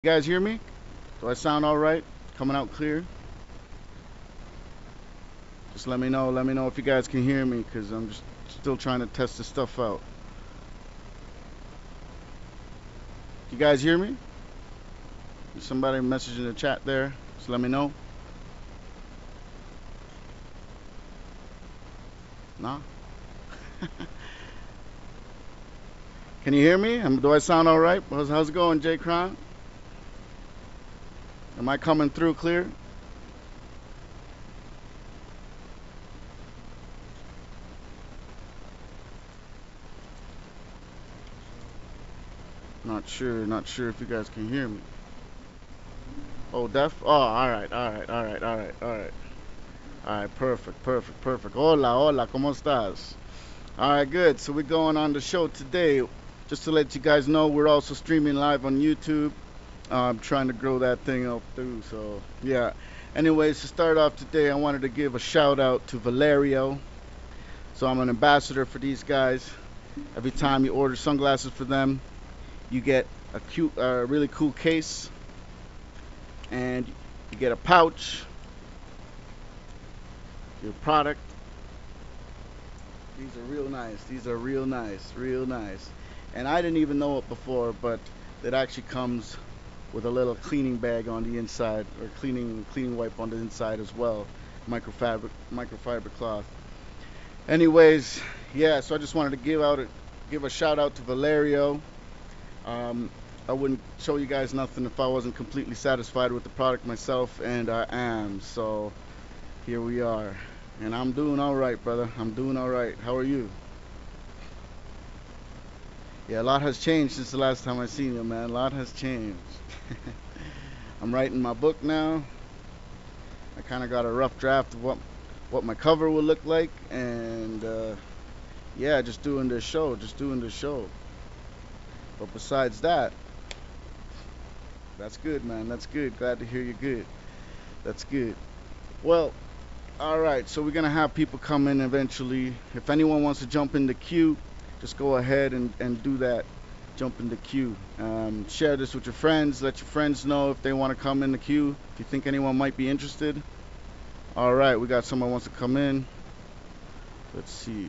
You guys hear me? Do I sound all right? Coming out clear? Just let me know. Let me know if you guys can hear me, because I'm just still trying to test this stuff out. You guys hear me? Somebody message in the chat there. Just let me know. Nah? Can you hear me? Do I sound all right? How's it going, Jay Cron? Am I coming through clear? Not sure. Not sure if you guys can hear me. Oh, deaf? Oh, all right, all right, all right, all right, all right. All right, perfect, perfect, perfect. Hola, hola, ¿cómo estás? All right, good. So we're going on the show today. Just to let you guys know, we're also streaming live on YouTube. I'm trying to grow that thing up too. So yeah. Anyways, to start off today, I wanted to give a shout out to Valerio. So I'm an ambassador for these guys. Every time you order sunglasses for them, you get a cute, really cool case, and you get a pouch, your product. These are real nice. These are real nice, real nice. And I didn't even know it before, but it actually comes with a little cleaning bag on the inside, or cleaning wipe on the inside as well, microfiber cloth. Anyways, yeah. So I just wanted to give a shout out to Valerio. Um, I wouldn't show you guys nothing if I wasn't completely satisfied with the product myself, and I am. So here we are, and I'm doing all right, brother. I'm doing all right. How are you? Yeah, a lot has changed since the last time I seen you, man. A lot has changed. I'm writing my book now. I kind of got a rough draft of what my cover will look like, and yeah, just doing this show, just doing this show. But besides that, that's good, man. That's good. Glad to hear you're good. That's good. Well, all right. So we're gonna have people come in eventually. If anyone wants to jump in the queue, just go ahead and do that. Jump in the queue. Share this with your friends. Let your friends know if they want to come in the queue. If you think anyone might be interested. All right, we got someone wants to come in. Let's see.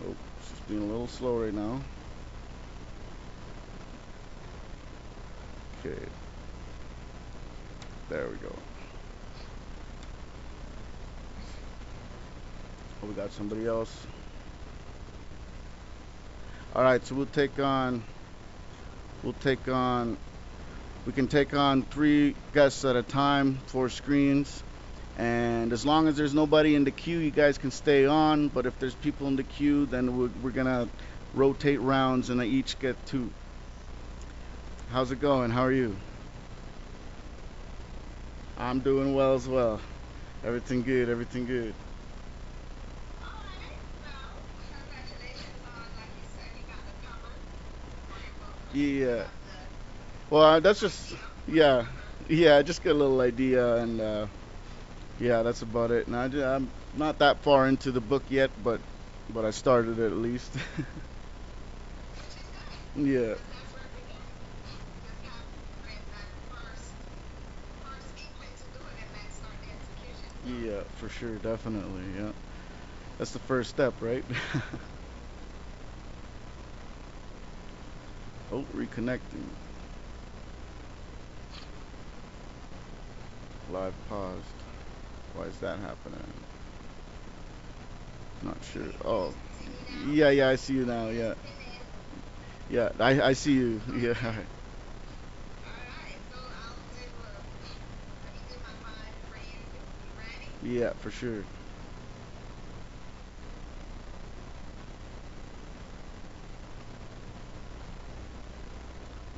Oh, she's being a little slow right now. Okay, there we go. Oh, we got somebody else. All right, so we'll take on, we can take on 3 guests at a time, 4 screens. And as long as there's nobody in the queue, you guys can stay on. But if there's people in the queue, then we're gonna rotate rounds and I each get 2. How's it going? How are you? I'm doing well as well. Everything good, everything good. Yeah. Well, that's just, yeah, yeah. I just get a little idea, and yeah, that's about it. And I'm not that far into the book yet, but I started it at least. Yeah, yeah, for sure, definitely. Yeah, that's the first step, right? Oh, reconnecting. Live paused. Why is that happening? Not sure. Oh, yeah, yeah. I see you now. Yeah, yeah. I see you. Yeah. Yeah, for sure.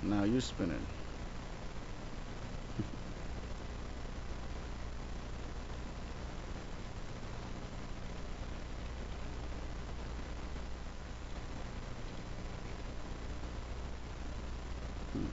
Now you're spinning. Hmm.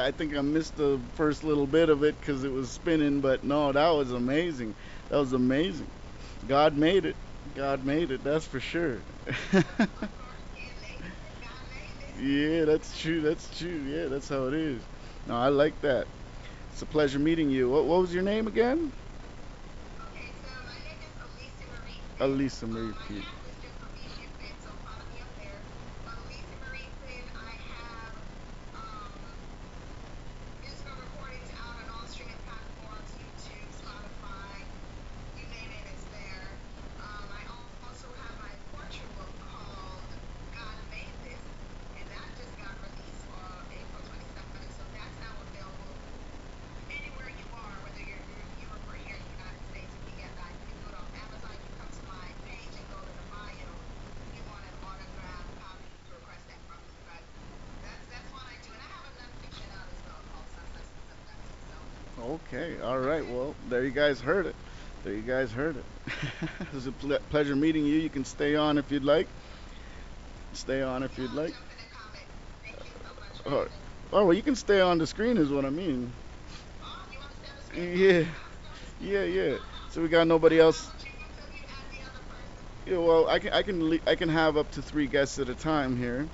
I think I missed the first little bit of it because it was spinning, but no, that was amazing. That was amazing. God made it. God made it. That's for sure. Yeah, that's true. That's true. Yeah, that's how it is. No, I like that. It's a pleasure meeting you. What was your name again? Elisa Marie Pete. Okay, all right. Well, there you guys heard it. There you guys heard it. It was a pleasure meeting you. You can stay on if you'd like. Stay on if you'd like. Oh, oh, well, you can stay on the screen, is what I mean. Yeah, yeah, yeah. So we got nobody else. Yeah, well, I can have up to three guests at a time here,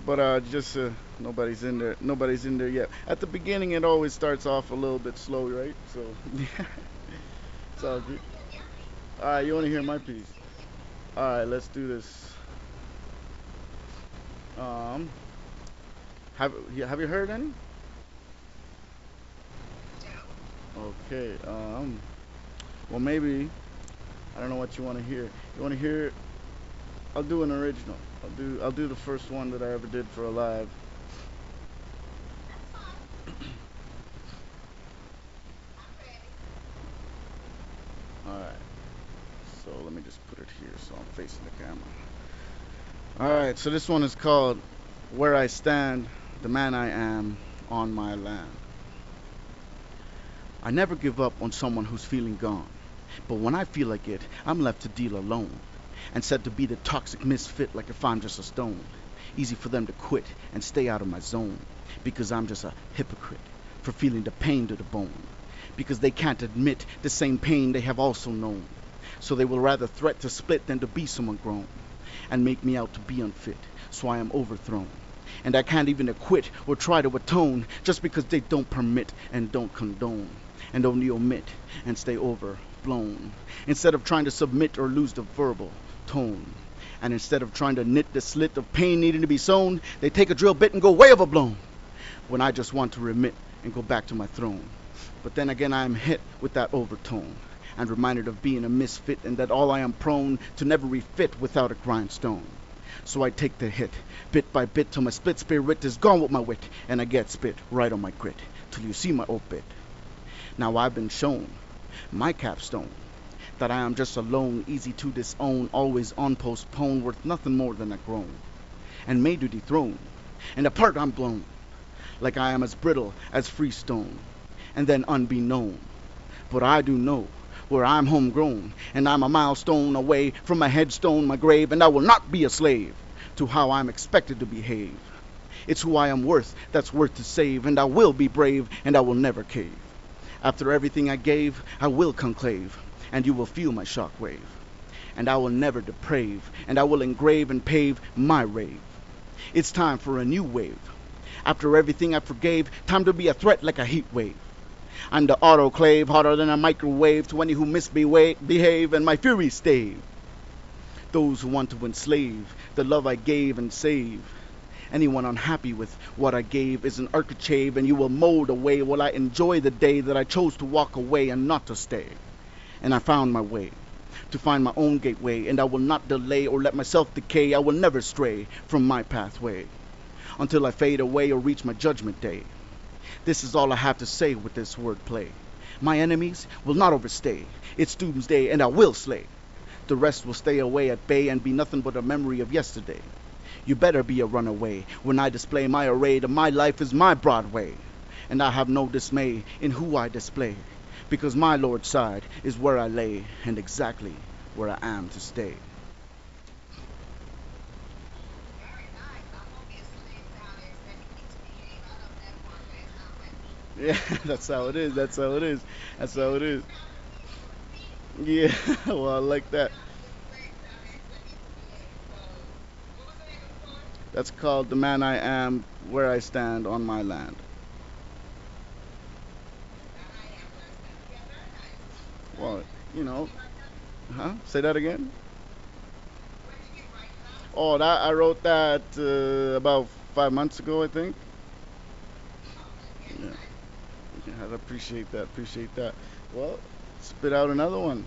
but just nobody's in there. Nobody's in there yet. At the beginning, it always starts off a little bit slow, right? So it's all good. All right, you want to hear my piece? All right, let's do this. Um, have you heard any? Okay. Well, maybe I don't know what you want to hear. You want to hear? I'll do an original. I'll do the first one that I ever did for a live. All right. So let me just put it here so I'm facing the camera. All right. So this one is called "Where I Stand, the Man I Am on My Land." I never give up on someone who's feeling gone, but when I feel like it, I'm left to deal alone, and said to be the toxic misfit like if I'm just a stone. Easy for them to quit and stay out of my zone, because I'm just a hypocrite for feeling the pain to the bone, because they can't admit the same pain they have also known. So they will rather threat to split than to be someone grown, and make me out to be unfit, so I am overthrown. And I can't even acquit or try to atone just because they don't permit and don't condone, and only omit and stay overblown, instead of trying to submit or lose the verbal tone. And instead of trying to knit the slit of pain needing to be sown, they take a drill bit and go way overblown, when I just want to remit and go back to my throne. But then again I am hit with that overtone, and reminded of being a misfit, and that all I am prone to never refit without a grindstone. So I take the hit, bit by bit, till my split spirit is gone with my wit, and I get spit right on my grit, till you see my obit. Now I've been shown, my capstone, that I am just alone, easy to disown, always on postpone, worth nothing more than a groan, and made to dethrone, and apart I'm blown, like I am as brittle as freestone, and then unbeknown. But I do know where I'm homegrown, and I'm a milestone away from my headstone, my grave, and I will not be a slave to how I'm expected to behave. It's who I am worth that's worth to save, and I will be brave, and I will never cave. After everything I gave, I will conclave, and you will feel my shockwave. And I will never deprave, and I will engrave and pave my rave. It's time for a new wave. After everything I forgave, time to be a threat like a heat wave. I'm the autoclave, hotter than a microwave to any who misbehave, and my fury stave those who want to enslave the love I gave and save. Anyone unhappy with what I gave is an architrave, and you will mold away while I enjoy the day that I chose to walk away and not to stay. And I found my way to find my own gateway, and I will not delay or let myself decay. I will never stray from my pathway until I fade away or reach my judgment day. This is all I have to say with this wordplay. My enemies will not overstay. It's doomsday, and I will slay. The rest will stay away at bay and be nothing but a memory of yesterday. You better be a runaway when I display my array. To my life is my Broadway, and I have no dismay in who I display, because my Lord's side is where I lay, and exactly where I am to stay. Yeah, that's how it is. That's how it is. That's how it is. Yeah, well, I like that. That's called The Man I Am, Where I Stand on My Land. Well, you know, huh? Say that again? Oh, that I wrote that about 5 months ago, I think. Yeah, yeah, I appreciate that. Appreciate that. Well, spit out another one.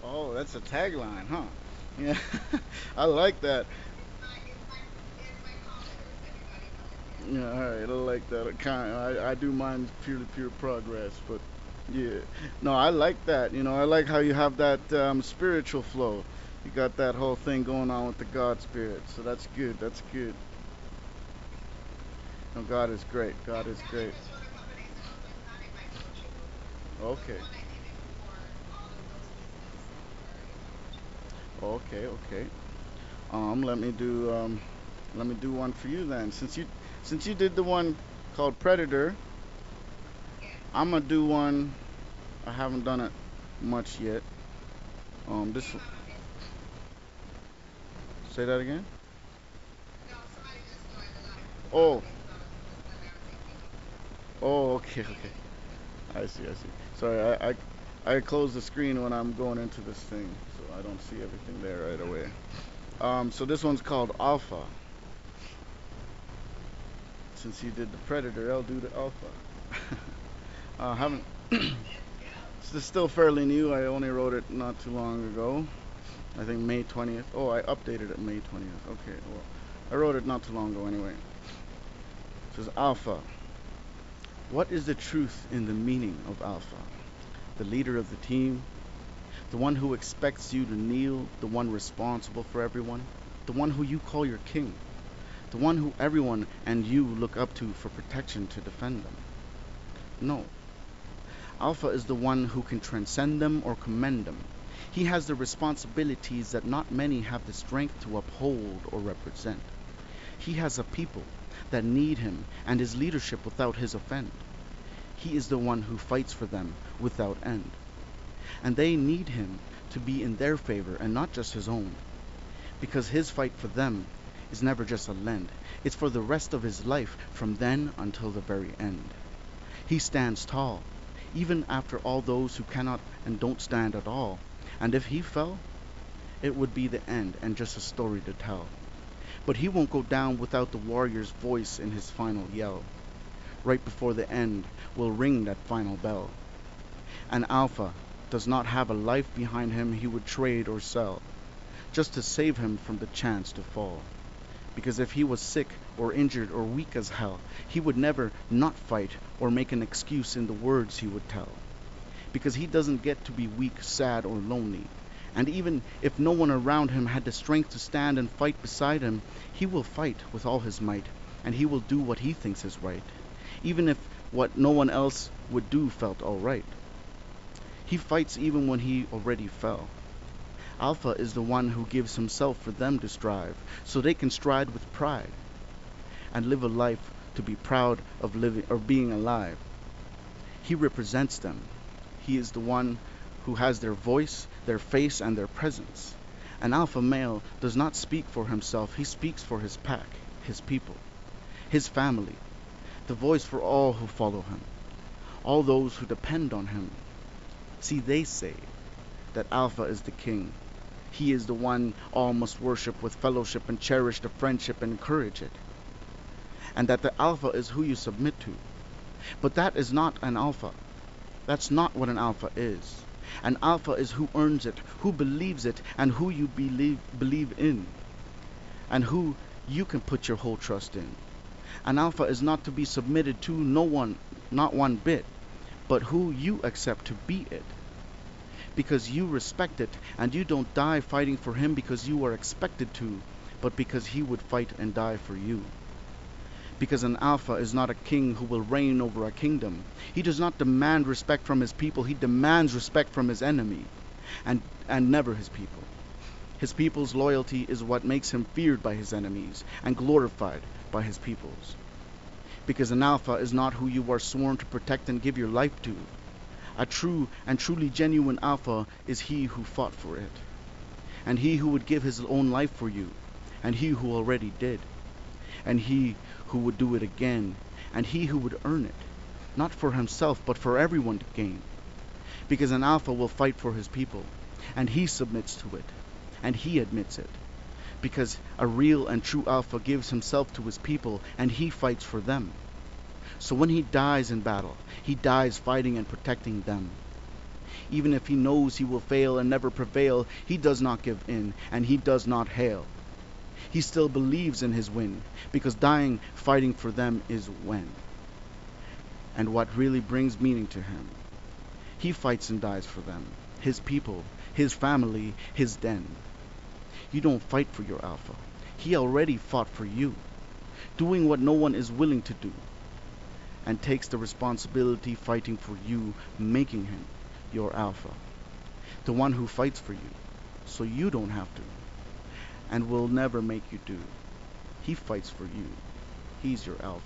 Oh, that's a tagline, huh? Yeah, I like that. Yeah, all right, I like that. I do mine purely pure progress, but yeah, no, I like that. I like how you have that spiritual flow. You got that whole thing going on with the God spirit, so that's good. That's good. No, God is great. God is great. Okay, okay, okay. Let me do one for you then. Since you did the one called Predator, I'm gonna do one. I haven't done it much yet. This. Say that again. Oh, oh, okay, okay. I see, I see. Sorry, I close the screen when I'm going into this thing, so I don't see everything there right away. So this one's called Alpha. Since you did the Predator, I'll do the Alpha. Haven't. This is still fairly new. I only wrote it not too long ago. I think May 20th. Oh, I updated it May 20th. Okay, well, I wrote it not too long ago anyway. It says Alpha. What is the truth in the meaning of Alpha? The leader of the team, the one who expects you to kneel, the one responsible for everyone, the one who you call your king, the one who everyone and you look up to for protection to defend them. No, Alpha is the one who can transcend them or commend them. He has the responsibilities that not many have the strength to uphold or represent. He has a people that need him and his leadership without his offend. He is the one who fights for them without end. And they need him to be in their favor and not just his own, because his fight for them is never just a lend, it's for the rest of his life from then until the very end. He stands tall, even after all those who cannot and don't stand at all, and if he fell, it would be the end and just a story to tell. But he won't go down without the warrior's voice in his final yell. Right before the end will ring that final bell. An Alpha does not have a life behind him he would trade or sell, just to save him from the chance to fall. Because if he was sick or injured or weak as hell, he would never not fight or make an excuse in the words he would tell. Because he doesn't get to be weak, sad, or lonely. And even if no one around him had the strength to stand and fight beside him, he will fight with all his might, and he will do what he thinks is right, even if what no one else would do felt alright. He fights even when he already fell. Alpha is the one who gives himself for them to strive, so they can stride with pride and live a life to be proud of living or being alive. He represents them. He is the one who has their voice, their face, and their presence. An alpha male does not speak for himself, he speaks for his pack, his people, his family, the voice for all who follow him, all those who depend on him. See, they say that Alpha is the king. He is the one all must worship with fellowship and cherish the friendship and encourage it. And that the Alpha is who you submit to. But that is not an Alpha. That's not what an Alpha is. An Alpha is who earns it, who believes it, and who you believe in, and who you can put your whole trust in. An Alpha is not to be submitted to no one, not one bit, but who you accept to be it. Because you respect it, and you don't die fighting for him because you are expected to, but because he would fight and die for you. Because an Alpha is not a king who will reign over a kingdom. He does not demand respect from his people, he demands respect from his enemy, and never his people. His people's loyalty is what makes him feared by his enemies, and glorified by his peoples. Because an Alpha is not who you are sworn to protect and give your life to. A true and truly genuine Alpha is he who fought for it, and he who would give his own life for you, and he who already did, and he who would do it again, and he who would earn it, not for himself but for everyone to gain. Because an Alpha will fight for his people, and he submits to it, and he admits it. Because a real and true Alpha gives himself to his people, and he fights for them. So when he dies in battle, he dies fighting and protecting them. Even if he knows he will fail and never prevail, he does not give in, and he does not hail. He still believes in his win, because dying fighting for them is when, and what really brings meaning to him. He fights and dies for them, his people, his family, his den. You don't fight for your Alpha. He already fought for you, doing what no one is willing to do, and takes the responsibility fighting for you, making him your Alpha, the one who fights for you, so you don't have to, and will never make you do. He fights for you. He's your Alpha.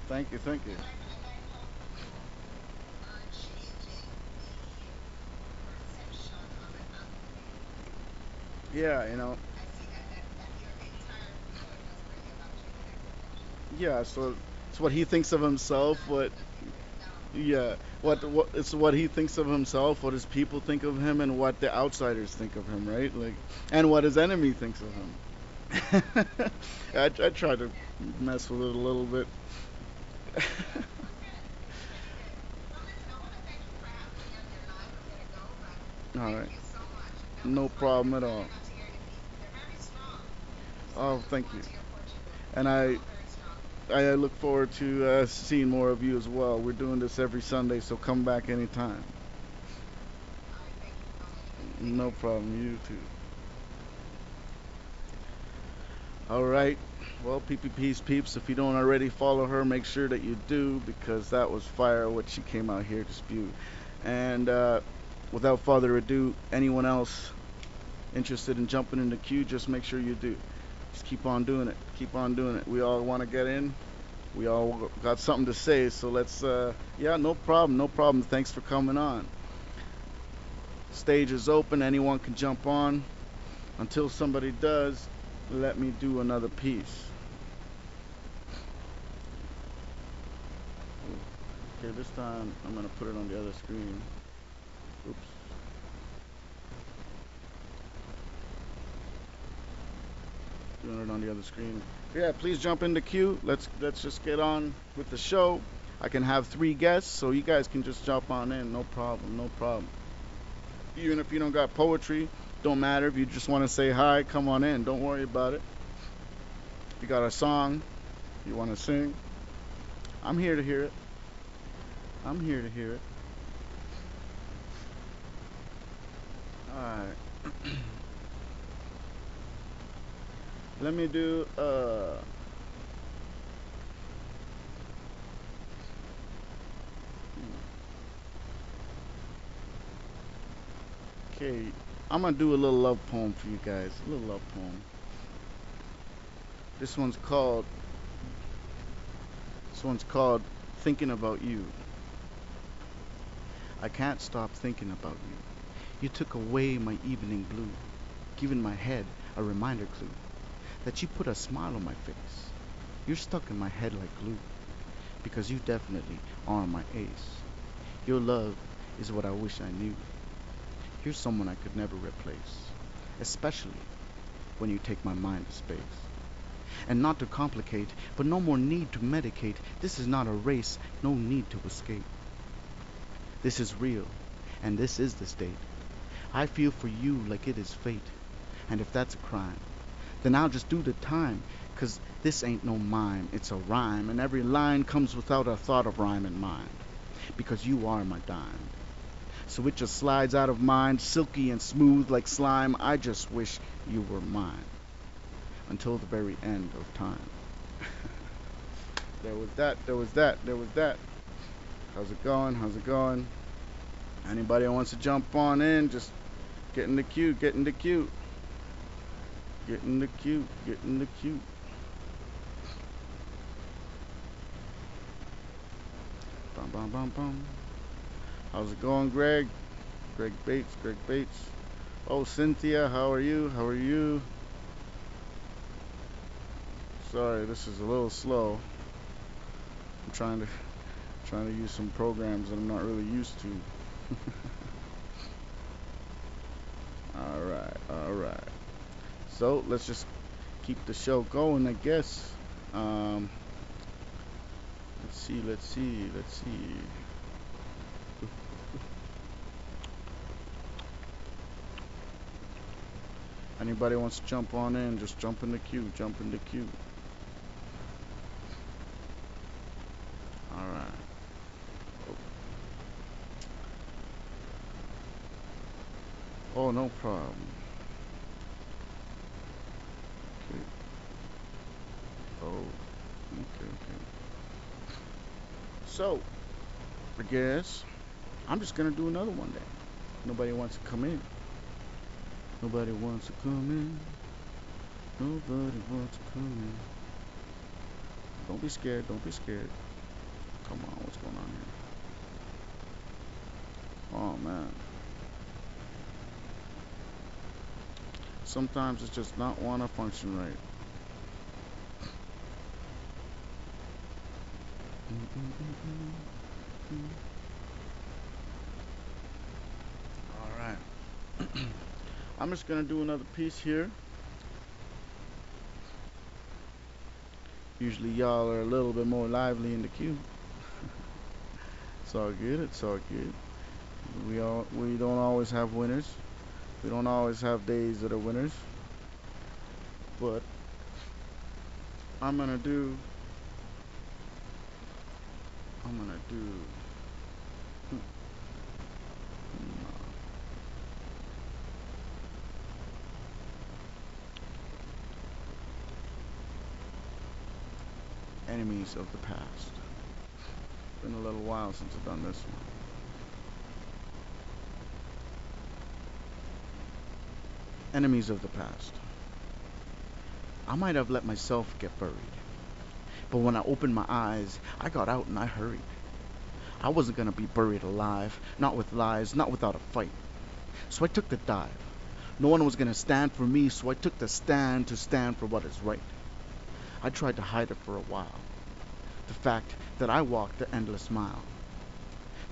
Thank you, thank you. Yeah, yeah, so it's what he thinks of himself, yeah, what it's what he thinks of himself, what his people think of him, and what the outsiders think of him, right? Like, and what his enemy thinks of him. I try to mess with it a little bit. All right, no problem at all. Oh, thank you. And I look forward to seeing more of you as well. We're doing this every Sunday, so come back anytime. No problem. You too. All right. Well, PPP's peeps, if you don't already follow her, make sure that you do, because that was fire what she came out here to spew. And without further ado, anyone else interested in jumping in the queue, just make sure you do. Just keep on doing it. Keep on doing it. We all want to get in. We all got something to say, so let's, yeah, no problem, no problem. Thanks for coming on. Stage is open. Anyone can jump on. Until somebody does, let me do another piece. Okay, this time I'm going to put it on the other screen. Oops. Doing it on the other screen. Yeah, please jump in the queue. Let's just get on with the show. I can have 3 guests, so you guys can just jump on in. No problem, no problem. Even if you don't got poetry, don't matter. If you just want to say hi, come on in. Don't worry about it. If you got a song you want to sing, I'm here to hear it. I'm here to hear it. Alright. Let me do okay. I'm gonna do a little love poem for you guys. A little love poem. This one's called Thinking About You. I can't stop thinking about you. You took away my evening blue, giving my head a reminder clue that you put a smile on my face. You're stuck in my head like glue, because you definitely are my ace. Your love is what I wish I knew. You're someone I could never replace, especially when you take my mind to space. And not to complicate, but no more need to medicate. This is not a race, no need to escape. This is real, and this is the state. I feel for you like it is fate. And if that's a crime, then I'll just do the time. 'Cause this ain't no mime, it's a rhyme. And every line comes without a thought of rhyme in mind. Because you are my dime. So it just slides out of mind, silky and smooth like slime. I just wish you were mine. Until the very end of time. There was that. How's it going? Anybody who wants to jump on in, just get in the queue. Bum, bum, bum, bum. How's it going, Greg? Greg Bates. Oh, Cynthia, how are you? Sorry, this is a little slow. I'm trying to use some programs that I'm not really used to. All right. So let's just keep the show going, I guess. Let's see. Anybody wants to jump on in, just jump in the queue. All right. Oh, no problem. Okay. Oh, okay. So, I guess I'm just gonna do another one then. Nobody wants to come in. Nobody wants to come in. Don't be scared. Come on, what's going on here? Oh, man. Sometimes it's just not want to function right. All right. I'm just gonna do another piece here. Usually y'all are a little bit more lively in the queue. It's all good. We don't always have winners. We don't always have days that are winners. But I'm gonna do Enemies of the Past. Been a little while since I've done this one. Enemies of the past. I might have let myself get buried, but when I opened my eyes, I got out and I hurried. I wasn't gonna be buried alive, not with lies, not without a fight. So I took the dive. No one was gonna stand for me, so I took the stand to stand for what is right. I tried to hide it for a while. The fact that I walked the endless mile.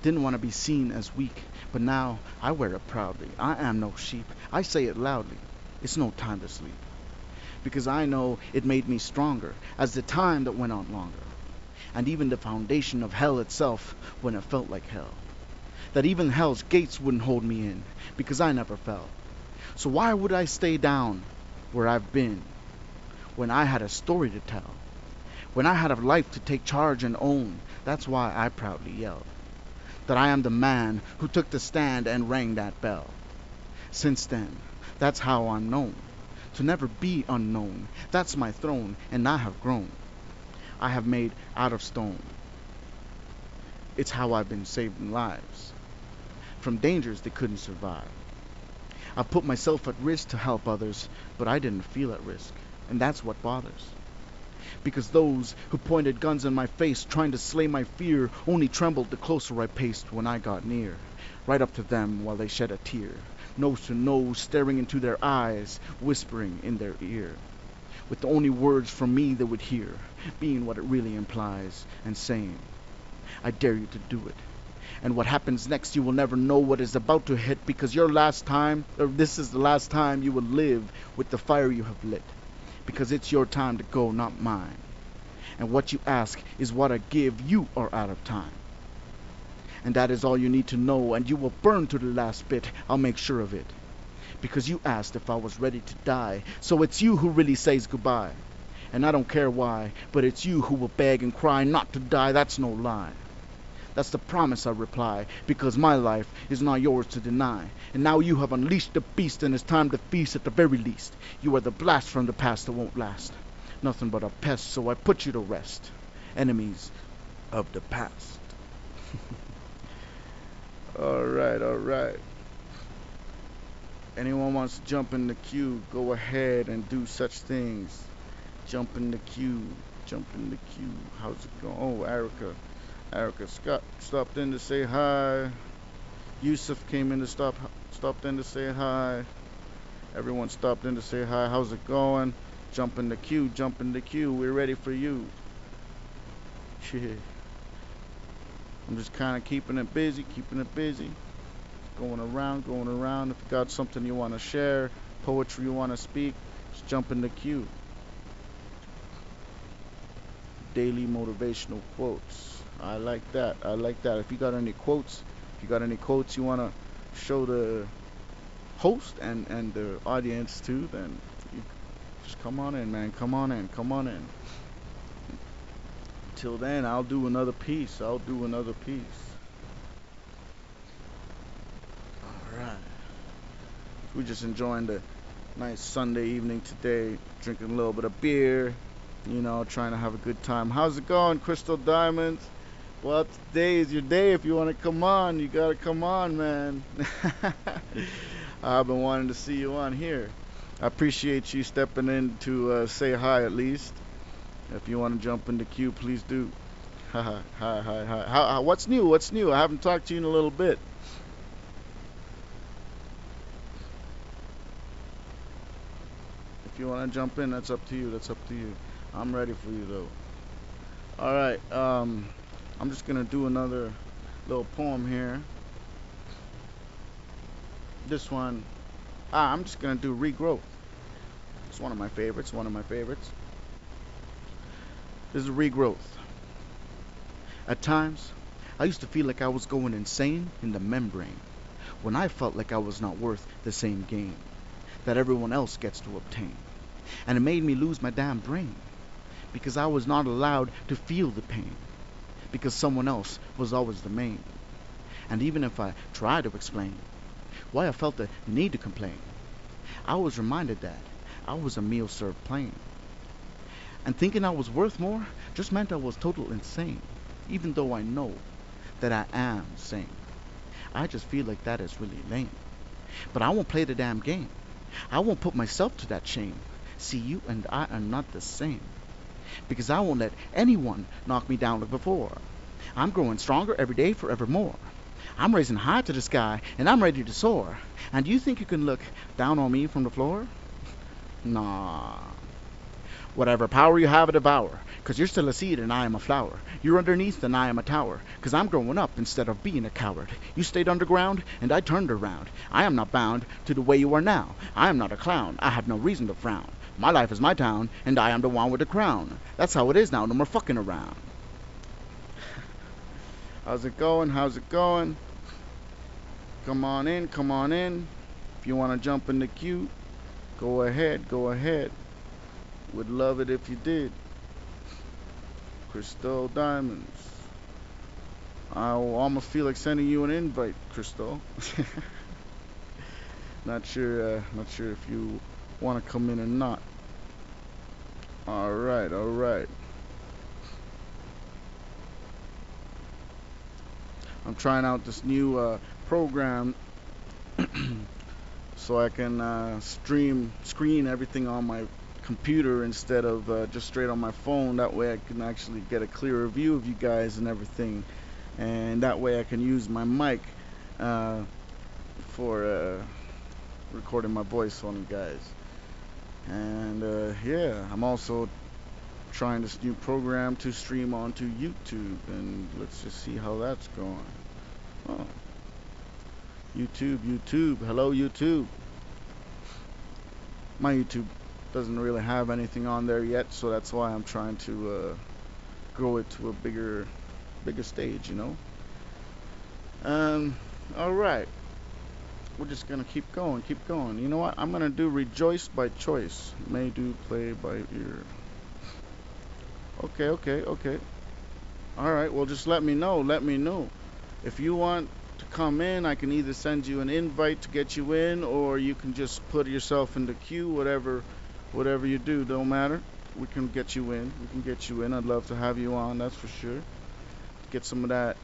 Didn't want to be seen as weak, but now I wear it proudly. I am no sheep. I say it loudly. It's no time to sleep. Because I know it made me stronger as the time that went on longer. And even the foundation of hell itself when it felt like hell. that even hell's gates wouldn't hold me in, because I never fell. So why would I stay down where I've been, when I had a story to tell, when I had a life to take charge and own? That's why I proudly yell that I am the man who took the stand and rang that bell. Since then, that's how I'm known, to never be unknown. That's my throne, and I have grown. I have made out of stone. It's how I've been saving lives from dangers they couldn't survive. I put myself at risk to help others, but I didn't feel at risk, and that's what bothers. Because those who pointed guns in my face, trying to slay my fear, only trembled the closer I paced when I got near, right up to them while they shed a tear, nose to nose, staring into their eyes, whispering in their ear, with the only words from me they would hear, being what it really implies, and saying, I dare you to do it. And what happens next, you will never know what is about to hit, because this is the last time you will live with the fire you have lit. Because it's your time to go, not mine. And what you ask is what I give. You are out of time. And that is all you need to know, and you will burn to the last bit. I'll make sure of it. Because you asked if I was ready to die. So it's you who really says goodbye. And I don't care why, but it's you who will beg and cry not to die. That's no lie. That's the promise, I reply, because my life is not yours to deny. And now you have unleashed the beast, and it's time to feast at the very least. You are the blast from the past that won't last. Nothing but a pest, so I put you to rest. Enemies of the past. Alright. Anyone wants to jump in the queue, go ahead and do such things. Jump in the queue. How's it going? Oh, Erica Scott stopped in to say hi. Yusuf came in to stopped in to say hi. Everyone stopped in to say hi. How's it going? Jump in the queue. We're ready for you. Shit. I'm just kind of keeping it busy. Going around. If you got something you want to share, poetry you want to speak, just jump in the queue. Daily motivational quotes. I like that. If you got any quotes, you want to show the host and the audience too, then you just come on in, man. Come on in. Till then, I'll do another piece. Alright. We're just enjoying the nice Sunday evening today, drinking a little bit of beer, trying to have a good time. How's it going, Crystal Diamonds? Well, today is your day. If you want to come on, you got to come on, man. I've been wanting to see you on here. I appreciate you stepping in to say hi at least. If you want to jump in the queue, please do. Hi. What's new? I haven't talked to you in a little bit. If you want to jump in, that's up to you. I'm ready for you, though. Alright, I'm just going to do another little poem here. This one, I'm just going to do Regrowth. It's one of my favorites. This is Regrowth. At times, I used to feel like I was going insane in the membrane, when I felt like I was not worth the same gain that everyone else gets to obtain. And it made me lose my damn brain, because I was not allowed to feel the pain, because someone else was always the main. And even if I tried to explain why I felt the need to complain, I was reminded that I was a meal served plain. And thinking I was worth more just meant I was total insane, even though I know that I am sane. I just feel like that is really lame. But I won't play the damn game. I won't put myself to that shame. See, you and I are not the same, because I won't let anyone knock me down like before. I'm growing stronger every day forevermore. I'm raising high to the sky, and I'm ready to soar. And do you think you can look down on me from the floor? Nah. Whatever power you have, devour, 'cause you're still a seed and I am a flower. You're underneath and I am a tower, 'cause I'm growing up instead of being a coward. You stayed underground and I turned around. I am not bound to the way you are now. I am not a clown. I have no reason to frown. My life is my town, and I am the one with the crown. That's how it is now, no more fucking around. How's it going? Come on in, come on in. If you want to jump in the queue, go ahead, go ahead. Would love it if you did. Crystal Diamonds. I almost feel like sending you an invite, Crystal. Not sure if you want to come in or not. All right, all right. I'm trying out this new program so I can screen everything on my computer instead of just straight on my phone. That way I can actually get a clearer view of you guys and everything, and that way I can use my mic uh, for recording my voice on you guys. And yeah, I'm also trying this new program to stream onto YouTube, and let's just see how that's going. Oh, YouTube, hello YouTube. My YouTube doesn't really have anything on there yet, so that's why I'm trying to grow it to a bigger stage, you know. All right, we're just gonna keep going, keep going. You know what? I'm gonna do "Rejoice" by Choice. May do play by ear. Okay, okay, okay. All right. Well, just let me know. Let me know. If you want to come in, I can either send you an invite to get you in, or you can just put yourself in the queue. Whatever you do, don't matter. We can get you in. We can get you in. I'd love to have you on. That's for sure. Get some of that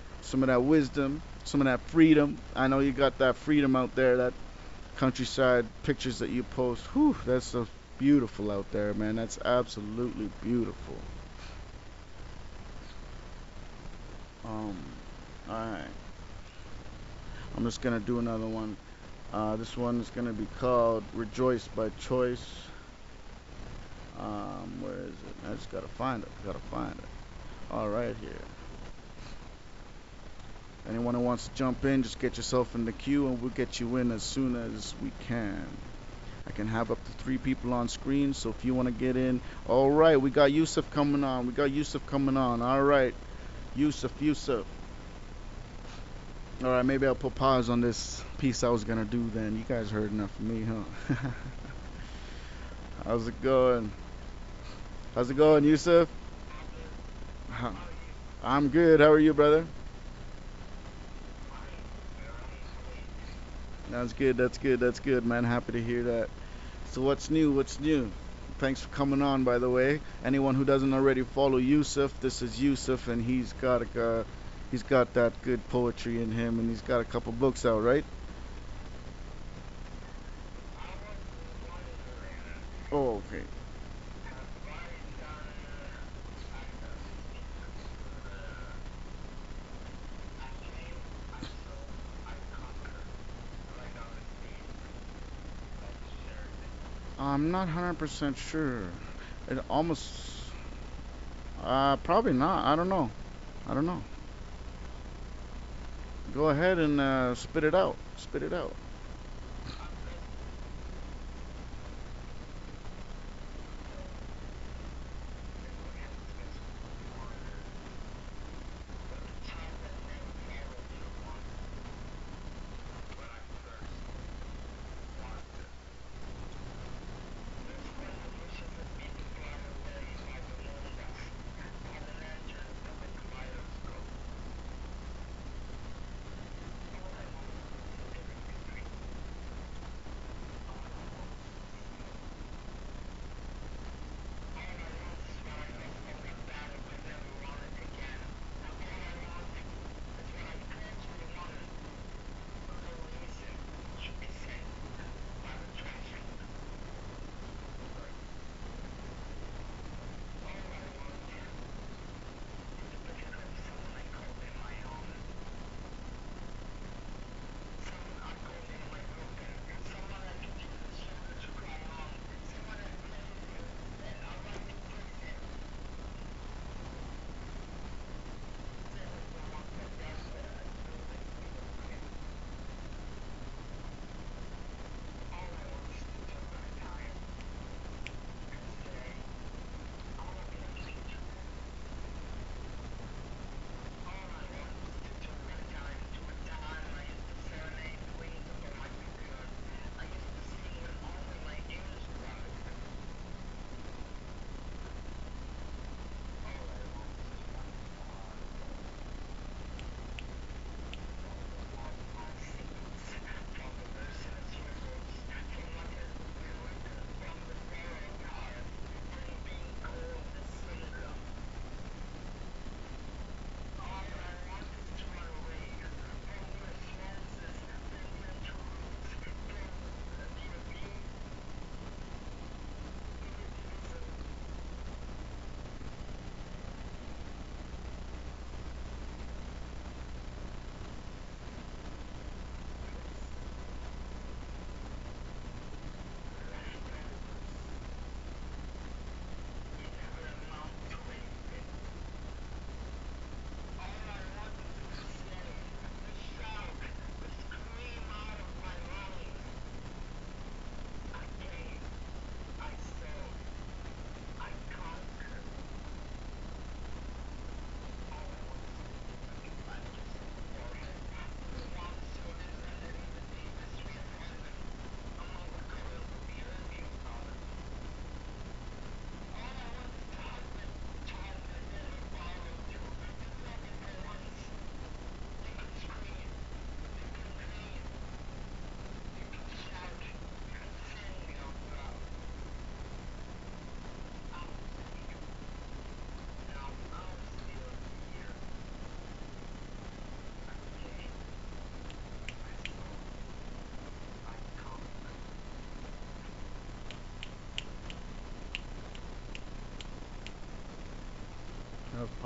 wisdom, some of that freedom. I know you got that freedom out there. That countryside pictures that you post. Whew, that's so beautiful out there, man. That's absolutely beautiful. Um, all right. I'm just gonna do another one. This one is gonna be called "Rejoice" by Choice. Where is it? I just gotta find it. Gotta find it. All right, here. Anyone who wants to jump in, just get yourself in the queue, and we'll get you in as soon as we can. I can have up to 3 people on screen, so if you want to get in. All right, we got Yusuf coming on. We got Yusuf coming on. All right, Yusuf. All right, maybe I'll put pause on this piece I was gonna do then. You guys heard enough of me, huh? How's it going? How's it going, Yusuf? Huh. I'm good. How are you, brother? That's good. That's good. That's good, man. Happy to hear that. So what's new? What's new? Thanks for coming on, by the way. Anyone who doesn't already follow Yusuf, this is Yusuf, and he's got that good poetry in him, and he's got a couple books out, right? Oh, okay. I'm not 100% sure. It almost, probably not. I don't know. I don't know. Go ahead and spit it out. Spit it out.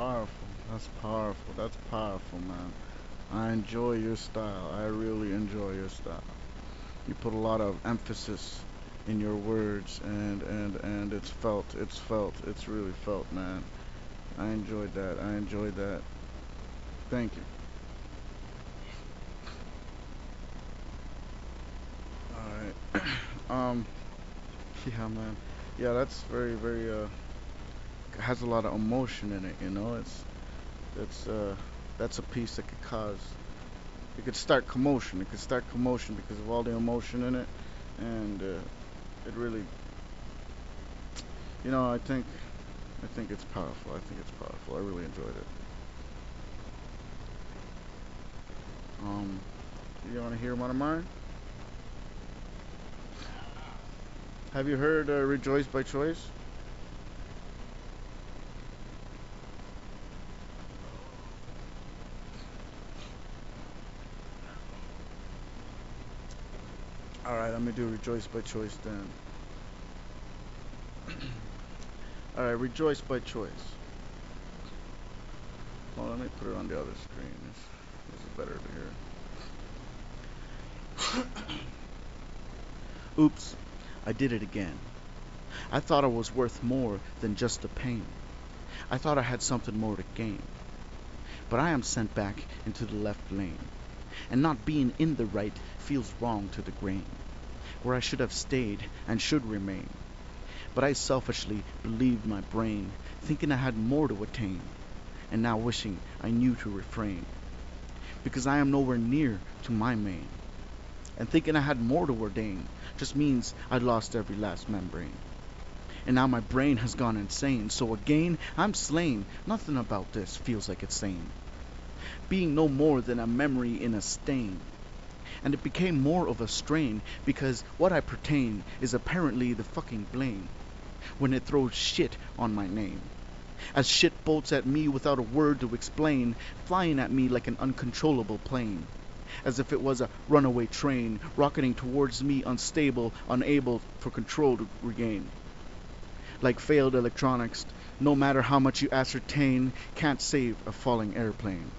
powerful. That's powerful. That's powerful, man. I enjoy your style. I really enjoy your style. You put a lot of emphasis in your words, and it's felt. It's felt. It's really felt, man. I enjoyed that. I enjoyed that. Thank you. All right. um. Yeah, man. Yeah, that's very, very. Has a lot of emotion in it. You know, it's that's a piece that could cause. It could start commotion. It could start commotion because of all the emotion in it, and it really. You know, I think it's powerful. I think it's powerful. I really enjoyed it. Um, you want to hear one of mine? Have you heard "Rejoice by Choice"? All right, let me do "Rejoice by Choice" then. All right, "Rejoice by Choice." Well, let me put it on the other screen. This is better to hear. Oops, I did it again. I thought I was worth more than just the pain. I thought I had something more to gain. But I am sent back into the left lane. And not being in the right feels wrong to the grain, where I should have stayed and should remain. But I selfishly believed my brain, thinking I had more to attain, and now wishing I knew to refrain, because I am nowhere near to my main. And thinking I had more to ordain just means I'd lost every last membrane. And now my brain has gone insane, so again I'm slain. Nothing about this feels like it's sane. Being no more than a memory in a stain. And it became more of a strain, because what I pertain is apparently the fucking blame, when it throws shit on my name. As shit bolts at me without a word to explain, flying at me like an uncontrollable plane. As if it was a runaway train, rocketing towards me unstable, unable for control to regain. Like failed electronics, no matter how much you ascertain, can't save a falling airplane.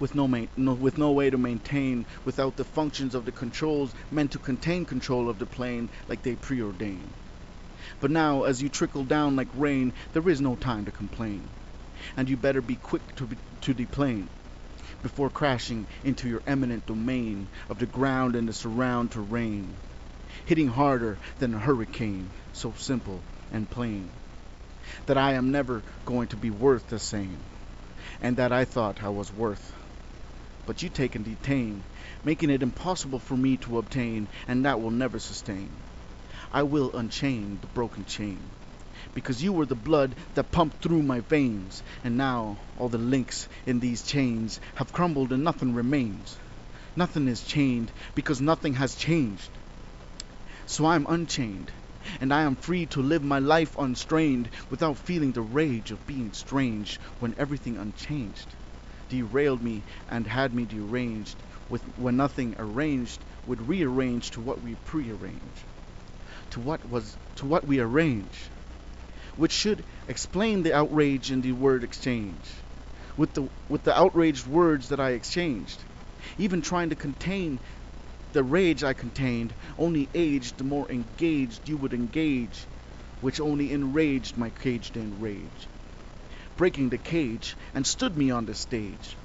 With no way to maintain, without the functions of the controls meant to contain control of the plane like they preordain. But now, as you trickle down like rain, there is no time to complain. And you better be quick to deplane, before crashing into your eminent domain of the ground and the surround terrain, hitting harder than a hurricane, so simple and plain, that I am never going to be worth the same, and that I thought I was worth. But you take and detain, making it impossible for me to obtain, and that will never sustain. I will unchain the broken chain, because you were the blood that pumped through my veins, and now all the links in these chains have crumbled and nothing remains. Nothing is chained because nothing has changed. So I am unchained, and I am free to live my life unstrained, without feeling the rage of being strange, when everything unchanged derailed me and had me deranged, when nothing arranged would rearrange to what we prearrange, to what we arrange, which should explain the outrage in the word exchange, with the outraged words that I exchanged, even trying to contain the rage I contained, only aged the more engaged you would engage, which only enraged my caged in rage, breaking the cage and stood me on the stage,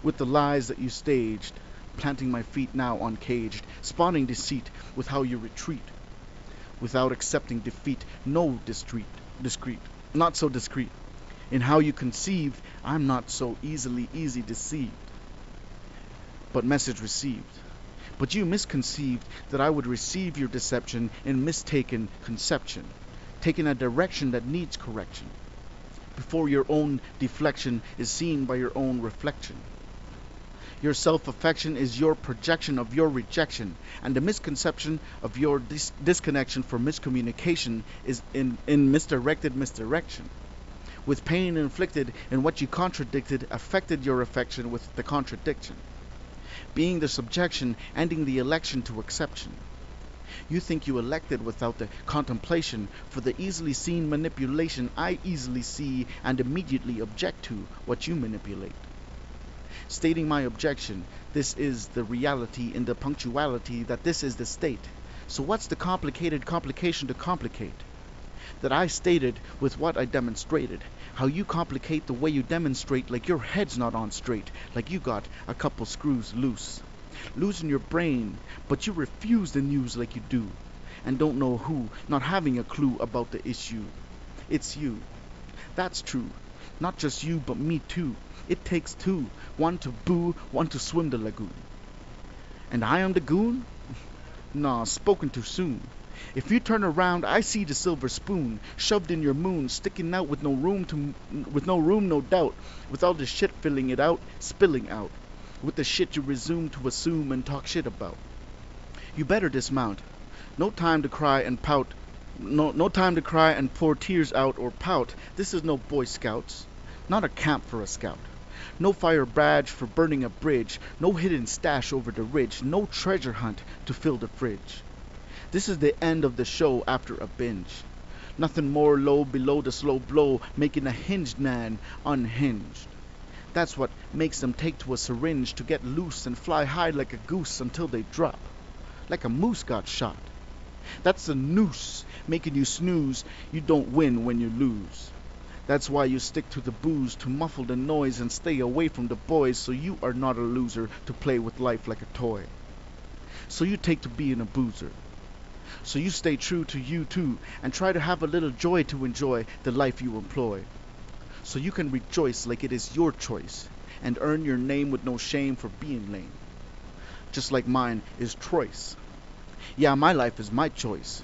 with the lies that you staged, planting my feet now uncaged, spawning deceit with how you retreat, without accepting defeat, no discreet, not so discreet, in how you conceived, I'm not so easy deceived, but message received. But you misconceived that I would receive your deception in mistaken conception, taking a direction that needs correction, before your own deflection is seen by your own reflection. Your self-affection is your projection of your rejection, and the misconception of your disconnection for miscommunication is in misdirected misdirection, with pain inflicted in what you contradicted affected your affection with the contradiction, being the subjection ending the election to exception. You think you elected without the contemplation for the easily seen manipulation I easily see and immediately object to what you manipulate. Stating my objection, this is the reality in the punctuality that this is the state. So what's the complicated complication to complicate? That I stated with what I demonstrated. How you complicate the way you demonstrate like your head's not on straight, like you got a couple screws loose. Losing your brain, but you refuse the news like you do. And don't know who, not having a clue about the issue. It's you. That's true. Not just you, but me too. It takes two. One to boo, one to swim the lagoon. And I am the goon? Nah, spoken too soon. If you turn around, I see the silver spoon shoved in your moon, sticking out with no room, no doubt, with all the shit filling it out, spilling out, with the shit you resume to assume and talk shit about. You better dismount. No time to cry and pout. No time to cry and pour tears out or pout. This is no Boy Scouts, not a camp for a scout. No fire badge for burning a bridge, no hidden stash over the ridge, no treasure hunt to fill the fridge. This is the end of the show after a binge. Nothing more low below the slow blow, making a hinged man unhinged. That's what makes them take to a syringe to get loose and fly high like a goose until they drop. Like a moose got shot. That's the noose, making you snooze. You don't win when you lose. That's why you stick to the booze to muffle the noise and stay away from the boys, so you are not a loser to play with life like a toy. So you take to being a boozer. So you stay true to you too and try to have a little joy to enjoy the life you employ. So you can rejoice like it is your choice and earn your name with no shame for being lame. Just like mine is choice. Yeah, my life is my choice.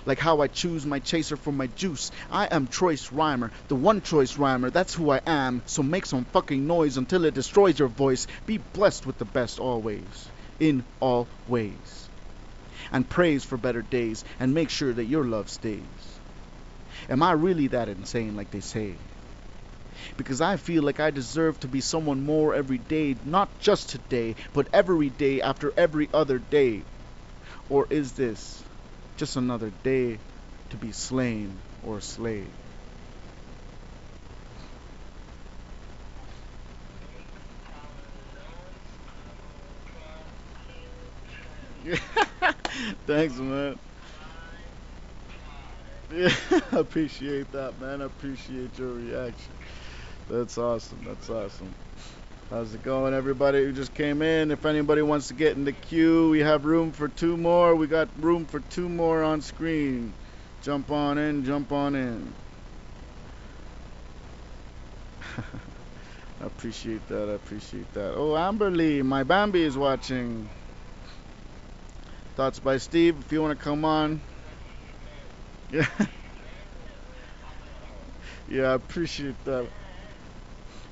Like how I choose my chaser for my juice. I am choice rhymer, the one choice rhymer, that's who I am. So make some fucking noise until it destroys your voice. Be blessed with the best always, in all ways. And praise for better days, and make sure that your love stays. Am I really that insane like they say? Because I feel like I deserve to be someone more every day, not just today, but every day after every other day. Or is this just another day to be slain or slayed? Thanks, man. Yeah, I appreciate that, man. I appreciate your reaction. That's awesome. That's awesome. How's it going, everybody who just came in? If anybody wants to get in the queue, we have room for two more. We got room for two more on screen. Jump on in, jump on in. I appreciate that. I appreciate that. Oh, Amberly, my Bambi is watching. Thoughts by Steve, if you want to come on. Yeah, yeah, I appreciate that.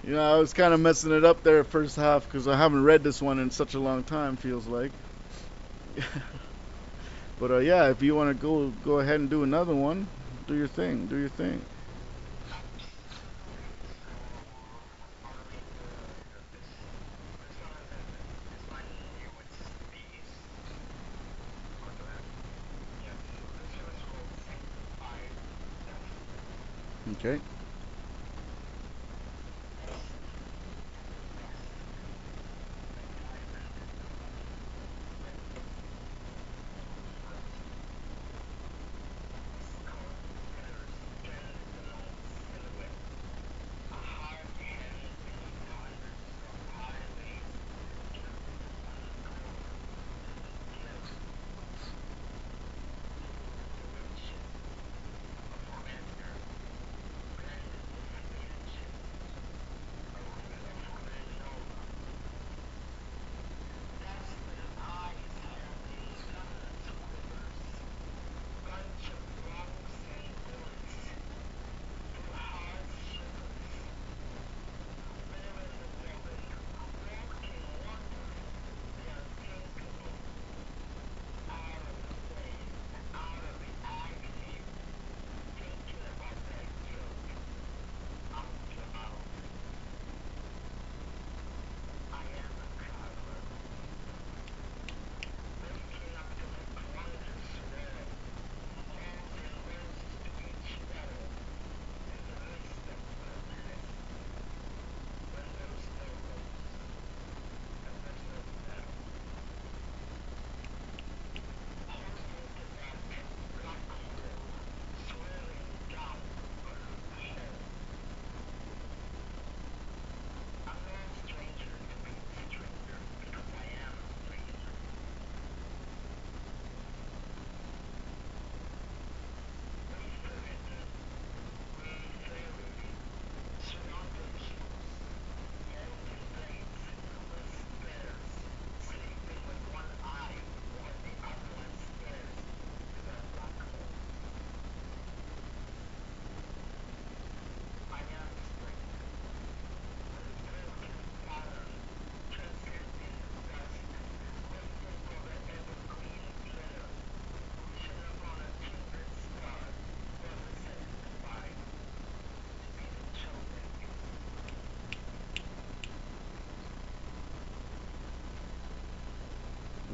You know, I was kind of messing it up there first half because I haven't read this one in such a long time, feels like. But yeah, if you want to go ahead and do another one, do your thing, do your thing. Okay.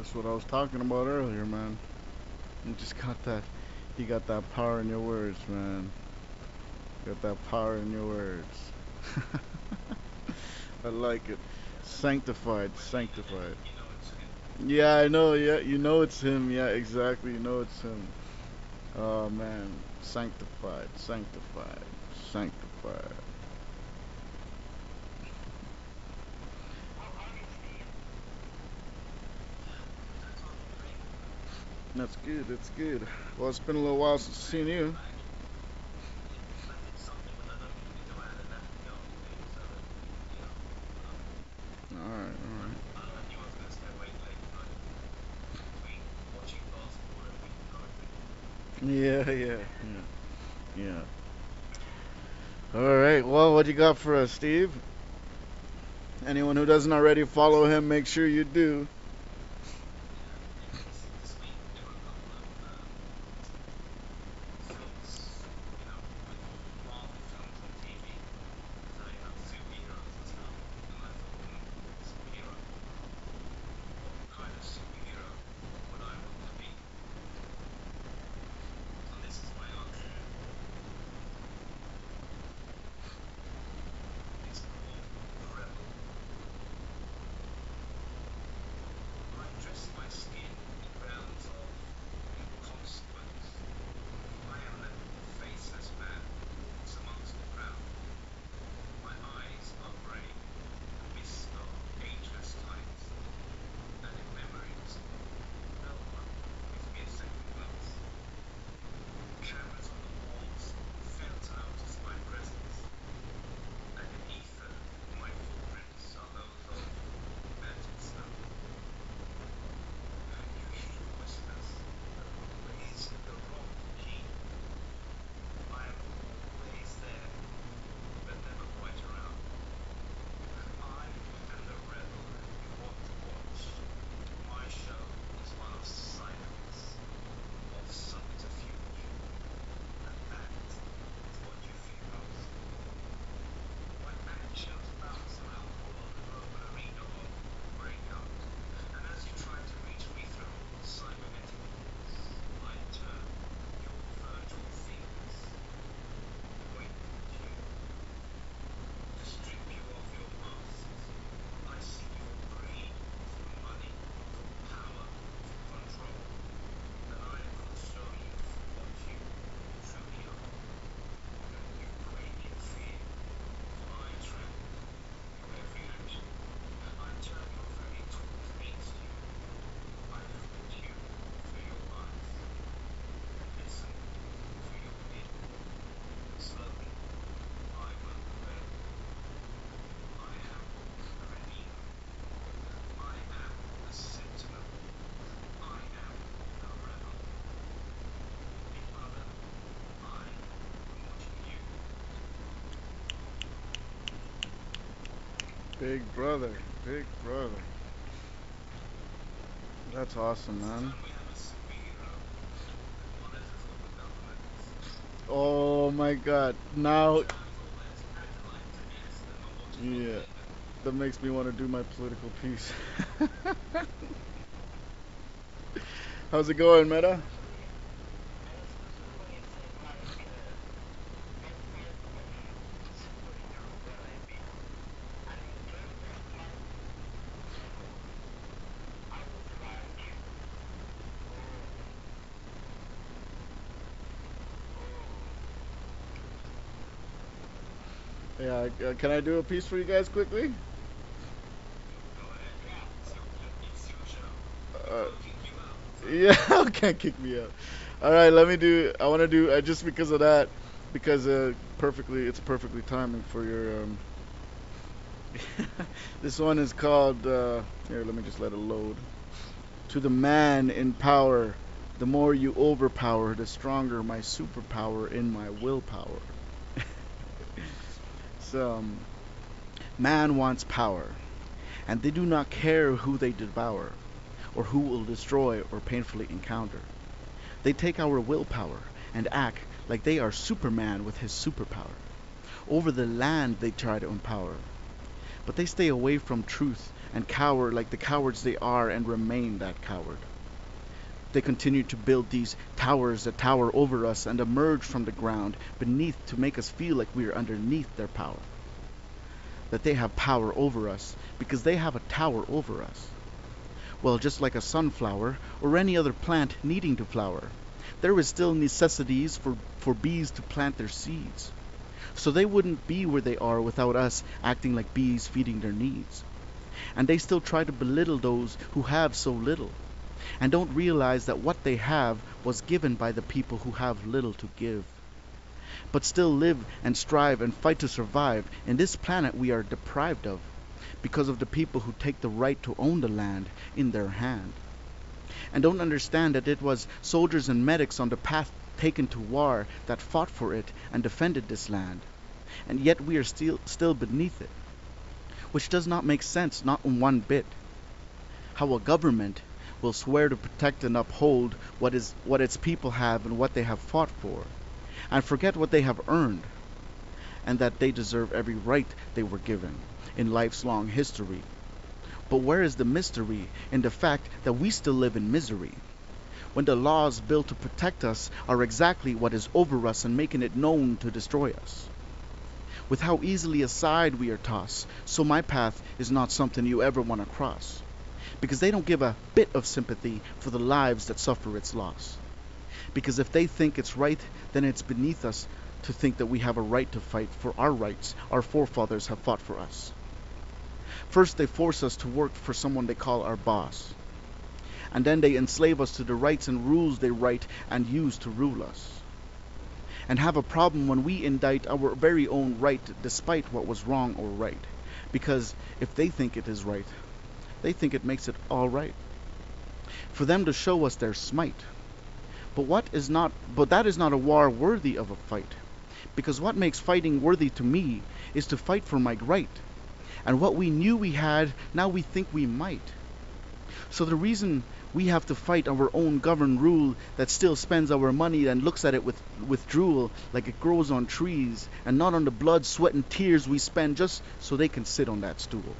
That's what I was talking about earlier, man. You just got that. You got that power in your words, man. You got that power in your words. I like it. Sanctified, sanctified. Yeah, I know. Yeah, you know it's him. Yeah, exactly. You know it's him. Oh man, sanctified, sanctified, sanctified. That's good. That's good. Well, it's been a little while since I've seen you. All right, all right. Yeah, yeah, yeah, yeah. All right. Well, what you got for us, Steve? Anyone who doesn't already follow him, make sure you do. Big brother, big brother. That's awesome, man. Oh my God. Now, yeah, that makes me want to do my political piece. How's it going, Meta? Yeah, can I do a piece for you guys quickly? Uh, yeah, can't kick me out. All right, let me do. I want to do just because of that, because it's perfectly timing for your. This one is called. Here, let me just let it load. To the man in power, the more you overpower, the stronger my superpower in my willpower. So, man wants power, and they do not care who they devour, or who will destroy or painfully encounter. They take our willpower and act like they are Superman with his superpower. Over the land they try to empower. But they stay away from truth and cower like the cowards they are and remain that coward. They continue to build these towers that tower over us and emerge from the ground beneath to make us feel like we are underneath their power. That they have power over us because they have a tower over us. Well, just like a sunflower or any other plant needing to flower, there is still necessities for bees to plant their seeds. So they wouldn't be where they are without us acting like bees feeding their needs. And they still try to belittle those who have so little, and don't realize that what they have was given by the people who have little to give. But still live and strive and fight to survive in this planet we are deprived of, because of the people who take the right to own the land in their hand. And don't understand that it was soldiers and medics on the path taken to war that fought for it and defended this land, and yet we are still beneath it, which does not make sense, not in one bit. How a government will swear to protect and uphold what its people have and what they have fought for, and forget what they have earned, and that they deserve every right they were given in life's long history. But where is the mystery in the fact that we still live in misery, when the laws built to protect us are exactly what is over us and making it known to destroy us? With how easily aside we are tossed, so my path is not something you ever want to cross, because they don't give a bit of sympathy for the lives that suffer its loss. Because if they think it's right, then it's beneath us to think that we have a right to fight for our rights our forefathers have fought for us. First they force us to work for someone they call our boss, and then they enslave us to the rights and rules they write and use to rule us, and have a problem when we indict our very own right despite what was wrong or right, because if they think it is right, they think it makes it all right for them to show us their smite. But that is not a war worthy of a fight, because what makes fighting worthy to me is to fight for my right, and what we knew we had, now we think we might. So the reason we have to fight our own governed rule that still spends our money and looks at it with drool like it grows on trees, and not on the blood, sweat, and tears we spend just so they can sit on that stool.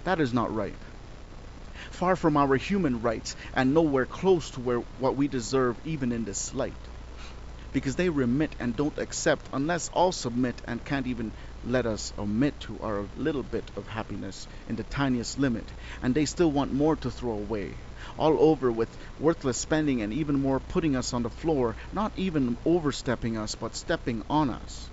That is not right. Far from our human rights, and nowhere close to what we deserve even in this light. Because they remit and don't accept unless all submit, and can't even let us omit to our little bit of happiness in the tiniest limit, and they still want more to throw away, all over with worthless spending, and even more putting us on the floor, not even overstepping us but stepping on us.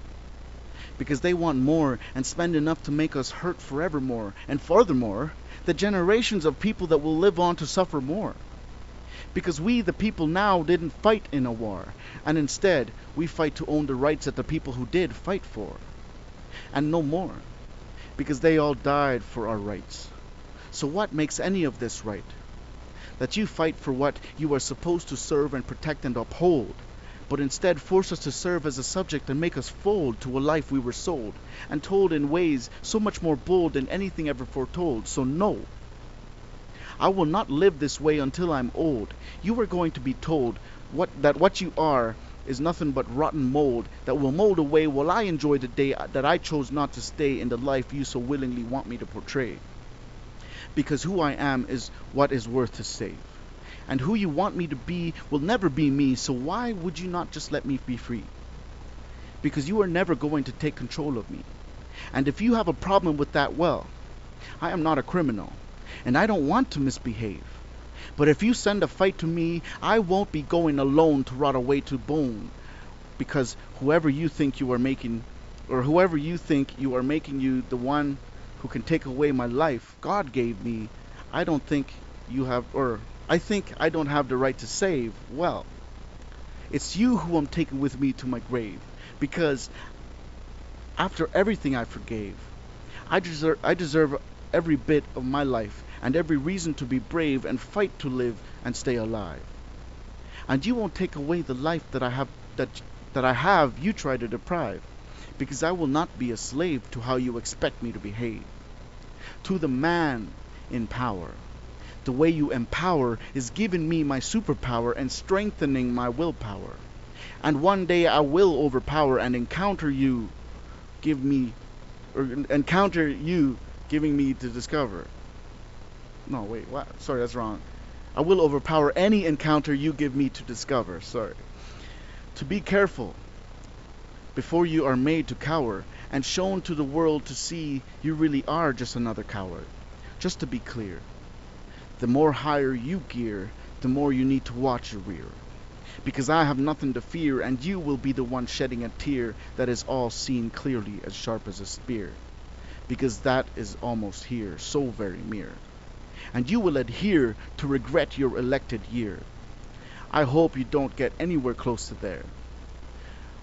Because they want more and spend enough to make us hurt forevermore, and furthermore, the generations of people that will live on to suffer more. Because we, the people now, didn't fight in a war, and instead we fight to own the rights that the people who did fight for, and no more, because they all died for our rights. So what makes any of this right? That you fight for what you are supposed to serve and protect and uphold, but instead force us to serve as a subject and make us fold to a life we were sold, and told in ways so much more bold than anything ever foretold. So no, I will not live this way until I'm old. You are going to be told that what you are is nothing but rotten mold that will mold away while I enjoy the day that I chose not to stay in the life you so willingly want me to portray. Because who I am is what is worth to save. And who you want me to be will never be me, so why would you not just let me be free? Because you are never going to take control of me. And if you have a problem with that, well, I am not a criminal, and I don't want to misbehave. But if you send a fight to me, I won't be going alone to rot away to bone, because whoever you think you are making you the one who can take away my life God gave me, I think I don't have the right to save. Well, it's you who I'm taking with me to my grave, because after everything I forgave, I deserve every bit of my life and every reason to be brave and fight to live and stay alive. And you won't take away the life that I have you try to deprive, because I will not be a slave to how you expect me to behave. To the man in power, the way you empower is giving me my superpower and strengthening my willpower. And one day I will overpower and encounter you giving me to discover. No, wait, what? Sorry, that's wrong. I will overpower any encounter you give me to discover. Sorry. To be careful before you are made to cower and shown to the world to see you really are just another coward. Just to be clear, the more higher you gear, the more you need to watch your rear. Because I have nothing to fear, and you will be the one shedding a tear that is all seen clearly as sharp as a spear. Because that is almost here, so very near. And you will adhere to regret your elected year. I hope you don't get anywhere close to there,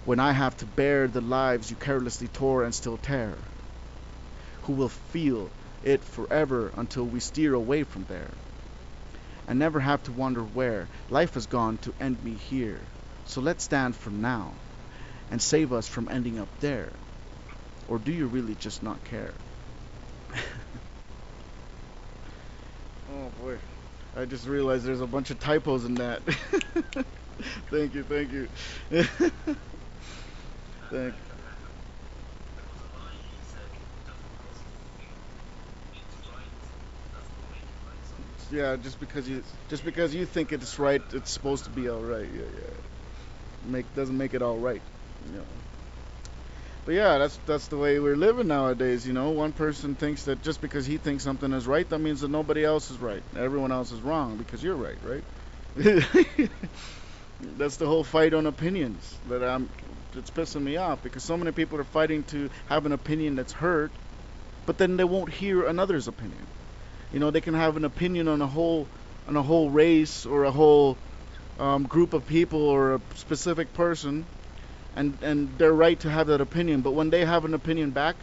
when I have to bear the lives you carelessly tore and still tear. Who will feel it forever until we steer away from there, and never have to wonder where life has gone to end me here. So let's stand for now and save us from ending up there. Or do you really just not care? Oh boy, I just realized there's a bunch of typos in that. Thank you, thank you. Thank. Yeah, just because you think it's right, it's supposed to be all right. Yeah, yeah. Doesn't make it all right. You know. But yeah, that's the way we're living nowadays. One person thinks that just because he thinks something is right, that means that nobody else is right. Everyone else is wrong because you're right, right? That's the whole fight on opinions it's pissing me off because so many people are fighting to have an opinion that's heard, but then they won't hear another's opinion. They can have an opinion on a whole race or a whole group of people or a specific person, and they're right to have that opinion. But when they have an opinion back,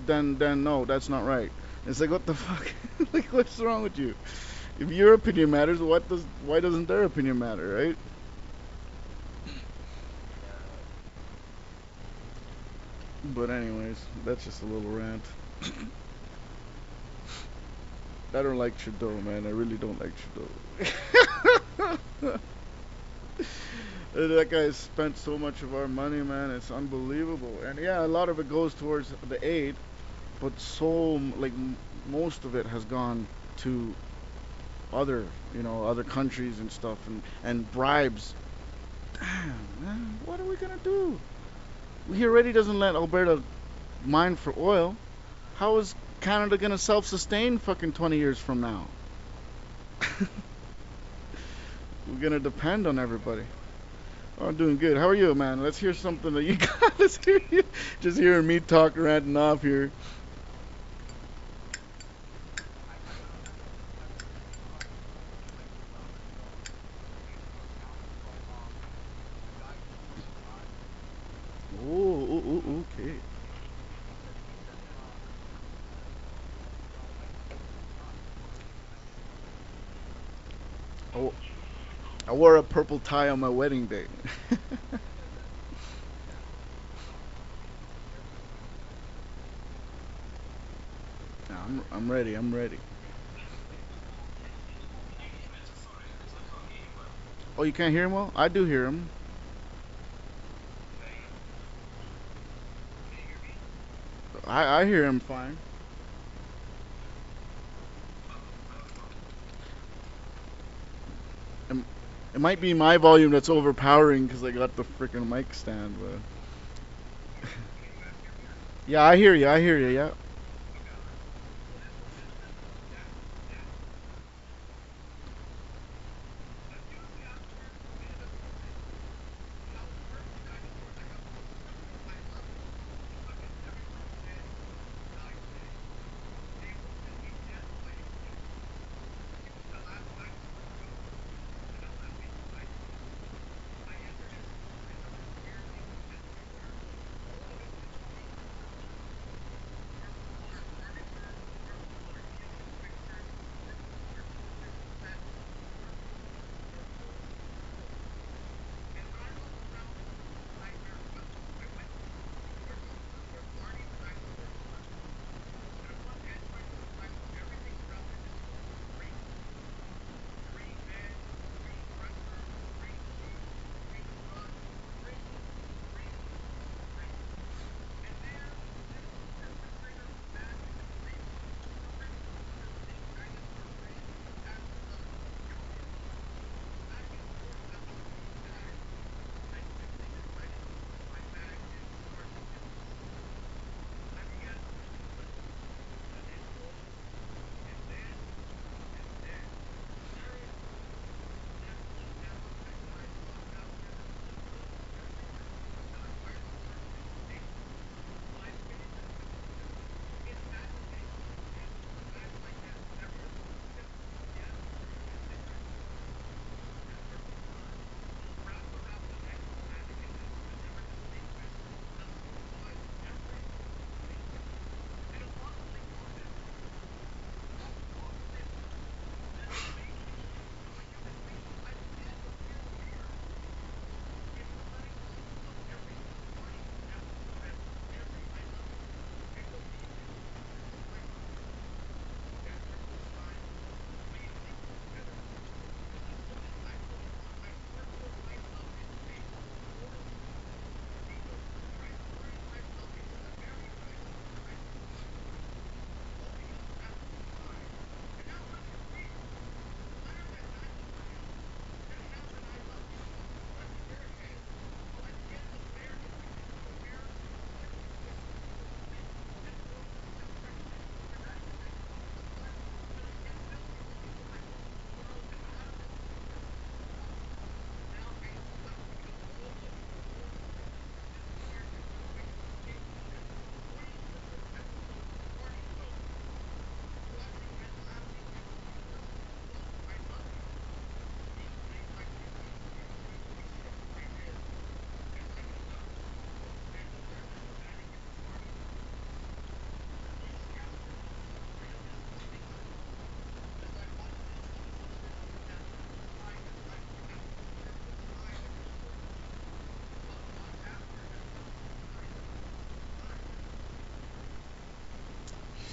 then no, that's not right. It's like, what the fuck? Like, what's wrong with you? If your opinion matters, why doesn't their opinion matter, right? But anyways, that's just a little rant. I don't like Trudeau, man. I really don't like Trudeau. That guy spent so much of our money, man. It's unbelievable. And yeah, a lot of it goes towards the aid, but most of it has gone to other countries and stuff, and bribes. Damn, man, what are we gonna do? He already doesn't let Alberta mine for oil. How is Canada gonna self-sustain fucking 20 years from now? We're gonna depend on everybody. Oh, I'm doing good. How are you, man? Let's hear something that you got. Let's hear you. Just hearing me talk, ranting off here. Okay. Oh, I wore a purple tie on my wedding day. Nah, I'm ready. I'm ready. Oh, you can't hear him well? I do hear him. I hear him fine. It, it might be my volume that's overpowering because I got the freaking mic stand. But yeah, I hear you. I hear you. Yeah.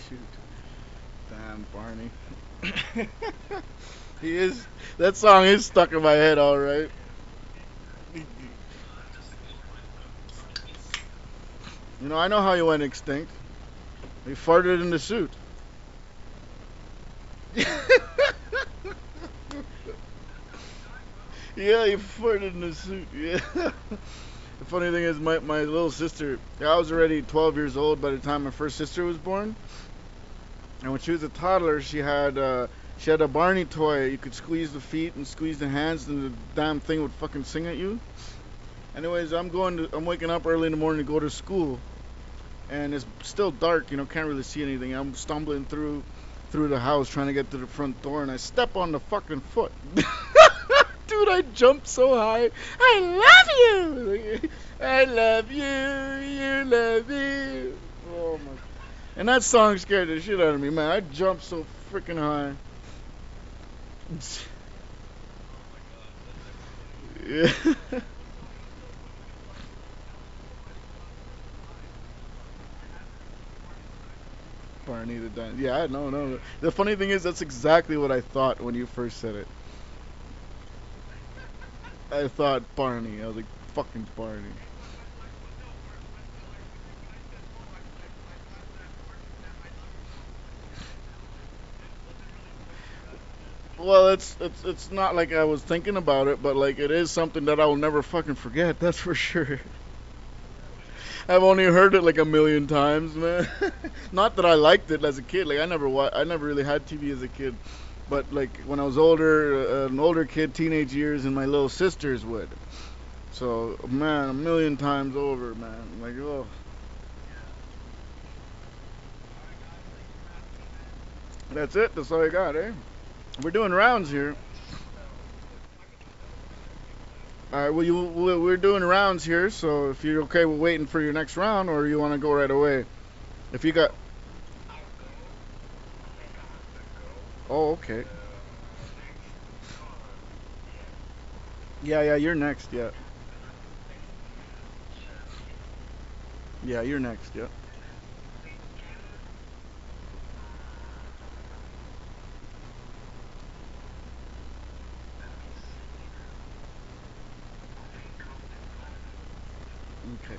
shoot. Damn, Barney. He is. That song is stuck in my head, all right. You know, I know how you went extinct. He farted in the suit. Yeah, he farted in the suit. Yeah. The funny thing is, my little sister, I was already 12 years old by the time my first sister was born. And when she was a toddler, she had a Barney toy. You could squeeze the feet and squeeze the hands, and the damn thing would fucking sing at you. Anyways, I'm waking up early in the morning to go to school, and it's still dark. You know, can't really see anything. I'm stumbling through the house trying to get to the front door, and I step on the fucking foot. Dude, I jumped so high. I love you. I love you. You love me. Oh my. And that song scared the shit out of me, man. I jumped so freaking high. Yeah. Barney the dinosaur. Yeah, no, no. The funny thing is, that's exactly what I thought when you first said it. I thought Barney. I was like, fucking Barney. Well, it's not like I was thinking about it, but like it is something that I will never fucking forget. That's for sure. I've only heard it like a million times, man. Not that I liked it as a kid. Like I never really had TV as a kid. But like when I was older, an older kid, teenage years, and my little sisters would. So man, a million times over, man. Like oh, that's it. That's all I got, eh? We're doing rounds here. All right. Well, we're doing rounds here. So if you're okay with waiting for your next round, or you want to go right away, if you got. Oh, okay. Yeah, yeah. You're next. Yeah. Yeah, you're next. Yeah. Okay.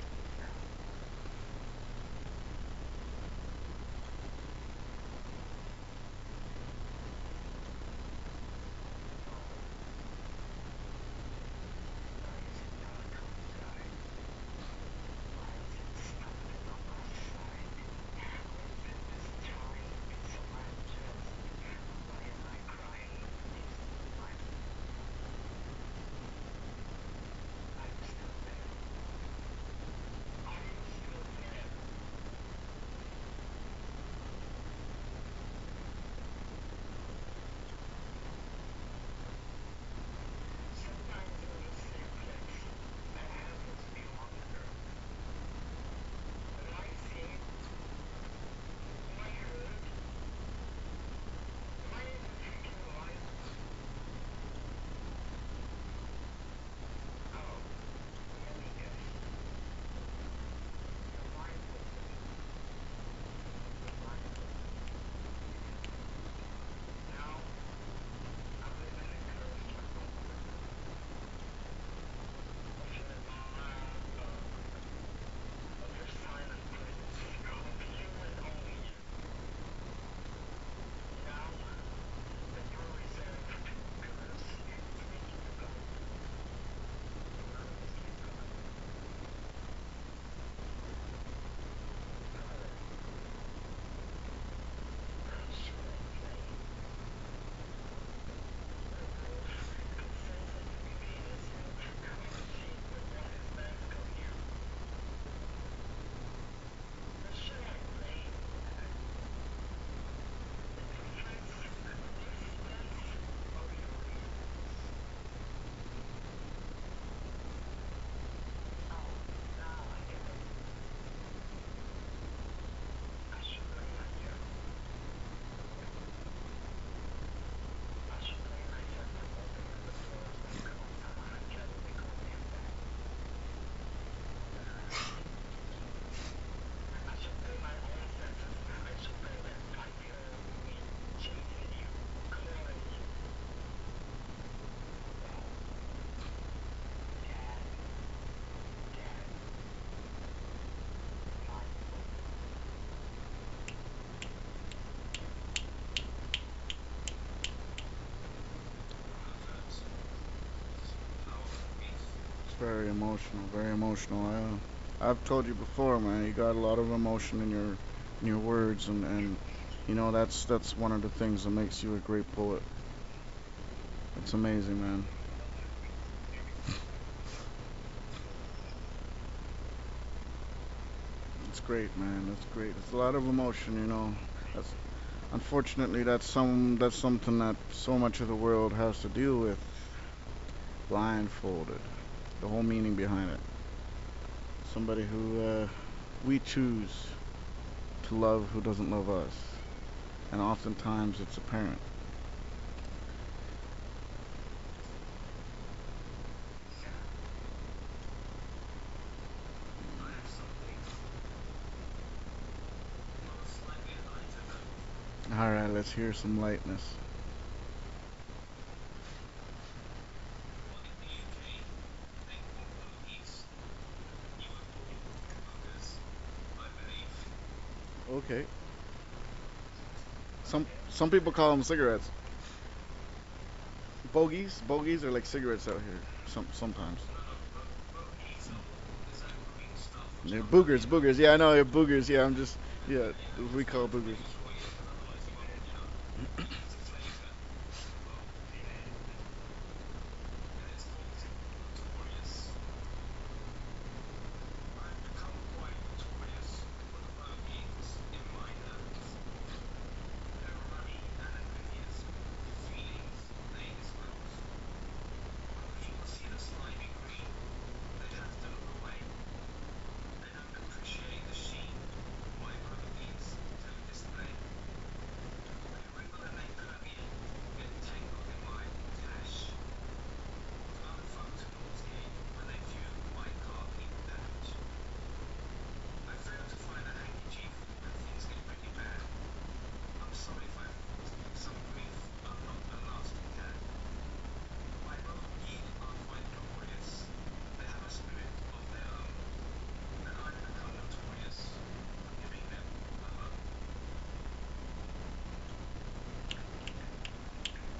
Very emotional, very emotional. I've told you before, man. You got a lot of emotion in your words, and you know that's one of the things that makes you a great poet. It's amazing, man. It's great, man. That's great. It's a lot of emotion, you know. That's unfortunately that's something that so much of the world has to deal with, blindfolded. The whole meaning behind it. Somebody who we choose to love who doesn't love us, and oftentimes it's apparent. All right, let's hear some lightness. Okay. Some people call them cigarettes. Bogies are like cigarettes out here. Sometimes. They're boogers. Yeah, I know they're boogers. Yeah, I'm just yeah. We call boogers.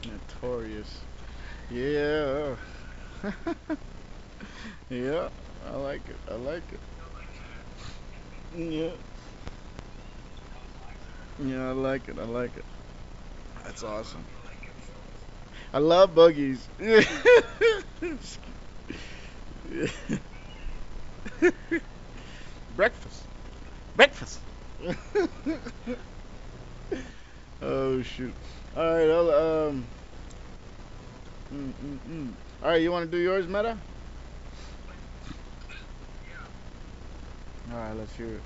Notorious. Yeah. Yeah. I like it. I like it. Yeah. Yeah, I like it. I like it. That's awesome. I love buggies. Breakfast. Breakfast. Oh shoot. All right. All right. You want to do yours, Meta? All right. Let's hear it.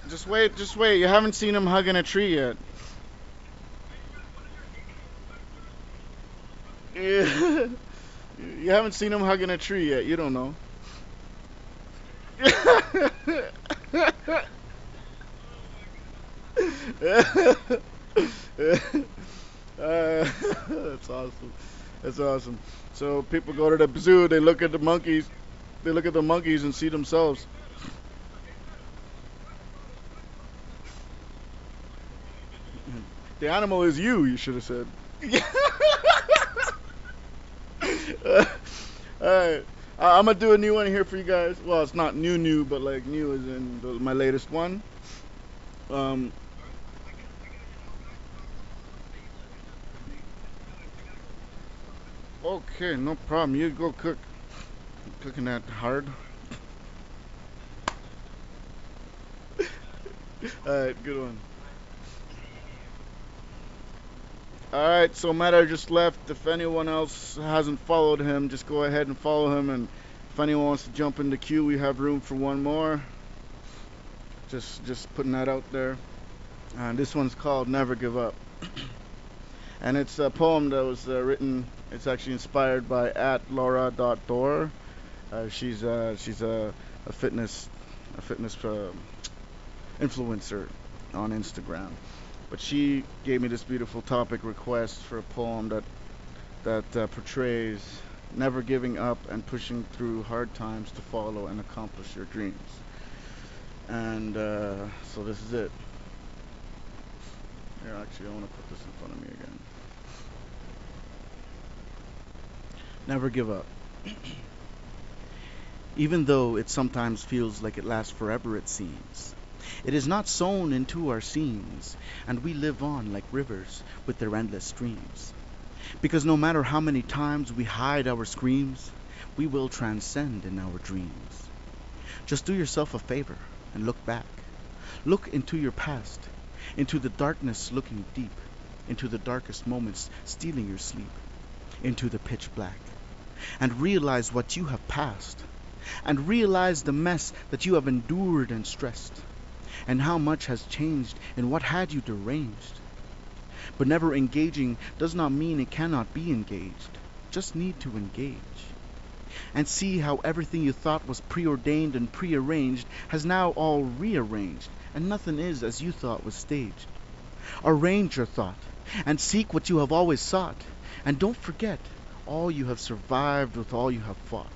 Just wait, just wait. You haven't seen him hugging a tree yet. Yeah. You haven't seen him hugging a tree yet. You don't know. That's awesome. That's awesome. So people go to the zoo. They look at the monkeys. They look at the monkeys and see themselves. The animal is you. You should have said. Alright. I'm gonna do a new one here for you guys. Well, it's not new, but like new is in my latest one. Um, okay, no problem. You go cook. Cooking that hard. Alright, good one. Alright, so Meta just left. If anyone else hasn't followed him, just go ahead and follow him. And if anyone wants to jump in the queue, we have room for one more. Just putting that out there. And this one's called Never Give Up. And it's a poem that was written, it's actually inspired by at laura.door. She's a fitness influencer on Instagram. But she gave me this beautiful topic request for a poem that portrays never giving up and pushing through hard times to follow and accomplish your dreams. And so this is it. Here, actually, I want to put this in front of me again. Never give up. Even though it sometimes feels like it lasts forever, it seems. It is not sewn into our seams, and we live on like rivers with their endless streams. Because no matter how many times we hide our screams, we will transcend in our dreams. Just do yourself a favor and look back. Look into your past, into the darkness looking deep, into the darkest moments stealing your sleep, into the pitch black, and realize what you have passed, and realize the mess that you have endured and stressed, and how much has changed and what had you deranged. But never engaging does not mean it cannot be engaged. Just need to engage. And see how everything you thought was preordained and prearranged has now all rearranged, and nothing is as you thought was staged. Arrange your thought, and seek what you have always sought, and don't forget all you have survived with all you have fought.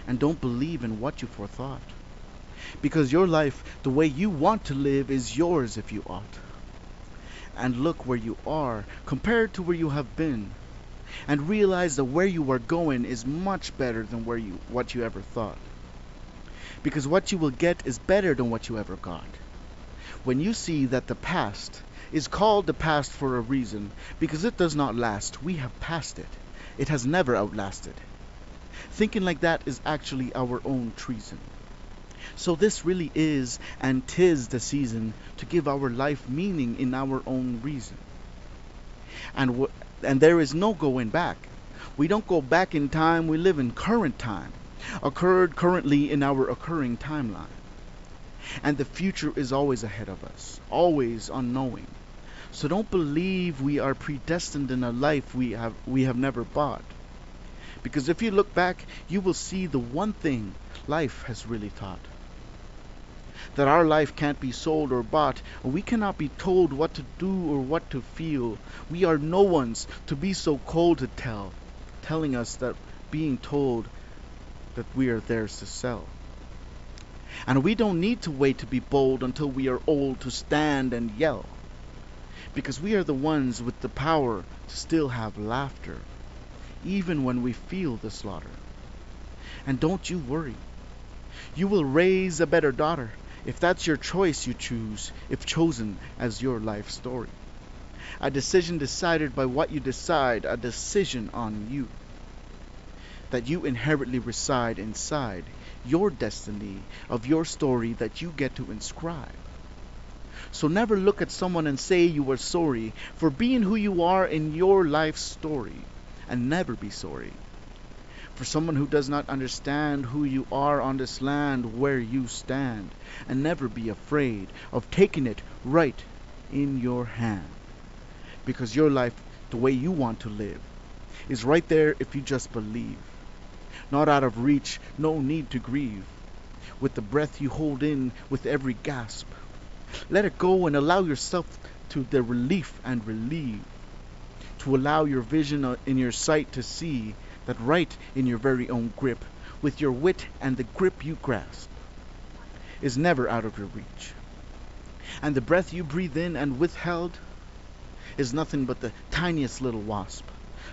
And don't believe in what you forethought, because your life, the way you want to live, is yours if you ought. And look where you are compared to where you have been, and realize that where you are going is much better than what you ever thought. Because what you will get is better than what you ever got. When you see that the past is called the past for a reason, because it does not last, we have passed it. It has never outlasted. Thinking like that is actually our own treason. So this really is, and 'tis the season to give our life meaning in our own reason. And there is no going back. We don't go back in time, we live in current time, occurred currently in our occurring timeline. And the future is always ahead of us, always unknowing. So don't believe we are predestined in a life we have never bought. Because if you look back, you will see the one thing life has really taught. That our life can't be sold or bought, or we cannot be told what to do or what to feel. We are no ones to be so cold to telling us that being told that we are theirs to sell. And we don't need to wait to be bold until we are old to stand and yell. Because we are the ones with the power to still have laughter, even when we feel the slaughter. And don't you worry. You will raise a better daughter, if that's your choice you choose, if chosen as your life story. A decision decided by what you decide, a decision on you. That you inherently reside inside your destiny of your story that you get to inscribe. So never look at someone and say you are sorry for being who you are in your life story, and never be sorry For someone who does not understand who you are on this land where you stand, and never be afraid of taking it right in your hand. Because your life, the way you want to live, is right there if you just believe. Not out of reach, no need to grieve. With the breath you hold in with every gasp, let it go and allow yourself to the relief and relieve. To allow your vision in your sight to see that right in your very own grip, with your wit and the grip you grasp, is never out of your reach. And the breath you breathe in and withheld is nothing but the tiniest little wasp,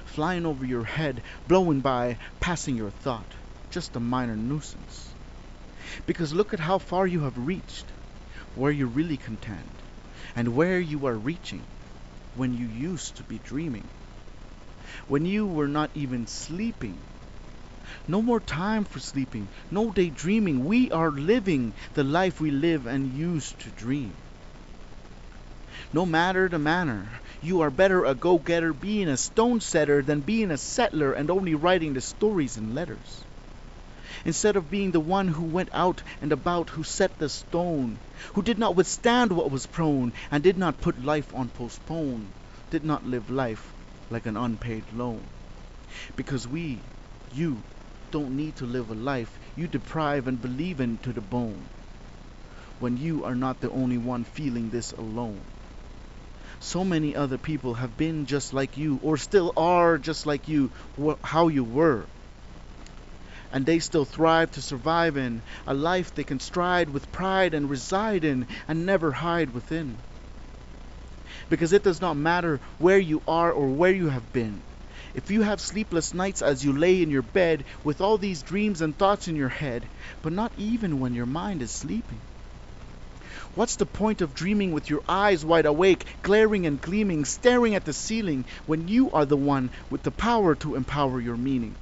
flying over your head, blowing by, passing your thought, just a minor nuisance. Because look at how far you have reached, where you really contend, and where you are reaching when you used to be dreaming, when you were not even sleeping. No more time for sleeping, no daydreaming. We are living the life we live and used to dream. No matter the manner, you are better a go-getter being a stone setter than being a settler and only writing the stories in letters. Instead of being the one who went out and about, who set the stone, who did not withstand what was prone, and did not put life on postpone, did not live life like an unpaid loan. Because you, don't need to live a life you deprive and believe in to the bone, when you are not the only one feeling this alone. So many other people have been just like you, or still are just like you, how you were. And they still thrive to survive in a life they can stride with pride and reside in and never hide within. Because it does not matter where you are or where you have been. If you have sleepless nights as you lay in your bed with all these dreams and thoughts in your head, but not even when your mind is sleeping. What's the point of dreaming with your eyes wide awake, glaring and gleaming, staring at the ceiling, when you are the one with the power to empower your meaning?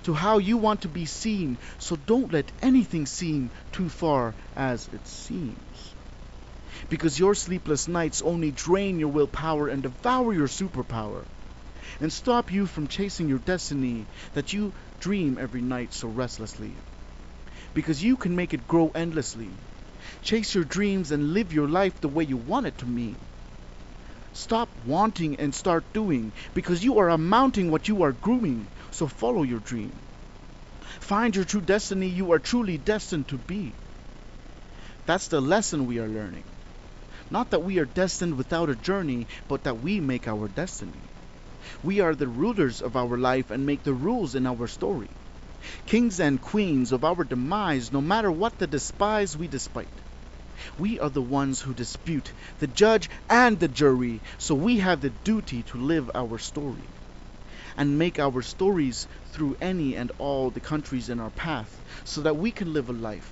To how you want to be seen, so don't let anything seem too far as it seems. Because your sleepless nights only drain your willpower and devour your superpower, and stop you from chasing your destiny that you dream every night so restlessly. Because you can make it grow endlessly. Chase your dreams and live your life the way you want it to mean. Stop wanting and start doing, because you are amounting what you are grooming, so follow your dream. Find your true destiny you are truly destined to be. That's the lesson we are learning. Not that we are destined without a journey, but that we make our destiny. We are the rulers of our life and make the rules in our story. Kings and queens of our demise, no matter what the despise we despite. We are the ones who dispute, the judge and the jury, so we have the duty to live our story. And make our stories through any and all the countries in our path, so that we can live a life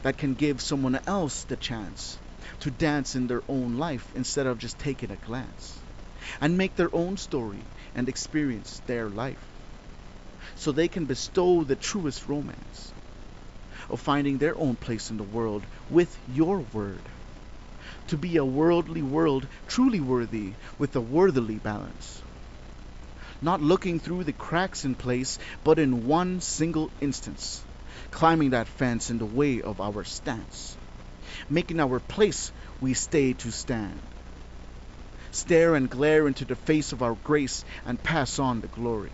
that can give someone else the chance to dance in their own life instead of just taking a glance, and make their own story and experience their life, so they can bestow the truest romance of finding their own place in the world with your word, to be a worldly world truly worthy with a worthily balance, not looking through the cracks in place, but in one single instance, climbing that fence in the way of our stance, making our place we stay to stand, stare and glare into the face of our grace and pass on the glory,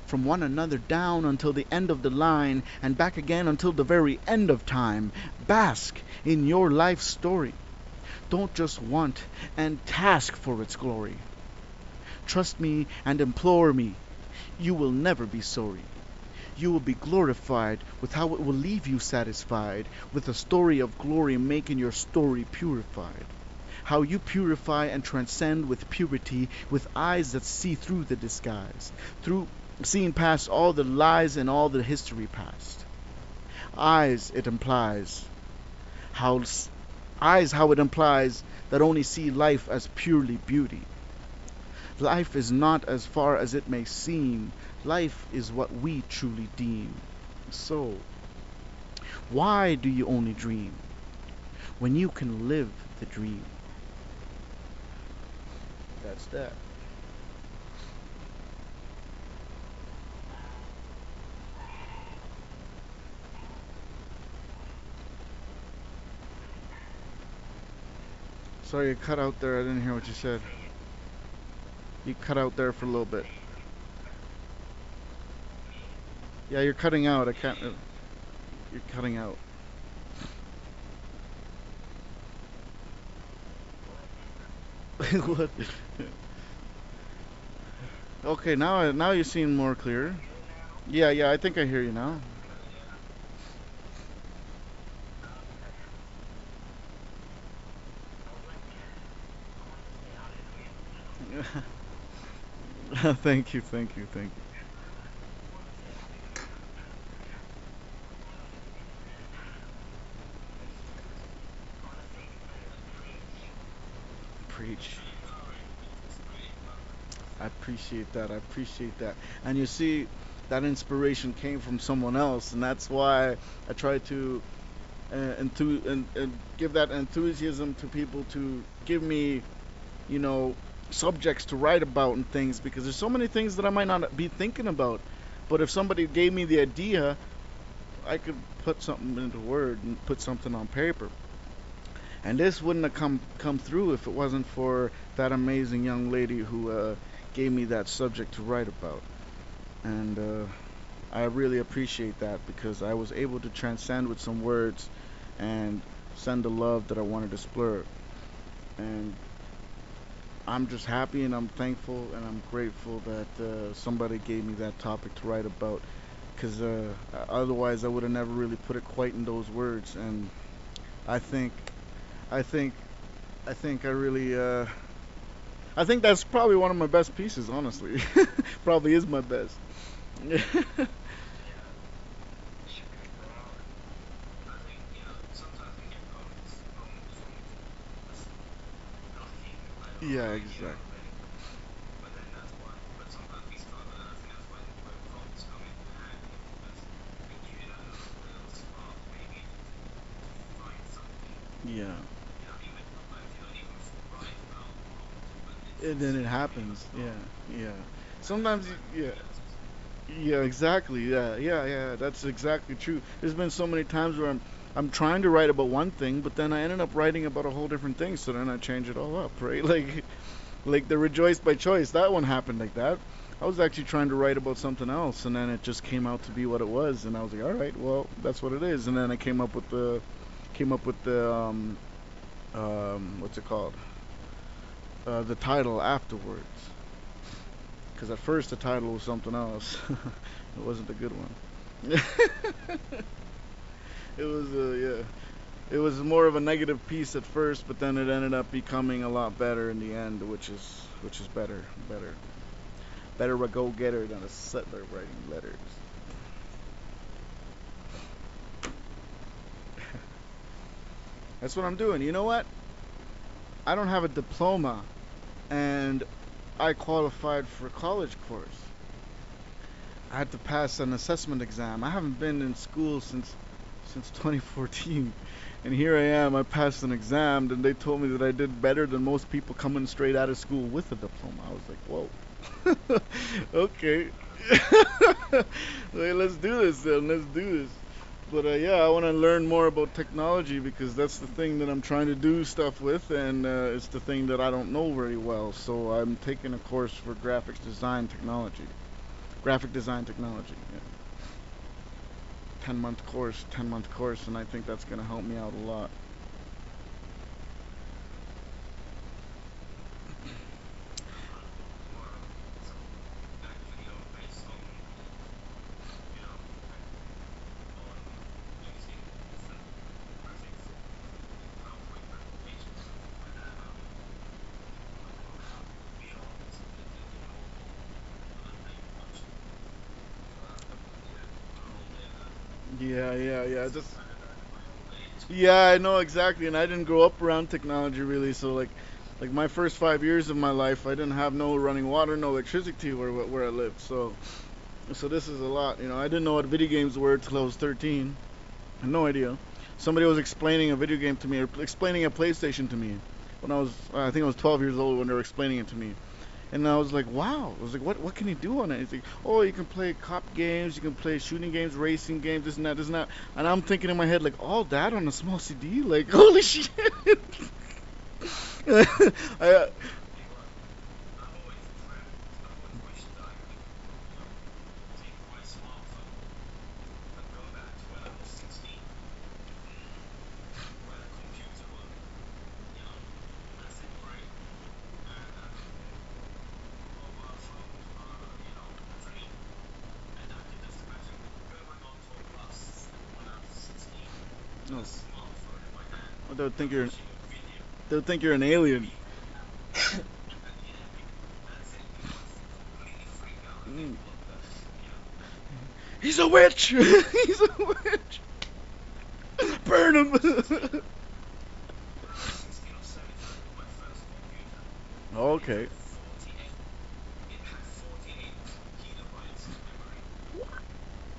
from one another down until the end of the line, and back again until the very end of time. Bask in your life story. Don't just want and task for its glory. Trust me and implore me. You will never be sorry. You will be glorified with how it will leave you satisfied, with a story of glory making your story purified. How you purify and transcend with purity, with eyes that see through the disguise, through seeing past all the lies and all the history past. Eyes, it implies how it implies that only see life as purely beauty. Life is not as far as it may seem. Life is what we truly deem. So, why do you only dream when you can live the dream? That's that. Sorry, you cut out there. I didn't hear what you said. You cut out there for a little bit. Yeah, you're cutting out. I can't. You're cutting out. What? Okay, now you seem more clear. Yeah, yeah, I think I hear you now. Thank you, thank you, thank you. Preach. I appreciate that. I appreciate that. And you see, that inspiration came from someone else, and that's why I try to and give that enthusiasm to people to give me, you know, subjects to write about and things because there's so many things that I might not be thinking about. But if somebody gave me the idea, I could put something into word and put something on paper. And this wouldn't have come through if it wasn't for that amazing young lady who gave me that subject to write about. And I really appreciate that because I was able to transcend with some words and send the love that I wanted to splur. And I'm just happy and I'm thankful and I'm grateful that somebody gave me that topic to write about. Because otherwise, I would have never really put it quite in those words. And I think, I think, I really, I think that's probably one of my best pieces. Honestly, probably is my best. Yeah, exactly. Yeah. And then it happens. Yeah, yeah. Sometimes, yeah, yeah, exactly. Yeah, yeah, yeah. That's exactly true. There's been so many times where I'm trying to write about one thing, but then I ended up writing about a whole different thing. So then I change it all up, right? Like the Rejoice by Choice. That one happened like that. I was actually trying to write about something else, and then it just came out to be what it was, and I was like, all right, well, that's what it is. And then I came up with what's it called? The title afterwards. Because at first the title was something else. It wasn't a good one. It was yeah. It was more of a negative piece at first, but then it ended up becoming a lot better in the end, which is better a go getter than a settler writing letters. That's what I'm doing. You know what? I don't have a diploma, and I qualified for a college course. I had to pass an assessment exam. I haven't been in school since 2014. And here I am, I passed an exam, and they told me that I did better than most people coming straight out of school with a diploma. I was like, whoa. Okay. Like, let's do this then, let's do this. But yeah, I want to learn more about technology because that's the thing that I'm trying to do stuff with, and it's the thing that I don't know very well. So I'm taking a course for graphic design technology. Yeah. 10-month course, and I think that's going to help me out a lot. Yeah, yeah, yeah. Just yeah, I know exactly, and I didn't grow up around technology really, so like my first 5 years of my life, I didn't have no running water, no electricity where I lived. So this is a lot, you know. I didn't know what video games were till I was 13. I had no idea. Somebody was explaining a video game to me, or explaining a PlayStation to me when I think I was 12 years old when they were explaining it to me. And I was like, wow. I was like, what can you do on it? He's like, oh, you can play cop games, you can play shooting games, racing games, this and that, this and that. And I'm thinking in my head, like, all that on a small CD? Like, holy shit. I, no, they'll think you're they'll think you're an alien. Mm. He's a witch. He's a witch. Burn him. Okay.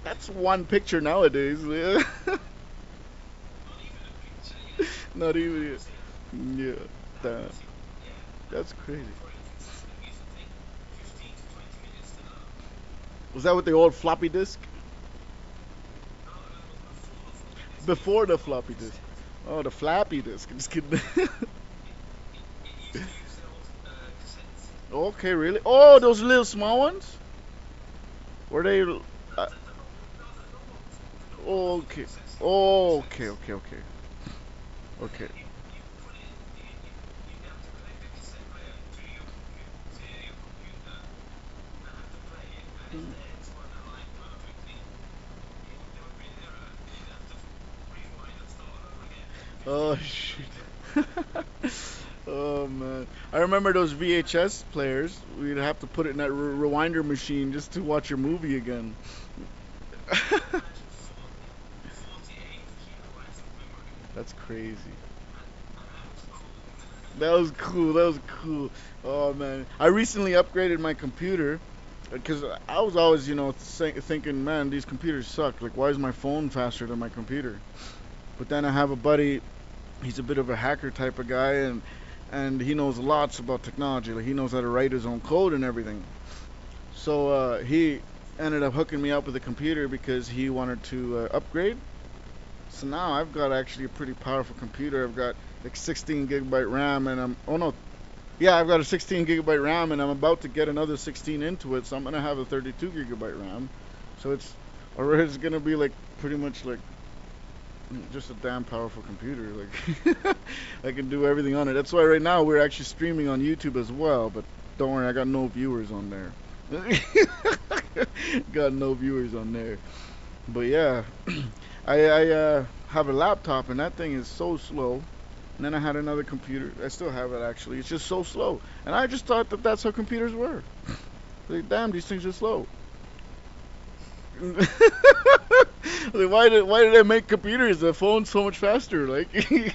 That's one picture nowadays. Yeah. Not even it. Yeah. Damn. That's crazy. Was that with the old floppy disk? Before the floppy disk. Oh, the flappy disk. I'm just kidding. Okay, really? Oh, those little small ones? Were they? Okay. Okay, okay, okay. Okay. Oh, shit. Oh, man. I remember those VHS players. We'd have to put it in that rewinder machine just to watch your movie again. That's crazy. That was cool. That was cool. Oh man, I recently upgraded my computer because I was always, thinking, man, these computers suck. Like, why is my phone faster than my computer? But then I have a buddy. He's a bit of a hacker type of guy, and he knows lots about technology. Like, he knows how to write his own code and everything. So he ended up hooking me up with a computer because he wanted to upgrade. So now I've got actually a pretty powerful computer. I've got like 16 gigabyte RAM, and oh no, yeah, I've got a 16 gigabyte RAM, and I'm about to get another 16 into it, so I'm gonna have a 32 gigabyte RAM. So it's gonna be like pretty much like just a damn powerful computer. Like I can do everything on it. That's why right now we're actually streaming on YouTube as well. But don't worry, I got no viewers on there. Got no viewers on there. But yeah, I have a laptop, and that thing is so slow. And then I had another computer. I still have it actually. It's just so slow. And I just thought that that's how computers were. Like, damn, these things are slow. Like, why did I make computers? The phone's so much faster. Like, yeah.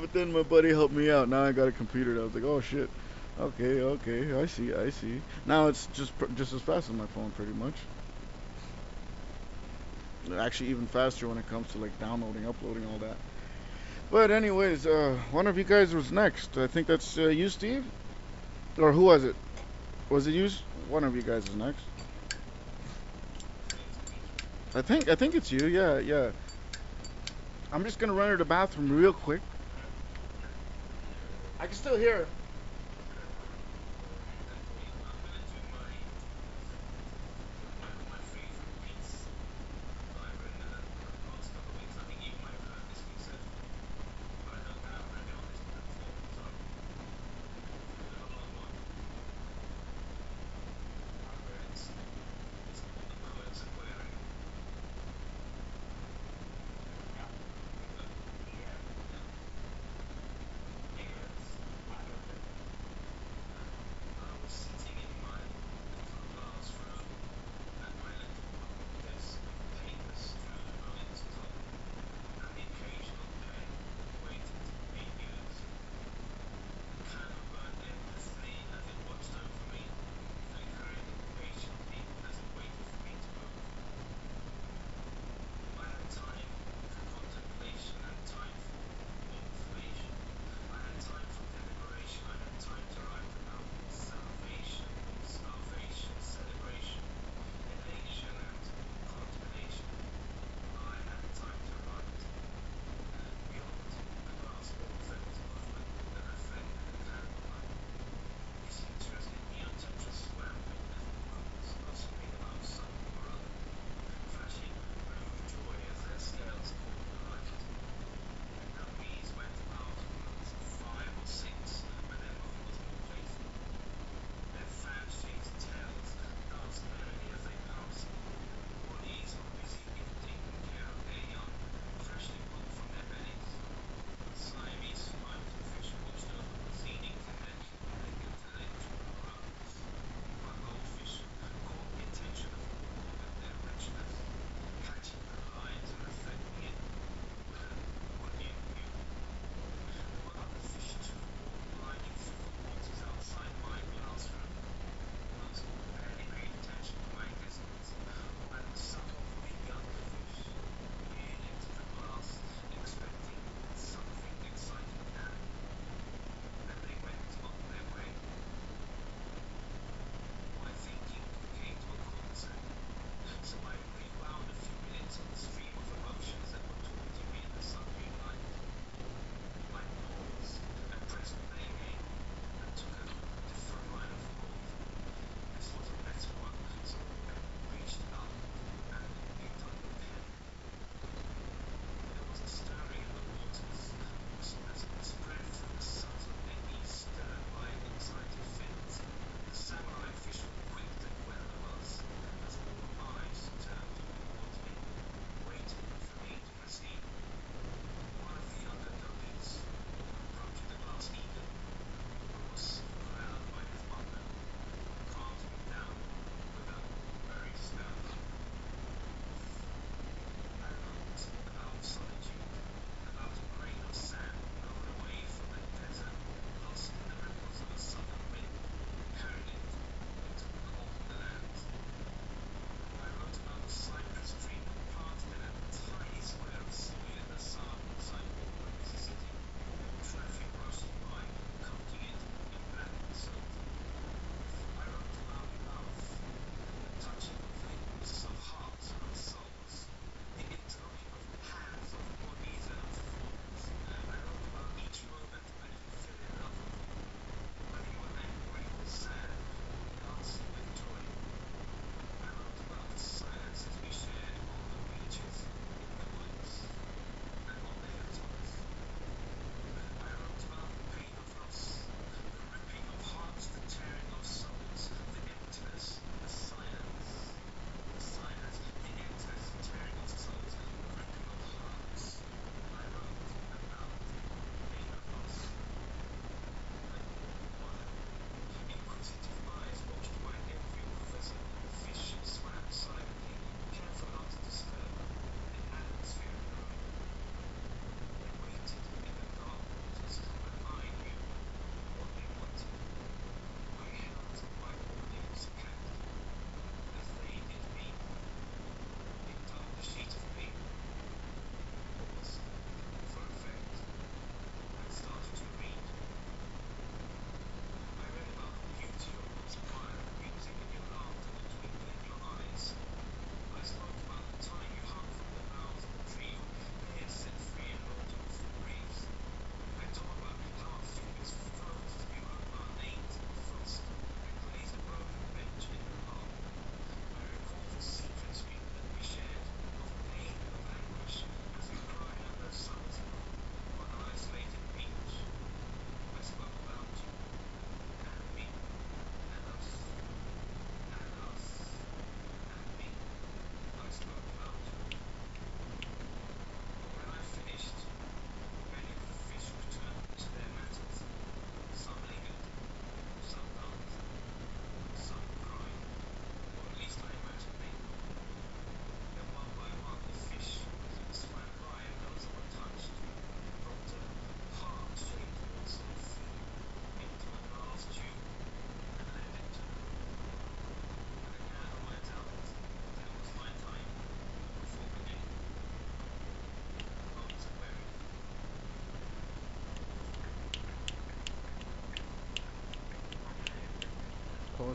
But then my buddy helped me out. Now I got a computer. I was like, oh shit. Okay, okay. I see. Now it's just as fast as my phone, pretty much. Actually, even faster when it comes to like downloading, uploading, all that. But anyways, one of you guys was next. I think that's you, Steve, or who was it? Was it you? One of you guys is next. I think it's you. Yeah, yeah. I'm just gonna run to the bathroom real quick. I can still hear her.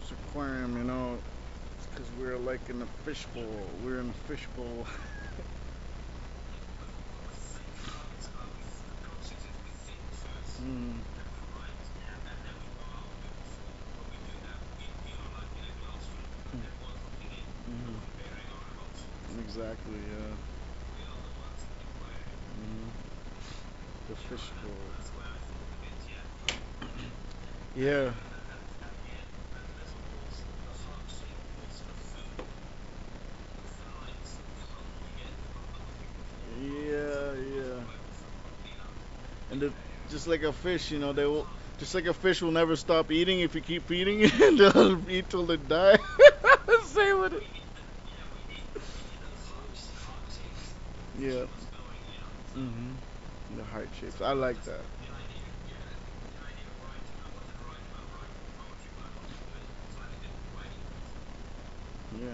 This aquarium, you know, it's because we're like in a fishbowl. We're in a fishbowl. Mm. Mm. Exactly, yeah. Mm. The fishbowl. Yeah. Yeah, yeah. And just like a fish, you know, they will. Just like a fish will never stop eating if you keep feeding it, they'll eat till they die. Same with it. Yeah. Mhm. The heart shapes. I like that. Yeah.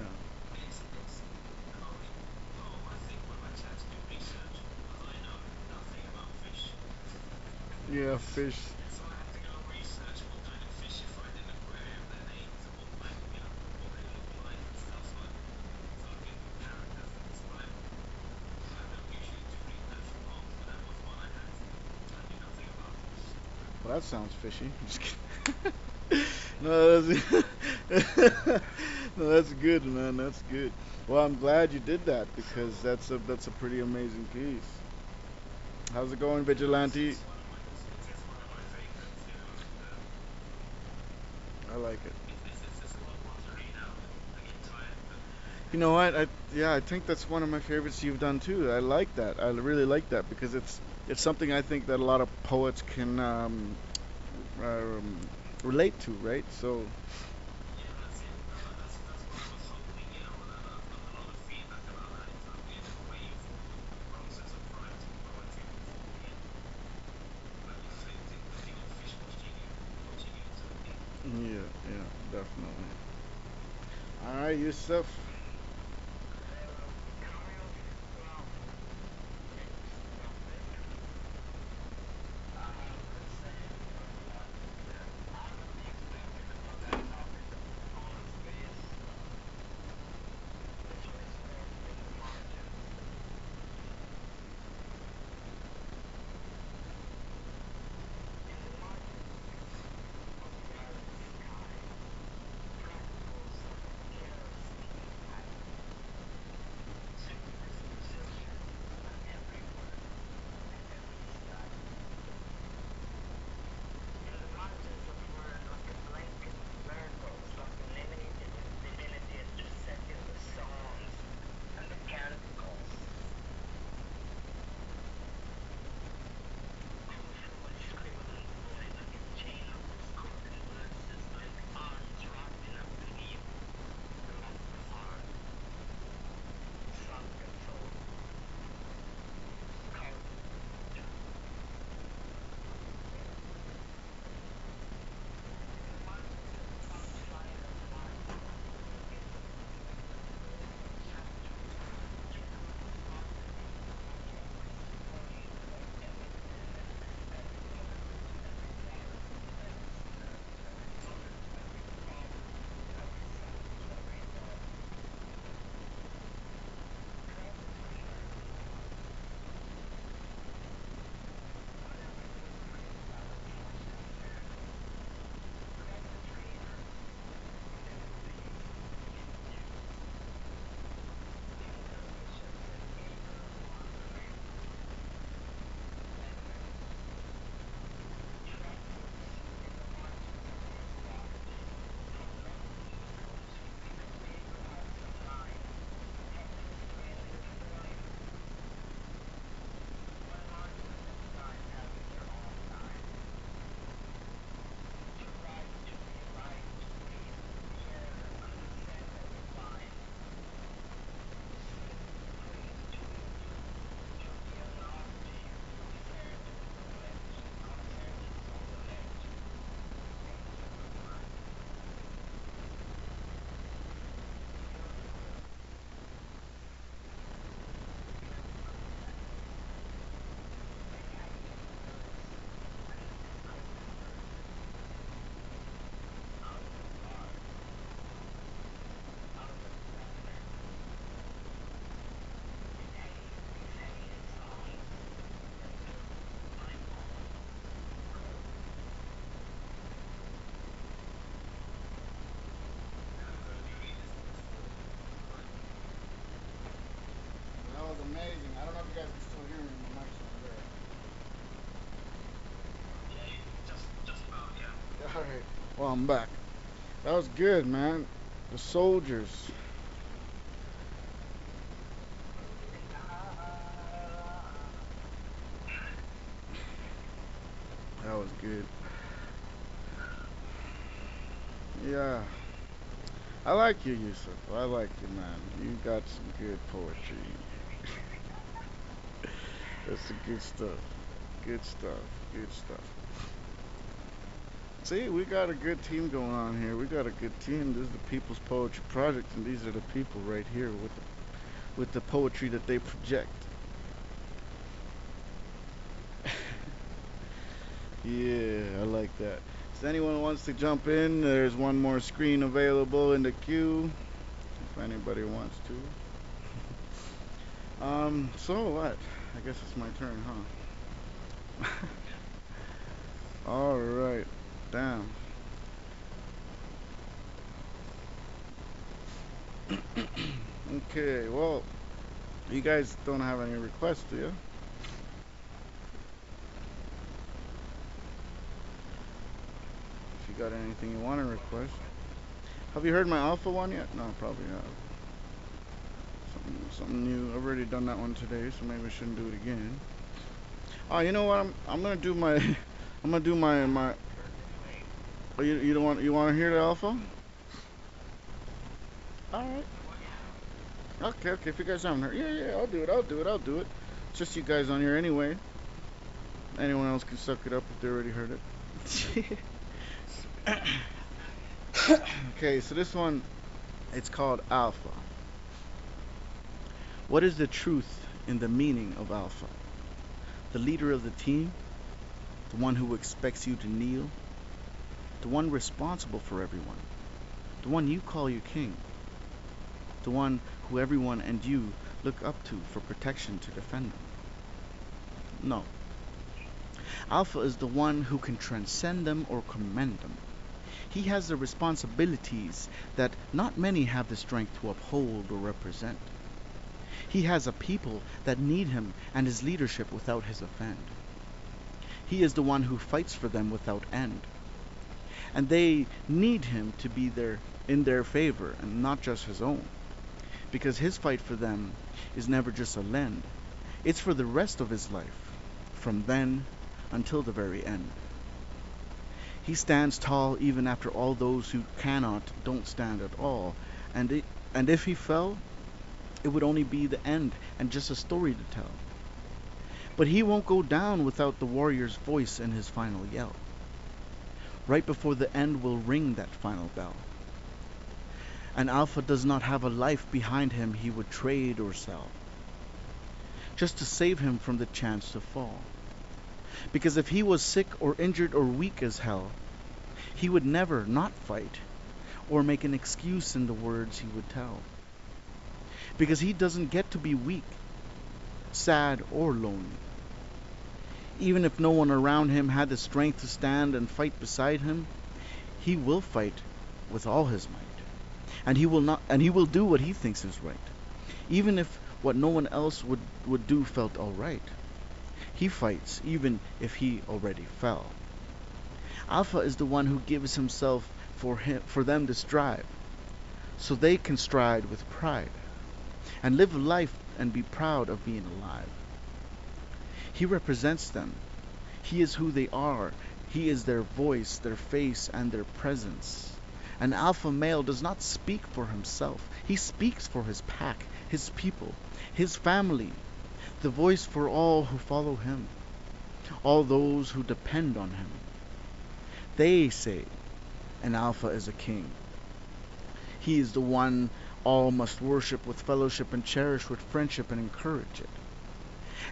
Yeah, fish. Well, that sounds fishy. Just kidding. No, no, that's good, man. That's good. Well, I'm glad you did that because that's a pretty amazing piece. How's it going, Vigilante? I like it. You know what? Yeah, I think that's one of my favorites you've done too. I like that. I really like that because it's something I think that a lot of poets can um, relate to, right? So, yeah, yeah, definitely. All right, Yusuf. I'm back. That was good, man. The soldiers. That was good. Yeah. I like you, Yusuf. I like you, man. You got some good poetry. That's the good stuff. Good stuff. Good stuff. See, we got a good team going on here. We got a good team. This is the People's Poetry Project, and these are the people right here with the poetry that they project. Yeah, I like that. If anyone wants to jump in, there's one more screen available in the queue. If anybody wants to. So what? I guess it's my turn, huh? All right. Damn. Okay, well, you guys don't have any requests, do you? If you got anything you want to request. Have you heard my alpha one yet? No, probably not. Something new. I've already done that one today, so maybe I shouldn't do it again. Oh, you know what? I'm gonna do my I'm gonna do my. Oh, you don't want you want to hear the alpha? All right. Okay, okay. If you guys haven't heard, yeah, yeah, I'll do it. I'll do it. I'll do it. It's just you guys on here anyway. Anyone else can suck it up if they already heard it. Okay, so this one, it's called Alpha. What is the truth in the meaning of Alpha? The leader of the team, the one who expects you to kneel, the one responsible for everyone, the one you call your king, the one who everyone and you look up to for protection to defend them. No. Alpha is the one who can transcend them or commend them. He has the responsibilities that not many have the strength to uphold or represent. He has a people that need him and his leadership without his offend. He is the one who fights for them without end. And they need him to be in their favor and not just his own. Because his fight for them is never just a lend. It's for the rest of his life, from then until the very end. He stands tall even after all those who cannot don't stand at all. And if he fell, it would only be the end and just a story to tell. But he won't go down without the warrior's voice and his final yell. Right before the end will ring that final bell. An alpha does not have a life behind him he would trade or sell, just to save him from the chance to fall. Because if he was sick or injured or weak as hell, he would never not fight or make an excuse in the words he would tell. Because he doesn't get to be weak, sad, or lonely. Even if no one around him had the strength to stand and fight beside him, he will fight with all his might. And he will do what he thinks is right. Even if what no one else would do felt all right. He fights even if he already fell. Alpha is the one who gives himself for them to strive, so they can stride with pride and live life and be proud of being alive. He represents them. He is who they are. He is their voice, their face, and their presence. An alpha male does not speak for himself. He speaks for his pack, his people, his family, the voice for all who follow him, all those who depend on him. They say an alpha is a king. He is the one all must worship with fellowship and cherish with friendship and encourage it.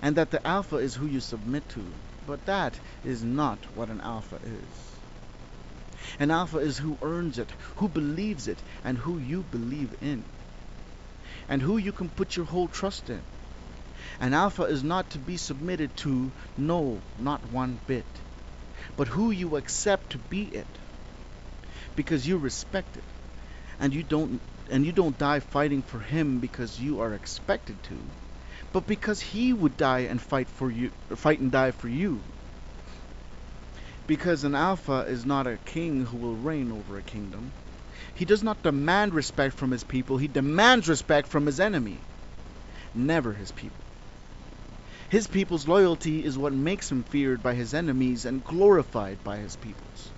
And that the alpha is who you submit to, but that is not what an alpha is. An alpha is who earns it, who believes it, and who you believe in, and who you can put your whole trust in. An alpha is not to be submitted to, no, not one bit, but who you accept to be it, because you respect it, and you don't die fighting for him because you are expected to, but because he would die and fight and die for you. Because an alpha is not a king who will reign over a kingdom. He does not demand respect from his people, he demands respect from his enemy, never his people. His people's loyalty is what makes him feared by his enemies and glorified by his peoples.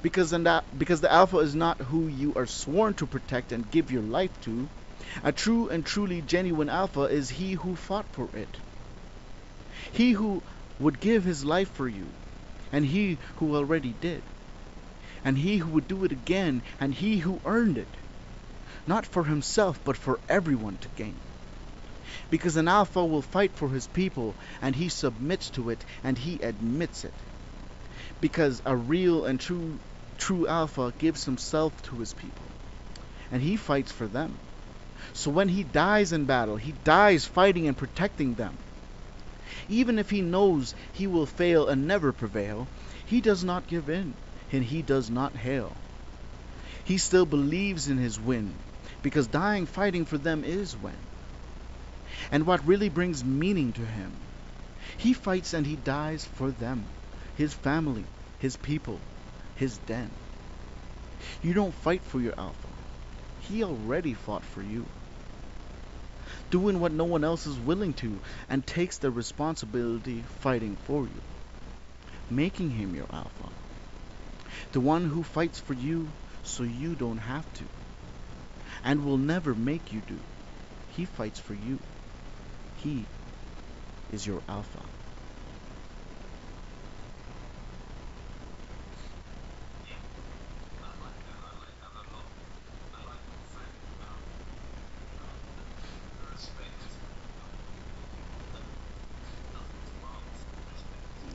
Because the alpha is not who you are sworn to protect and give your life to. A true and truly genuine alpha is he who fought for it. He who would give his life for you, and he who already did. And he who would do it again, and he who earned it. Not for himself, but for everyone to gain. Because an alpha will fight for his people, and he submits to it, and he admits it. Because a real and true alpha gives himself to his people, and he fights for them. So when he dies in battle, he dies fighting and protecting them. Even if he knows he will fail and never prevail, he does not give in, and he does not hail. He still believes in his win, because dying fighting for them is win. And what really brings meaning to him, he fights and he dies for them, his family, his people, his den. You don't fight for your alpha. He already fought for you. Doing what no one else is willing to, and takes the responsibility fighting for you. Making him your alpha. The one who fights for you so you don't have to. And will never make you do. He fights for you. He is your alpha.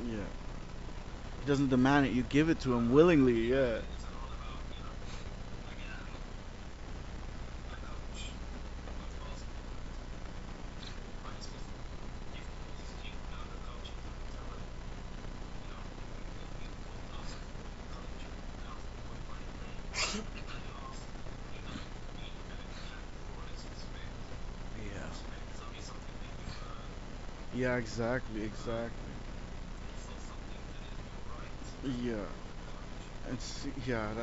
Yeah. He doesn't demand it, you give it to him willingly, yeah. Yeah. Yeah, exactly. Yeah.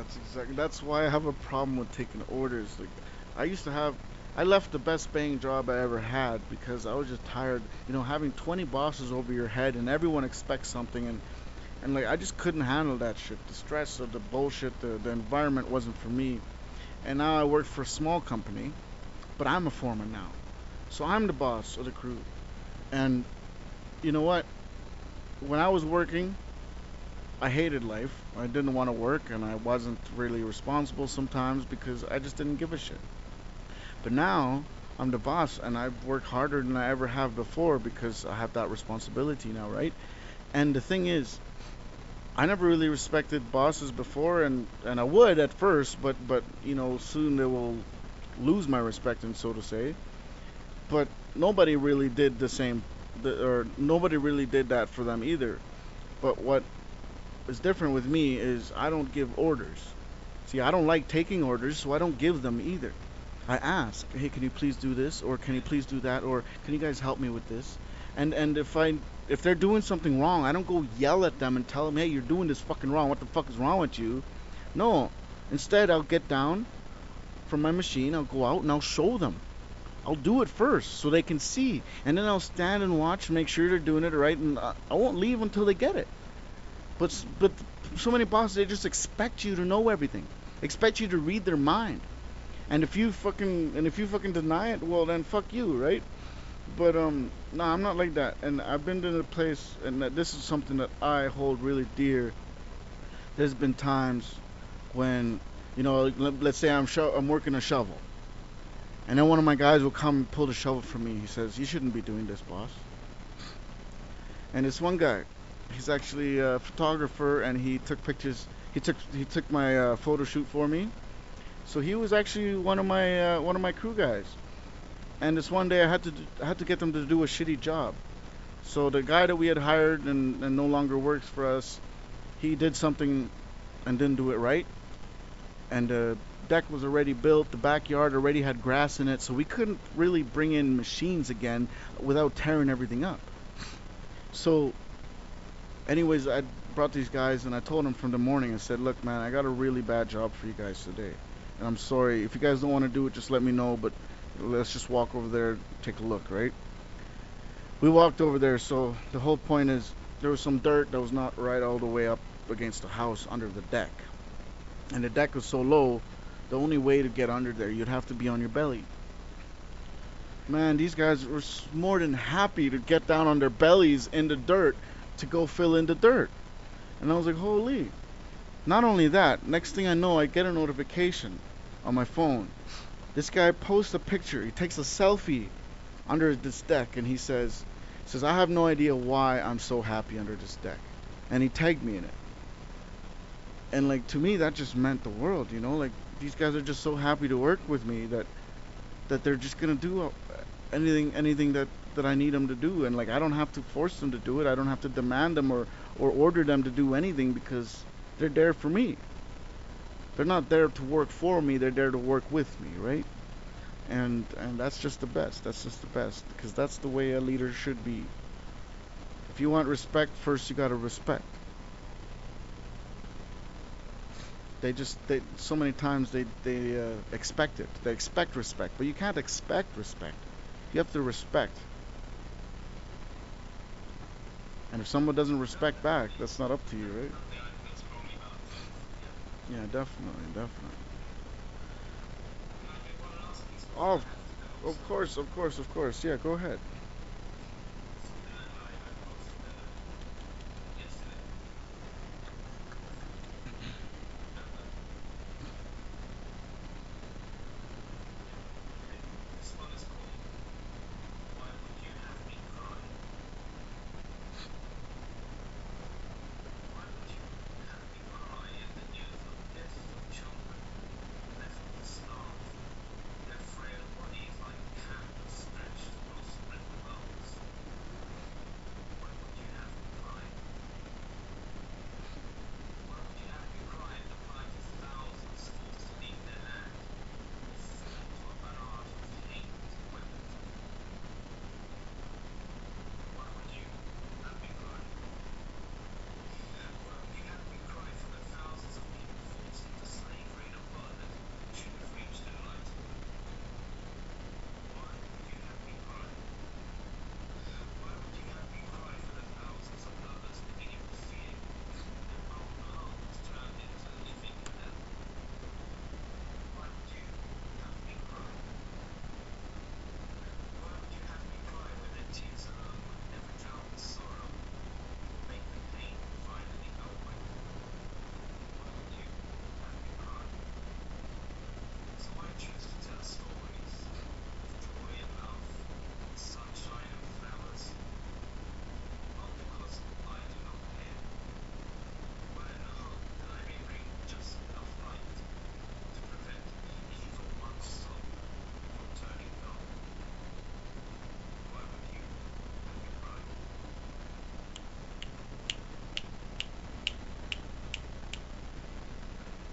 That's why I have a problem with taking orders. Like, I used to have, I left the best paying job I ever had because I was just tired, having 20 bosses over your head and everyone expects something, and like I just couldn't handle that shit. The stress of the bullshit, the environment wasn't for me. And now I work for a small company, but I'm a foreman now. So I'm the boss of the crew. And you know what? When I was working, I hated life. I didn't want to work, and I wasn't really responsible sometimes because I just didn't give a shit. But now I'm the boss, and I've worked harder than I ever have before because I have that responsibility now, right? And the thing is, I never really respected bosses before, and I would at first, but soon they will lose my respect, and so to say. But nobody really did the same, or nobody really did that for them either. But what is different with me is I don't give orders. See, I don't like taking orders, so I don't give them either. I ask, hey, can you please do this, or can you please do that, or can you guys help me with this? And if they're doing something wrong, I don't go yell at them and tell them, hey, you're doing this fucking wrong. What the fuck is wrong with you? No. Instead, I'll get down from my machine. I'll go out and I'll show them. I'll do it first so they can see, and then I'll stand and watch, make sure they're doing it right, and I won't leave until they get it. But so many bosses, they just expect you to know everything, expect you to read their mind, and if you fucking deny it, well then fuck you, right? But no, I'm not like that, and I've been to a place, and this is something that I hold really dear. There's been times when, let's say I'm working a shovel. And then one of my guys will come and pull the shovel from me. He says, "You shouldn't be doing this, boss." And this one guy, he's actually a photographer, and he took pictures. He took my photo shoot for me. So he was actually one of my crew guys. And this one day I had to get them to do a shitty job. So the guy that we had hired and no longer works for us, he did something and didn't do it right. And the deck was already built, the backyard already had grass in it, so we couldn't really bring in machines again without tearing everything up. So anyways, brought these guys, and I told them from the morning. I said, look, man, I got a really bad job for you guys today, and I'm sorry if you guys don't want to do it. Just let me know. But let's just walk over there, take a look, right? We walked over there. So the whole point is there was some dirt that was not right all the way up against the house under the deck, and the deck was so low. The only way to get under there, you'd have to be on your belly. Man, these guys were more than happy to get down on their bellies in the dirt to go fill in the dirt. And I was like, holy. Not only that, next thing I know, I get a notification on my phone. This guy posts a picture. He takes a selfie under this deck, and he says, I have no idea why I'm so happy under this deck. And he tagged me in it. And like, to me, that just meant the world, you know? Like, these guys are just so happy to work with me that they're just gonna do anything that I need them to do, and like I don't have to force them to do it. I don't have to demand them or order them to do anything, because they're there for me. They're not there to work for me. They're there to work with me, right? And that's just the best. That's just the best, because that's the way a leader should be. If you want respect, first you gotta respect. They so many times they expect it. They expect respect, but you can't expect respect. You have to respect. And if someone doesn't respect back, that's not up to you, right? Yeah, definitely, definitely. Oh, of course, of course, of course. Yeah, go ahead.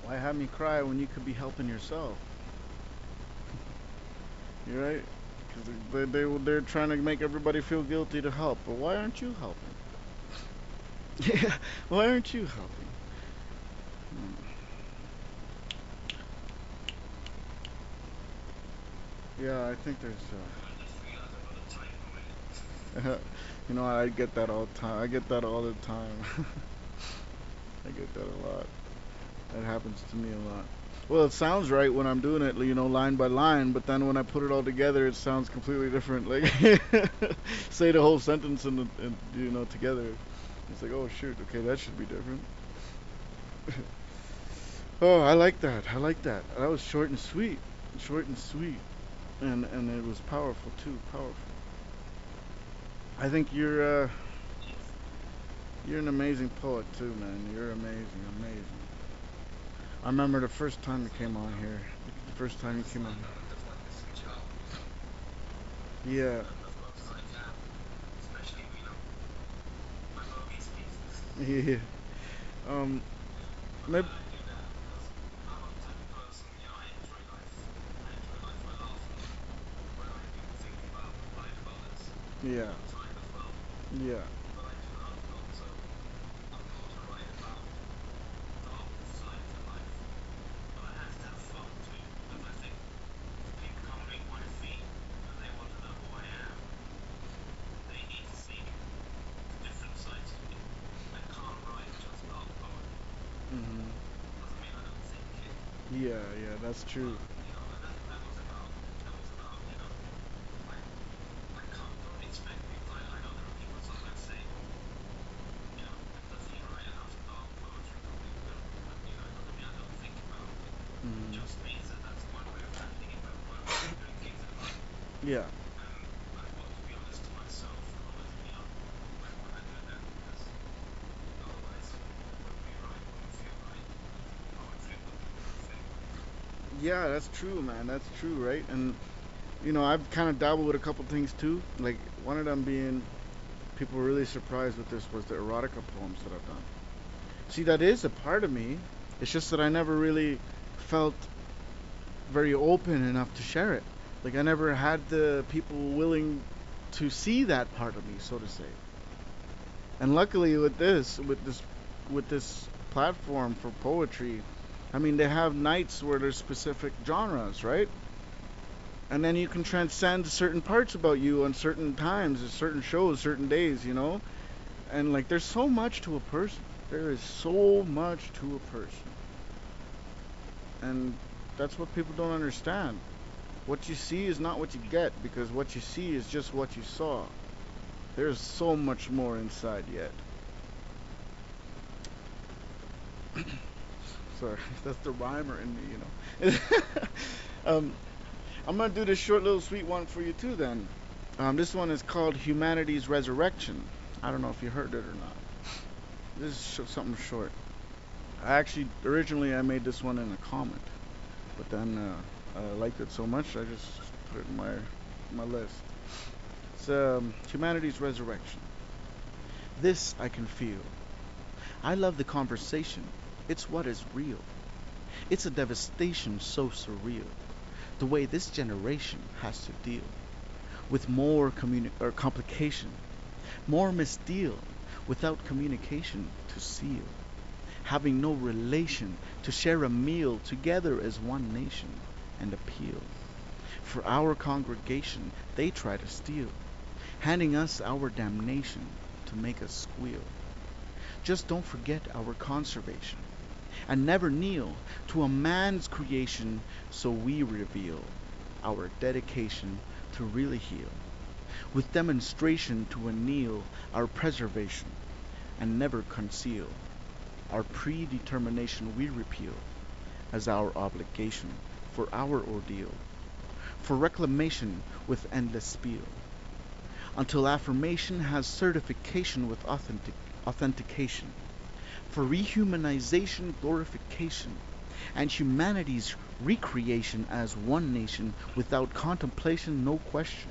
Why have me cry when you could be helping yourself? You're right. Because they're trying to make everybody feel guilty to help. But why aren't you helping? Yeah, why aren't you helping? Yeah, I think there's. You know, I get that all the time. I get that all the time. I get that a lot. That happens to me a lot. Well, it sounds right when I'm doing it, you know, line by line, but then when I put it all together, it sounds completely different. Like, say the whole sentence and you know, together. It's like, oh shoot, okay, that should be different. Oh, I like that. I like that. That was short and sweet. Short and sweet. And it was powerful too. Powerful. I think you're an amazing poet too, man. You're amazing, amazing. I remember the first time you came on here. The first time you came on. Yeah. Yeah. Um. Maybe. Yeah. Yeah. yeah, that's true. Mm. Yeah. Yeah, that's true, man. That's true, right? And I've kind of dabbled with a couple things too. Like one of them being people were really surprised with this was the erotica poems that I've done. See, that is a part of me. It's just that I never really felt very open enough to share it. Like I never had the people willing to see that part of me, so to say. And luckily with this platform for poetry, I mean they have nights where there's specific genres, right? And then you can transcend certain parts about you on certain times, certain shows, certain days. And like there's so much to a person. There is so much to a person. And that's what people don't understand. What you see is not what you get because what you see is just what you saw. There's so much more inside yet. Sorry, that's the rhymer in me. um, I'm gonna do this short little sweet one for you too. Then, this one is called Humanity's Resurrection. I don't know if you heard it or not. This is something short. I actually originally I made this one in a comment, but then I liked it so much I just put it in my list. It's Humanity's Resurrection. This I can feel. I love the conversation. It's what is real. It's a devastation so surreal. The way this generation has to deal with more complication, more misdeal without communication to seal, having no relation to share a meal together as one nation and appeal. For our congregation they try to steal, handing us our damnation to make us squeal. Just don't forget our conservation, and never kneel to a man's creation, so we reveal our dedication to really heal, with demonstration to anneal our preservation, and never conceal our predetermination we repeal as our obligation for our ordeal, for reclamation with endless spiel, until affirmation has certification with authentication, for rehumanization, glorification, and humanity's recreation as one nation without contemplation, no question,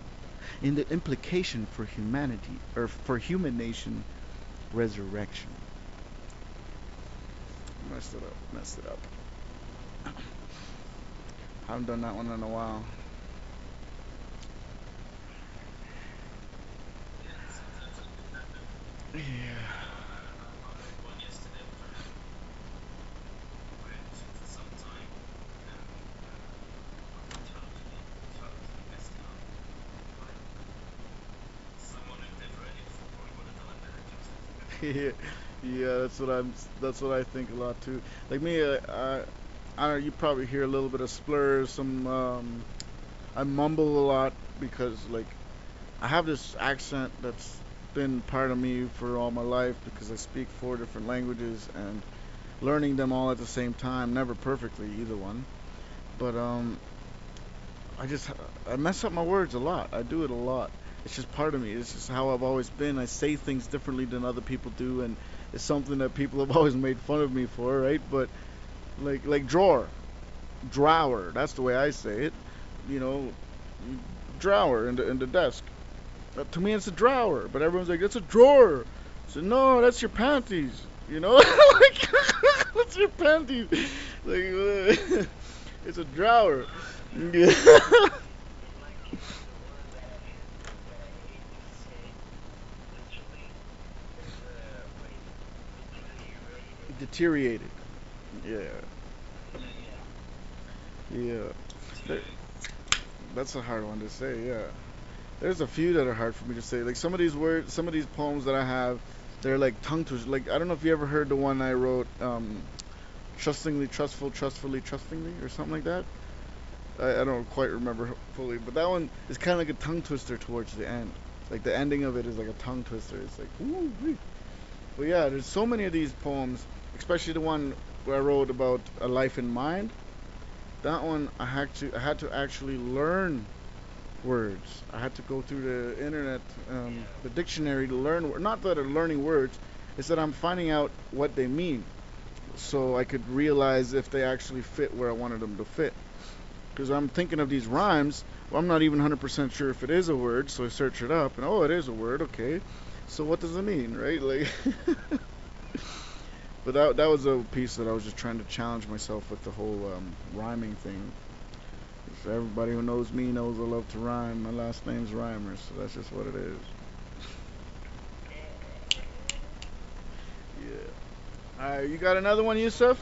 in the implication for humanity, or for human nation, resurrection. Messed it up. Haven't done that one in a while. Yeah. Yeah, yeah, that's what I think a lot too. Like me, I don't know, you probably hear a little bit of slurs, I mumble a lot because like I have this accent that's been part of me for all my life because I speak four different languages and learning them all at the same time, never perfectly either one. But I just I mess up my words a lot. I do it a lot. It's just part of me. It's just how I've always been. I say things differently than other people do, and it's something that people have always made fun of me for, right? But like drawer. That's the way I say it. You know, drawer in the desk. To me, it's a drawer, but everyone's like, it's a drawer. I said, no, that's your panties. Like, what's your panties? Like, it's a drawer. Deteriorated. Yeah, yeah. There- That's a hard one to say. Yeah, there's a few that are hard for me to say. Like some of these words, some of these poems that I have, they're like tongue twisters. Like I don't know if you ever heard the one I wrote. trustingly, trustful, trustfully, trustingly, or something like that. I don't quite remember fully, but that one is kind of like a tongue twister towards the end. Like the ending of it is like a tongue twister. It's like, ooh, wee. But yeah, there's so many of these poems, especially the one where I wrote about a life in mind. That one I had to actually learn words. I had to go through the internet, the dictionary to learn. Not that I'm learning words, it's that I'm finding out what they mean, so I could realize if they actually fit where I wanted them to fit. Because I'm thinking of these rhymes, well, I'm not even 100% sure if it is a word, so I search it up, and oh, it is a word. Okay, so what does it mean, right? Like, but that was a piece that I was just trying to challenge myself with the whole rhyming thing. So everybody who knows me knows I love to rhyme. My last name's Rhymer, so that's just what it is. Yeah. Alright, you got another one, Yusuf?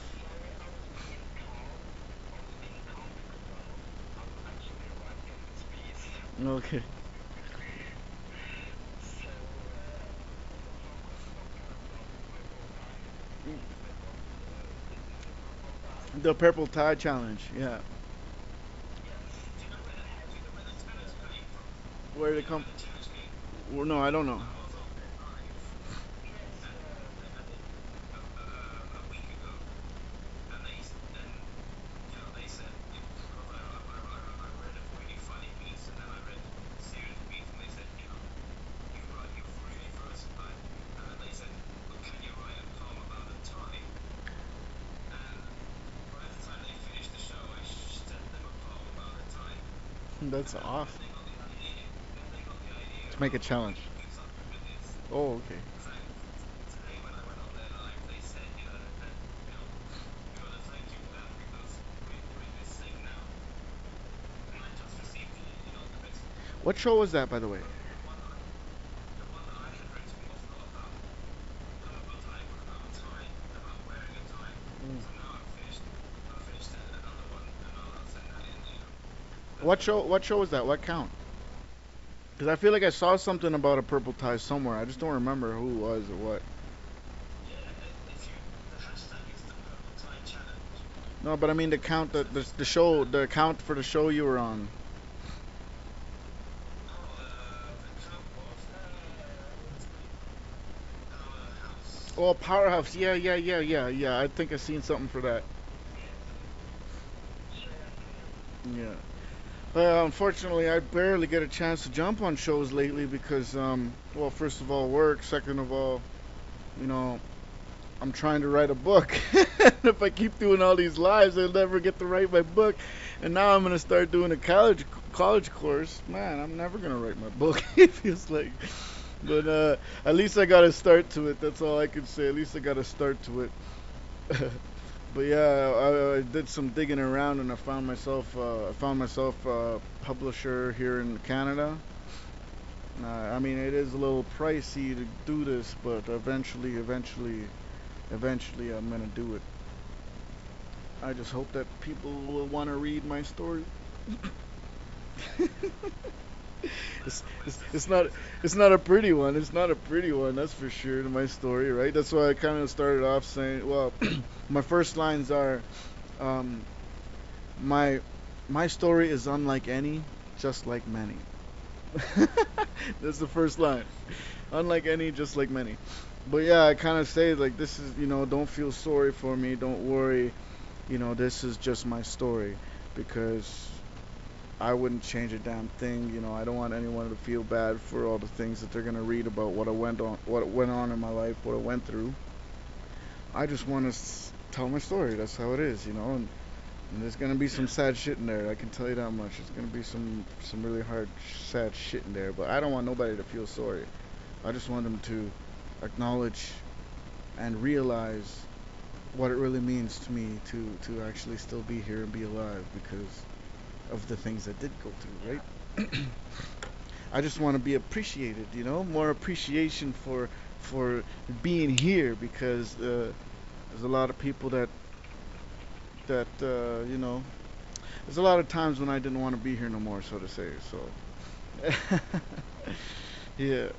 Okay. The Purple Tie Challenge. Yeah. Where did it come? Well, no, I don't know. That's awesome. To make a challenge. Oh, okay. What show was that, by the way? Mm. What show? What show was that? What count? Because I feel like I saw something about a purple tie somewhere. I just don't remember who it was or what. No, but I mean the count, the show, the count for the show you were on. Oh, Powerhouse. Yeah, yeah, yeah, yeah, yeah. I think I seen something for that. Yeah. Unfortunately, I barely get a chance to jump on shows lately because, well, first of all, work. Second of all, you know, I'm trying to write a book. And if I keep doing all these lives, I'll never get to write my book. And now I'm gonna start doing a college course. Man, I'm never gonna write my book. It feels like. But at least I got a start to it. That's all I can say. At least I got a start to it. But yeah, I did some digging around and I found myself a publisher here in Canada. I mean, it is a little pricey to do this, but eventually, I'm gonna do it. I just hope that people will want to read my story. It's not it's not a pretty one. It's not a pretty one. That's for sure. My story, right? That's why I kind of started off saying, well, my first lines are, um, my my story is unlike any, just like many. That's the first line. Unlike any, just like many. But yeah, I kind of say like this is, don't feel sorry for me. Don't worry. This is just my story because I wouldn't change a damn thing. I don't want anyone to feel bad for all the things that they're gonna read about what went on in my life, what I went through. I just want to tell my story. That's how it is, and there's gonna be some sad shit in there. I can tell you that much. There's gonna be some really hard, sad shit in there. But I don't want nobody to feel sorry. I just want them to acknowledge and realize what it really means to me to actually still be here and be alive because of the things I did go through, right? I just want to be appreciated, more appreciation for being here because there's a lot of people that there's a lot of times when I didn't want to be here no more, so to say. So yeah,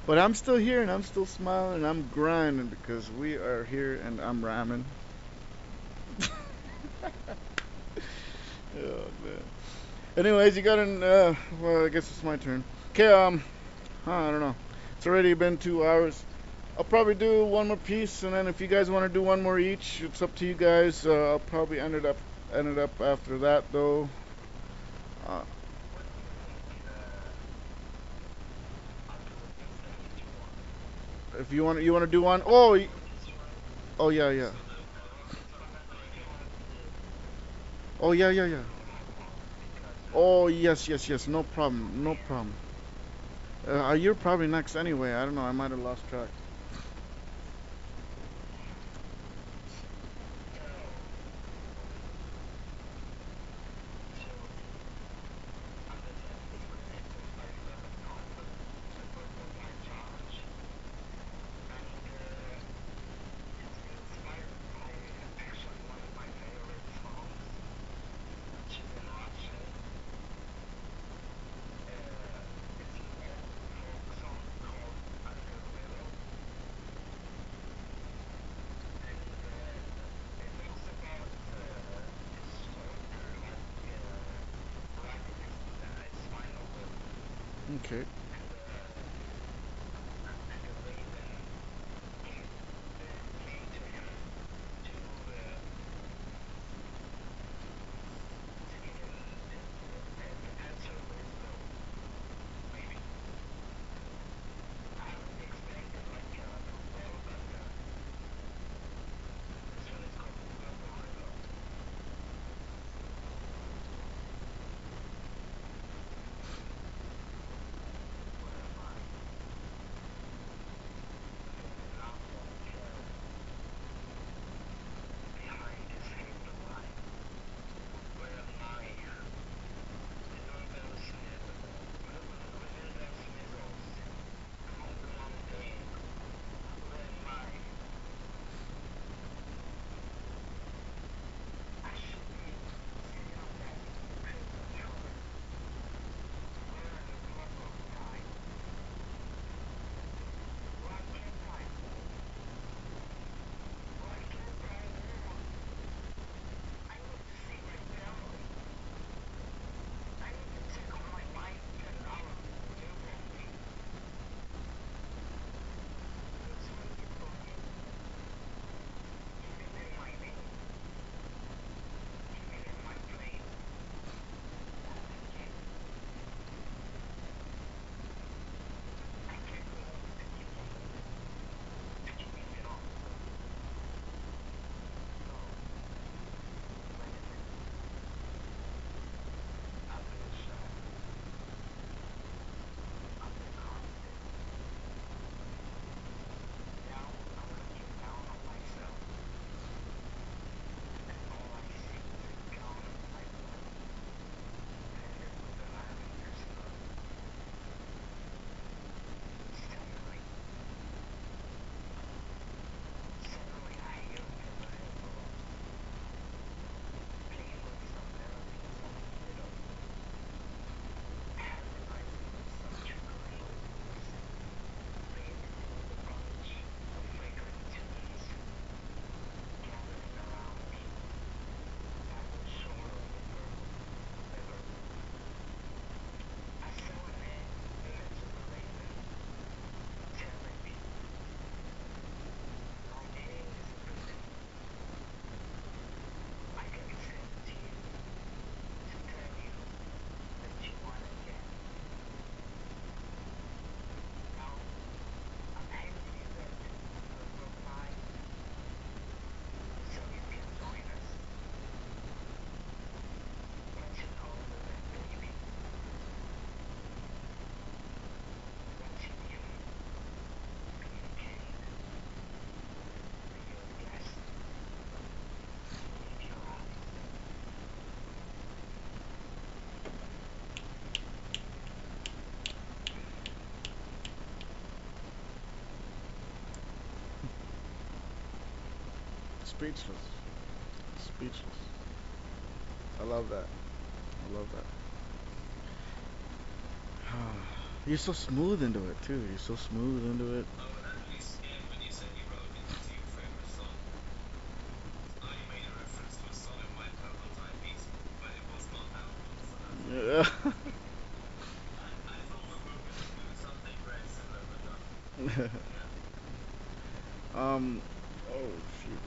but I'm still here and I'm still smiling and I'm grinding because we are here and I'm rhyming. Oh man. Anyways, you got an well, I guess it's my turn. Okay, I don't know. It's already been 2 hours. I'll probably do one more piece, and then if you guys want to do one more each, it's up to you guys. I'll probably end it up after that though. Uh, if you want to do one. Oh, oh yeah, yeah. Oh yeah, yeah, yeah. Oh yes, yes, yes. No problem, no problem. You're probably next anyway. I don't know. I might have lost track. Okay. Speechless. Speechless. I love that. I love that. You're so smooth into it too. You're so smooth into it. Oh shoot,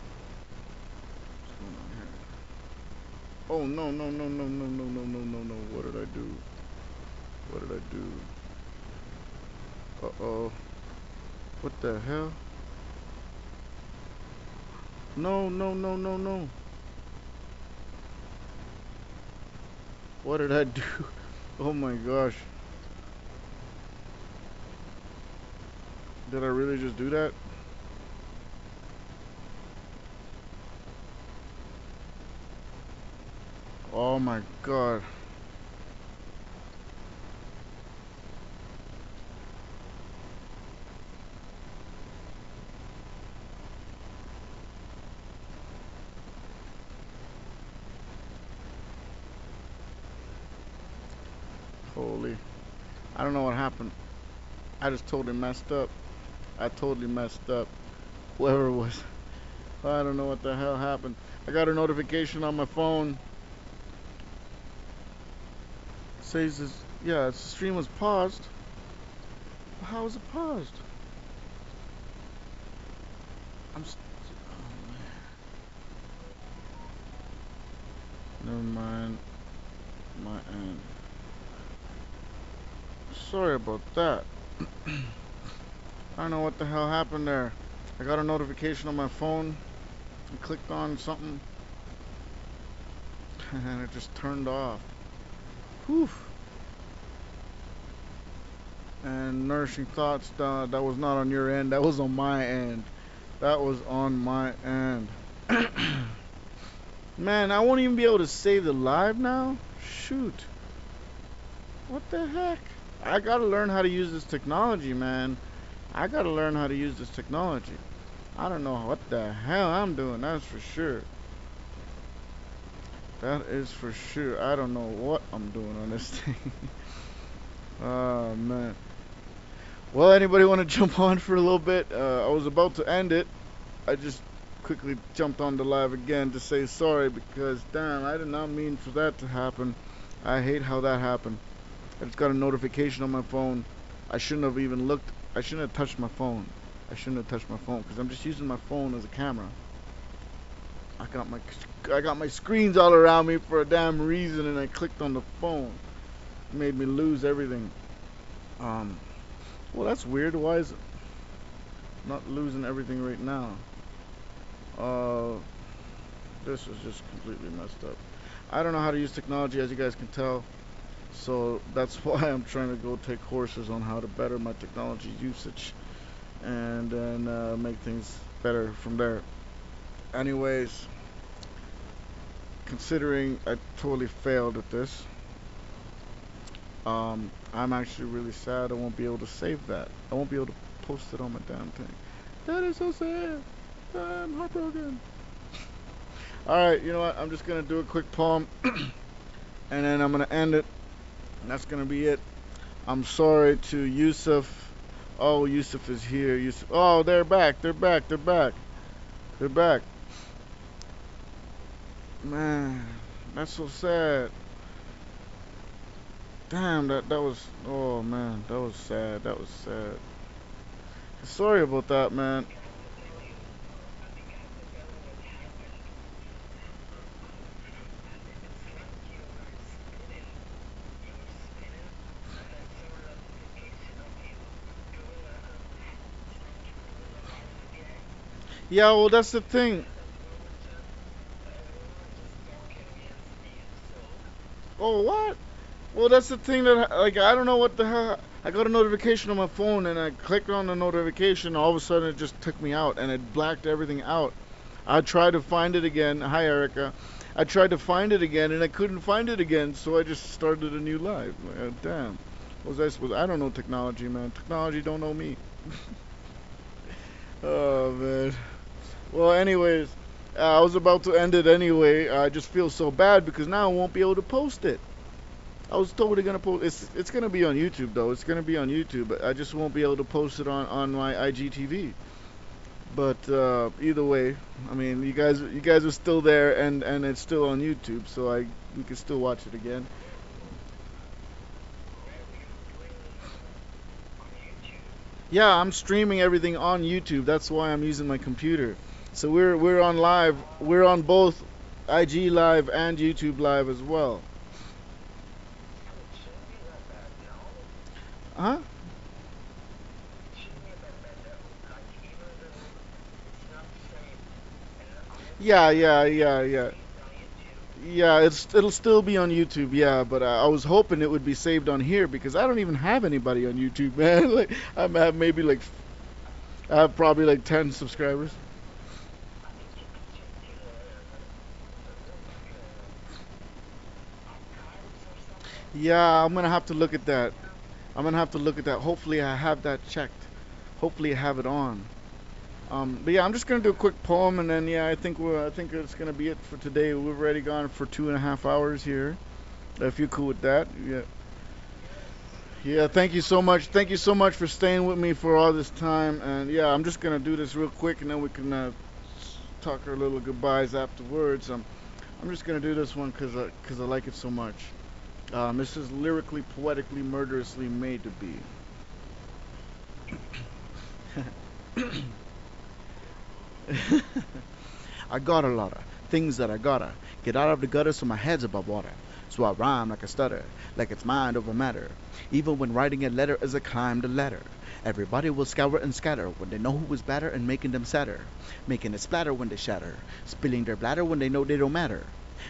what's going on here? Oh no no no no no no no no no no! What did I do? What did I do? Uh-oh. What the hell? No no no no no! What did I do? Oh my gosh! Did I really just do that? Oh my god! Holy! I don't know what happened. I just totally messed up. I totally messed up. Whoever it was. I don't know what the hell happened. I got a notification on my phone. Says this, yeah, the stream was paused. How was it paused? Oh man. Never mind. My end. Sorry about that. I don't know what the hell happened there. I got a notification on my phone. I clicked on something. And it just turned off. Whew. And nourishing thoughts, that was not on your end. That was on my end. That was on my end. Man, I won't even be able to save the live now? Shoot. What the heck? I gotta learn how to use this technology, man. I gotta learn how to use this technology. I don't know what the hell I'm doing, that's for sure. That is for sure. I don't know what I'm doing on this thing. Oh, man. Well, anybody want to jump on for a little bit? I was about to end it. I just quickly jumped on the live again to say sorry because, damn, I did not mean for that to happen. I hate how that happened. I just got a notification on my phone. I shouldn't have even looked. I shouldn't have touched my phone. I shouldn't have touched my phone because I'm just using my phone as a camera. I got my screens all around me for a damn reason, and I clicked on the phone. It made me lose everything. Well, that's weird. Why is it not losing everything right now? This is just completely messed up. I don't know how to use technology, as you guys can tell. So that's why I'm trying to go take courses on how to better my technology usage and then make things better from there. Anyways, considering I totally failed at this, I'm actually really sad I won't be able to save that. I won't be able to post it on my damn thing. That is so sad. I'm heartbroken. Alright, you know what? I'm just going to do a quick poem and then I'm going to end it. And that's going to be it. I'm sorry to Yusuf. Oh, Yusuf is here. Yusuf. Oh, they're back. They're back. They're back. They're back. Man, that's so sad. Damn, that was. Oh man, that was sad. That was sad. Sorry about that, man. Yeah, well, that's the thing. Oh, what? Well, that's the thing that, like, I don't know what the hell. I got a notification on my phone and I clicked on the notification. All of a sudden, it just took me out and it blacked everything out. I tried to find it again. Hi, Erica. I tried to find it again and I couldn't find it again, so I just started a new live. Damn. What was I supposed? I don't know technology, man. Technology don't know me. Oh man. Well, anyways, I was about to end it anyway. I just feel so bad because now I won't be able to post it. I was totally gonna post. It's gonna be on YouTube though. It's gonna be on YouTube. But I just won't be able to post it on my IGTV. But either way, I mean, you guys are still there, and it's still on YouTube, so we can still watch it again. Yeah, I'm streaming everything on YouTube. That's why I'm using my computer. So we're on live. We're on both IG live and YouTube live as well. Huh? Yeah. Yeah, it'll still be on YouTube. Yeah, but I was hoping it would be saved on here because I don't even have anybody on YouTube, man. Like have maybe like I have probably like 10 subscribers. Yeah, I'm gonna have to look at that. I'm gonna have to look at that. Hopefully, I have that checked. Hopefully, I have it on. But yeah, I'm just gonna do a quick poem, and then yeah, I think it's gonna be it for today. We've already gone for 2.5 hours here. If you're cool with that, yeah. Yeah, thank you so much. Thank you so much for staying with me for all this time. And yeah, I'm just gonna do this real quick, and then we can talk our little goodbyes afterwards. I'm just gonna do this one because I like it so much. This is lyrically, poetically, murderously made to be. I got a lot of things that I gotta get out of the gutter so my head's above water. So I rhyme like a stutter, like it's mind over matter. Even when writing a letter is a climb the ladder. Everybody will scour and scatter when they know who is better and making them sadder. Making it splatter when they shatter. Spilling their bladder when they know they don't matter.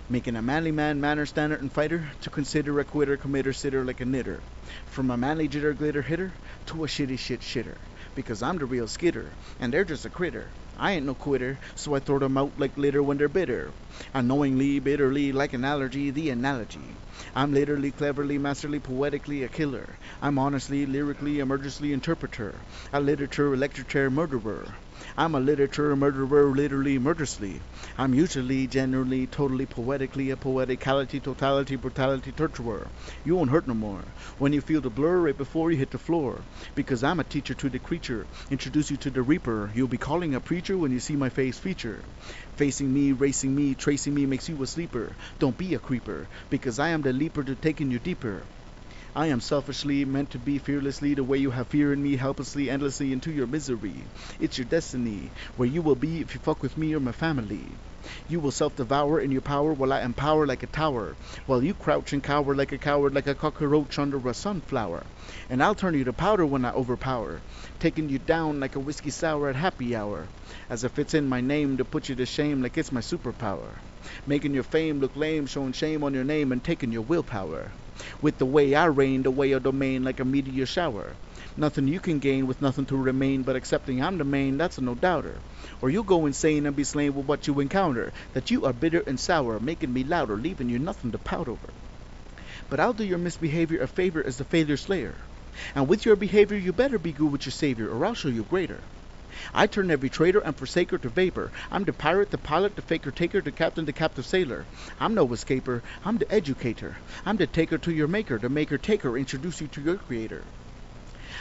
Making a manly man manner standard and fighter to consider a quitter, committer, sitter like a knitter. From a manly jitter glitter hitter to a shitty shit shitter. Because I'm the real skitter, and they're just a critter. I ain't no quitter, so I throw them out like litter when they're bitter. Unknowingly, bitterly, like an allergy, the analogy. I'm literally, cleverly, masterly, poetically a killer. I'm honestly, lyrically, emergency interpreter. A literature, electric chair murderer. I'm a literature murderer, literally, murderously. I'm usually, generally, totally, poetically, a poeticality, totality, brutality, torturer. You won't hurt no more when you feel the blur right before you hit the floor. Because I'm a teacher to the creature, introduce you to the reaper. You'll be calling a preacher when you see my face feature. Facing me, racing me, tracing me makes you a sleeper. Don't be a creeper, because I am the leaper to taking you deeper. I am selfishly meant to be fearlessly the way you have fear in me, helplessly, endlessly into your misery. It's your destiny, where you will be if you fuck with me or my family. You will self-devour in your power while I empower like a tower, while you crouch and cower like a coward, like a cockroach under a sunflower. And I'll turn you to powder when I overpower, taking you down like a whiskey sour at happy hour, as if it's in my name to put you to shame like it's my superpower. Making your fame look lame, showing shame on your name and taking your willpower. With the way I reign, the way of domain like a meteor shower. Nothing you can gain with nothing to remain but accepting I'm the main, that's a no doubter. Or you'll go insane and be slain with what you encounter. That you are bitter and sour, making me louder, leaving you nothing to pout over. But I'll do your misbehavior a favor as the failure slayer. And with your behavior you better be good with your savior, or I'll show you greater. I turn every traitor and forsaker to vapor. I'm the pirate, the pilot, the faker taker, the captain, the captive sailor. I'm no escaper, I'm the educator. I'm the taker to your maker, the maker taker, introduce you to your creator.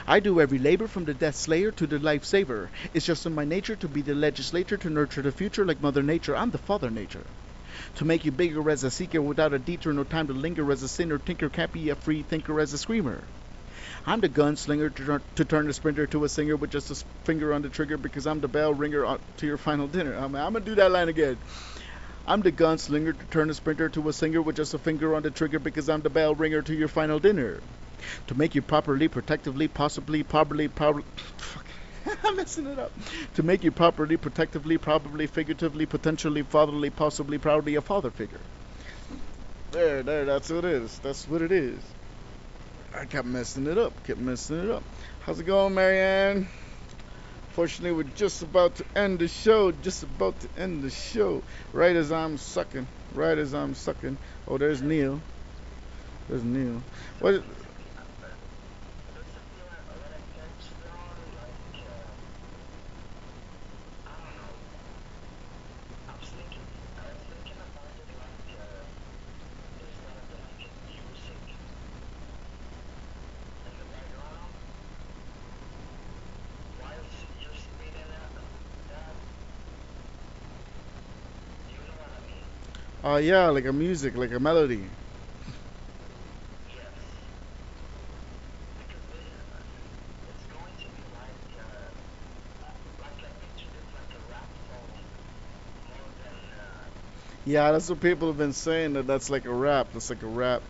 I do every labor from the death slayer to the life saver. It's just in my nature to be the legislator, to nurture the future like Mother Nature. I'm the Father Nature. To make you bigger as a seeker without a detour, no time to linger as a sinner, tinker can't be a free thinker as a screamer. I'm the gunslinger to turn the sprinter to a singer with just a finger on the trigger because I'm the bell ringer to your final dinner. I'm going to do that line again. I'm the gunslinger to turn the sprinter to a singer with just a finger on the trigger because I'm the bell ringer to your final dinner. To make you properly, protectively, possibly, probably, fuck. I'm messing it up. To make you properly, protectively, probably, figuratively, potentially, fatherly, possibly, proudly a father figure. There, that's what it is. That's what it is. I kept messing it up. How's it going, Marianne? Fortunately, we're just about to end the show. Right as I'm sucking. Oh, there's Neil. What? Yeah, like a music, like a melody. Yeah, that's what people have been saying. That's like a rap. That's like a rap.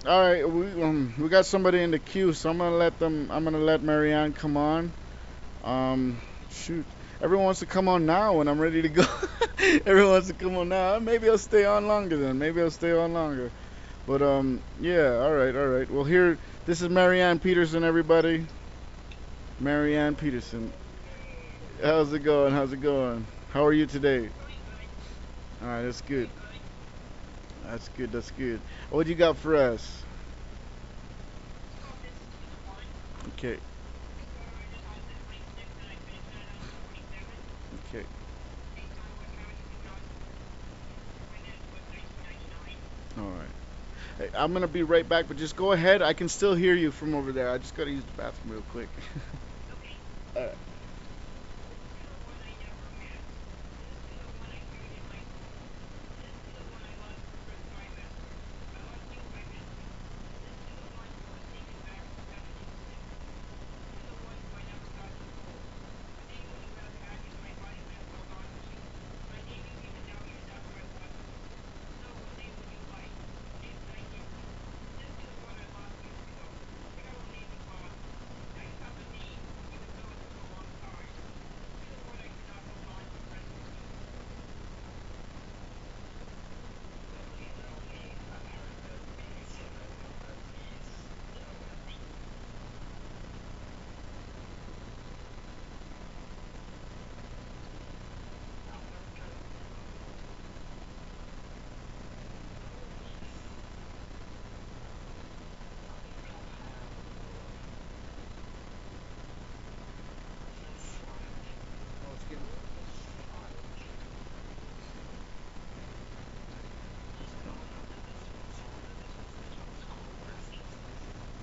All right, we got somebody in the queue, so I'm gonna let them. I'm gonna let Marianne come on. Um, Shoot, everyone wants to come on now when I'm ready to go. Everyone wants to come on now. Maybe I'll stay on longer then. Maybe I'll stay on longer. But yeah. All right, all right. Well, here, this is Marianne Peterson, everybody. Marianne Peterson. How's it going? How's it going? How are you today? All right, that's good. That's good. That's good. What you got for us? Okay. Okay. All right. Hey, I'm gonna be right back, but just go ahead. I can still hear you from over there. I just gotta use the bathroom real quick. All right.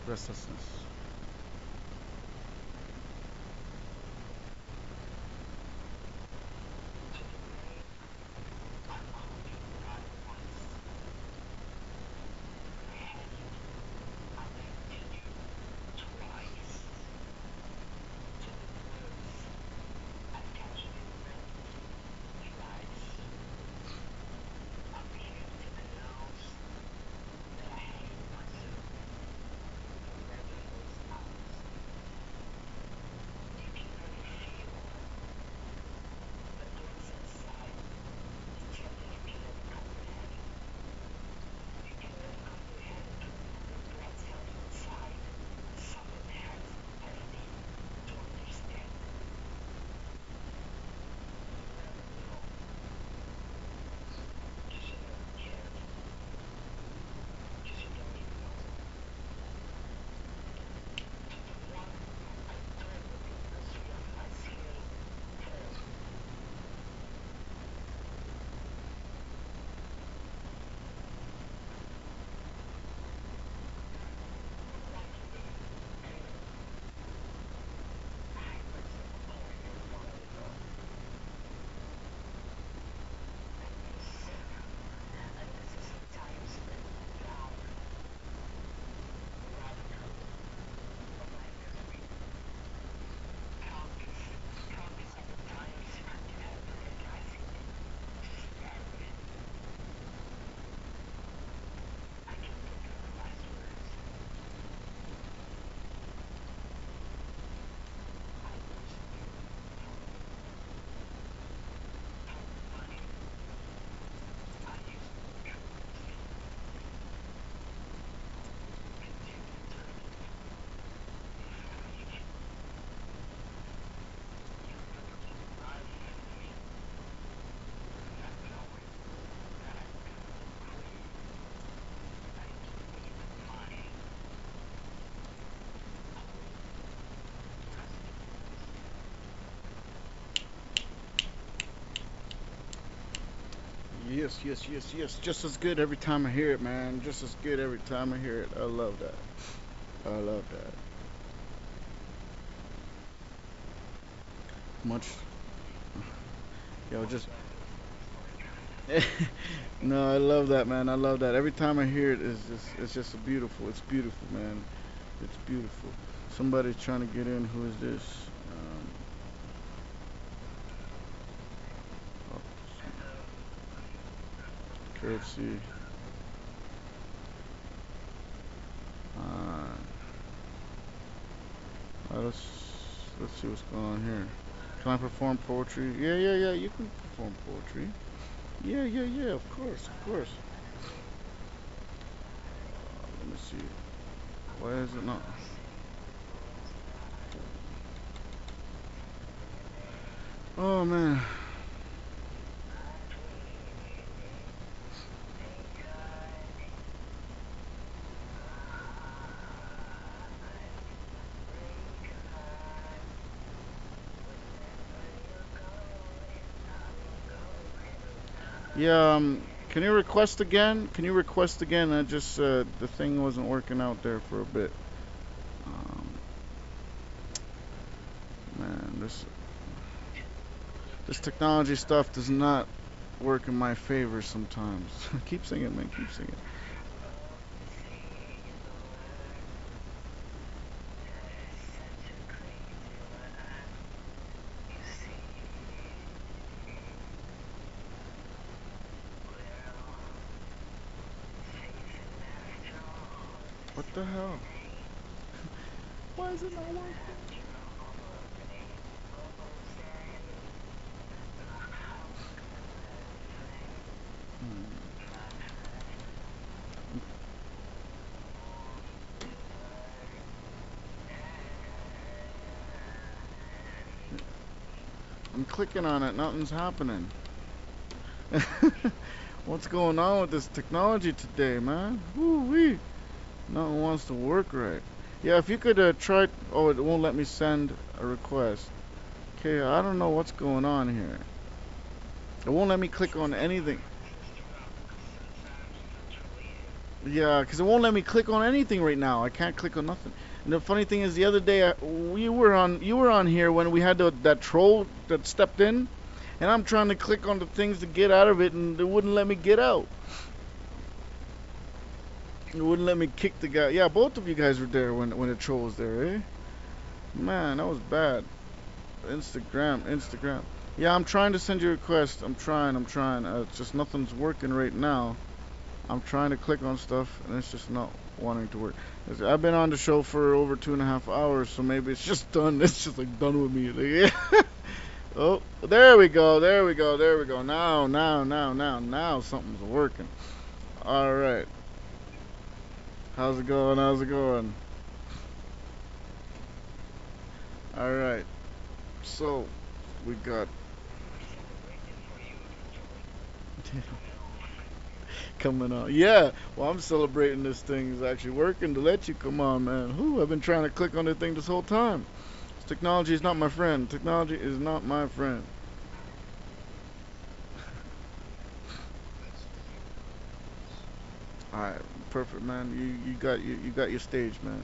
Restlessness. Yes, yes, yes, yes. Just as good every time I hear it, man. Just as good every time I hear it. I love that. I love that. Much. Yo, just. No, I love that, man. I love that. Every time I hear it, it's just a beautiful. It's beautiful, man. It's beautiful. Somebody's trying to get in. Who is this? Um, oh, let's see. Uh, let's see what's going on here. Can I perform poetry? Yeah, yeah, yeah. You can perform poetry. Yeah, yeah, yeah. Of course, of course. Let me see. Why is it not? Oh man. Yeah. Can you request again? Can you request again? I just the thing wasn't working out there for a bit. Um, man, this technology stuff does not work in my favor sometimes. Keep singing, man. Keep singing. What the hell? Why is it not working? Hmm. I'm clicking on it. Nothing's happening. What's going on with this technology today, man? Woo-wee. Nothing wants to work right. Yeah, if you could try. Oh, it won't let me send a request. Okay, I don't know what's going on here. It won't let me click on anything. Yeah, because it won't let me click on anything right now. I can't click on nothing. And the funny thing is, the other day you were on here when we had that troll that stepped in, and I'm trying to click on the things to get out of it, and it wouldn't let me get out. It wouldn't let me kick the guy. Yeah, both of you guys were there when the troll was there, eh? Man, that was bad. Instagram, Instagram. Yeah, I'm trying to send you a request. I'm trying. It's just nothing's working right now. I'm trying to click on stuff, and it's just not wanting to work. I've been on the show for over 2.5 hours, so maybe it's just done. It's just like done with me. Like, yeah. Oh, there we go. There we go. There we go. Now, something's working. All right. How's it going? How's it going? All right. So, we got coming on. Yeah. Well, I'm celebrating this thing is actually working to let you come on, man. Whew, I've been trying to click on this thing this whole time. Technology is not my friend. Technology is not my friend. All right, perfect, man. You got your stage, man.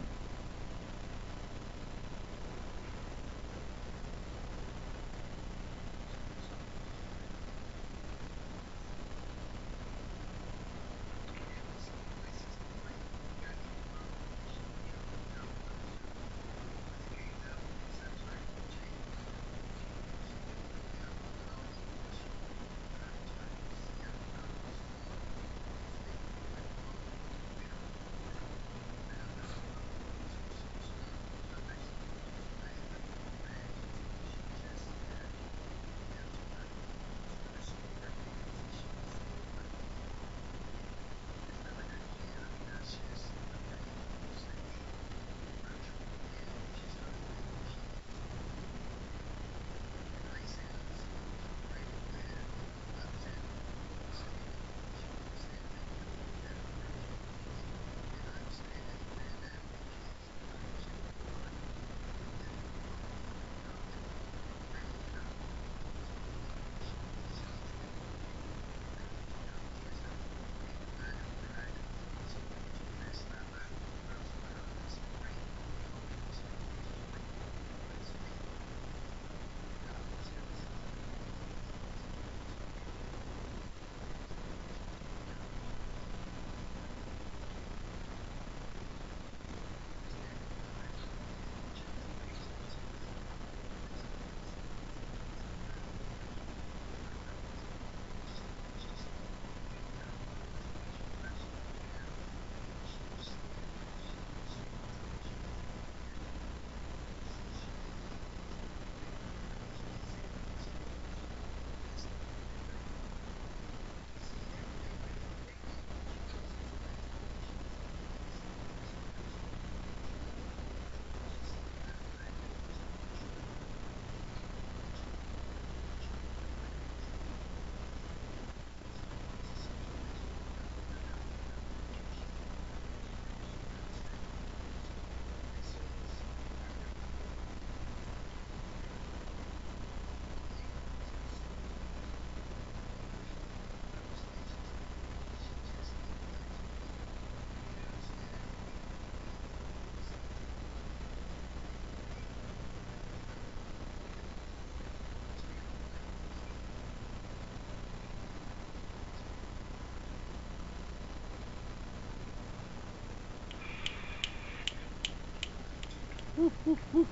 Woo, woo, woo.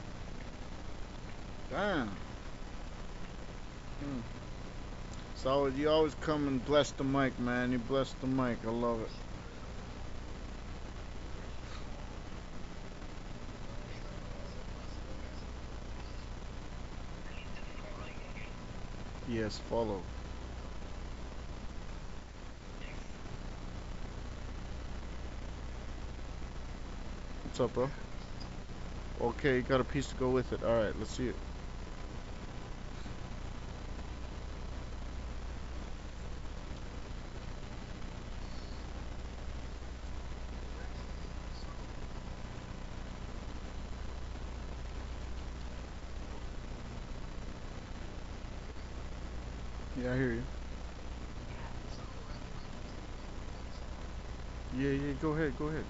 Damn. Mm. Solid. You always come and bless the mic, man. You bless the mic. I love it. Yes, follow. What's up, bro? Okay, you got a piece to go with it. All right, let's see it. Yeah, I hear you. Yeah, yeah. Go ahead. Go ahead.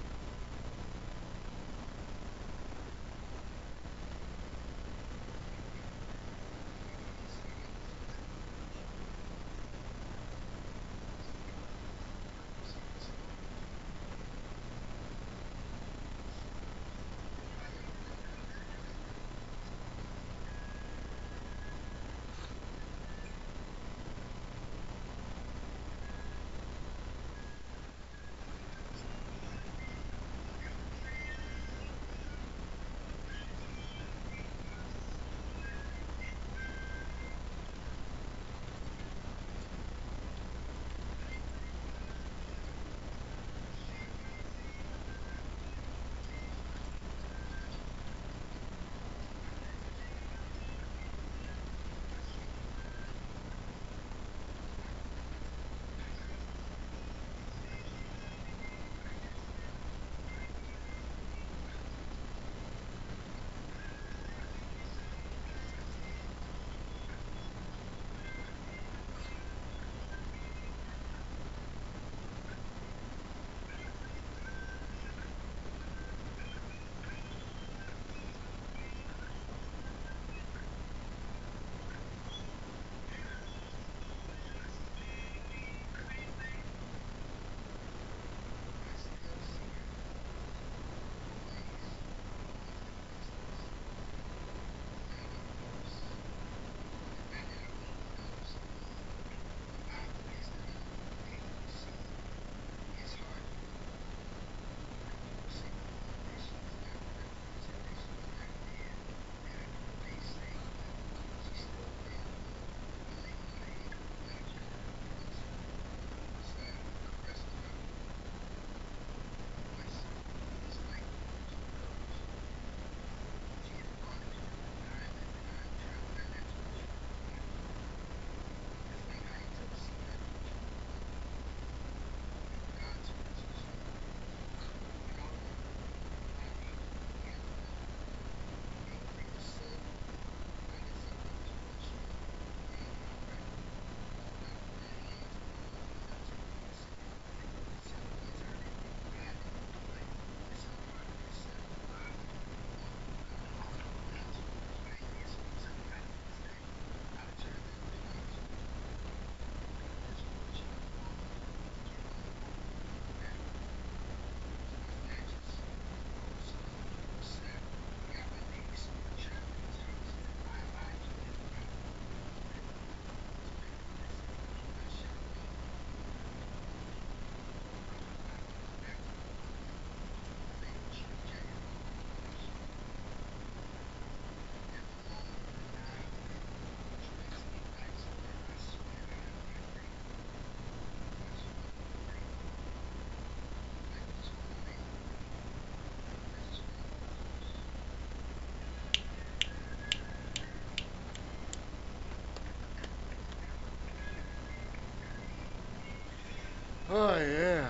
Oh yeah.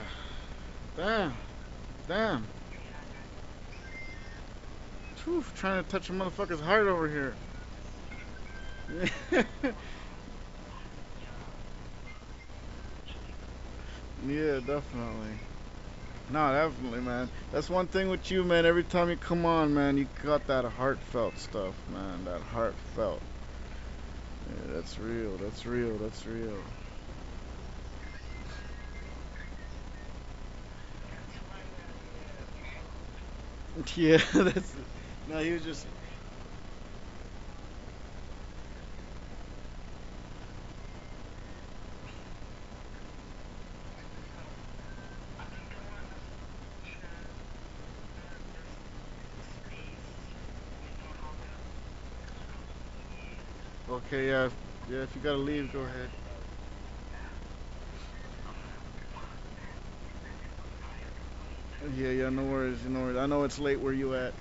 Damn. Damn. Whew, trying to touch a motherfucker's heart over here. Yeah, definitely. No, definitely, man. That's one thing with you, man. Every time you come on, man, you got that heartfelt stuff, man. That heartfelt. Yeah, that's real. That's real. That's real. Yeah, that's No, he was just. Okay, yeah, yeah. If you gotta leave, go ahead. Yeah, yeah. No worries, no worries. I know it's late where you at.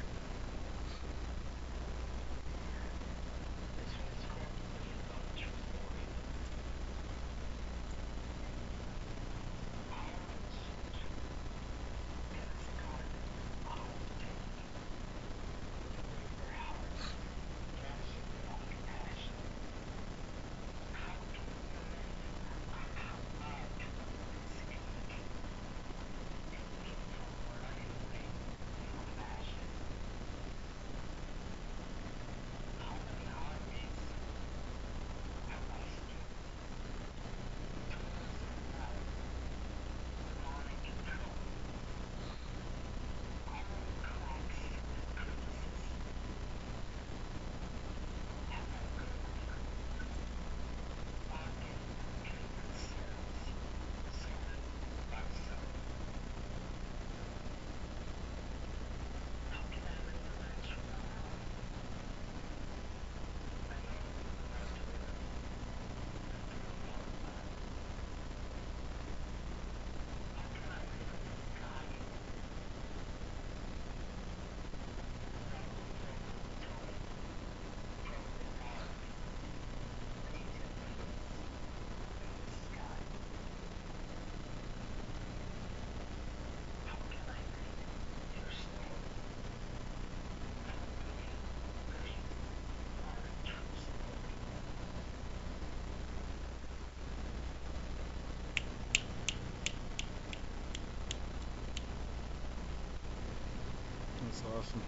That's awesome.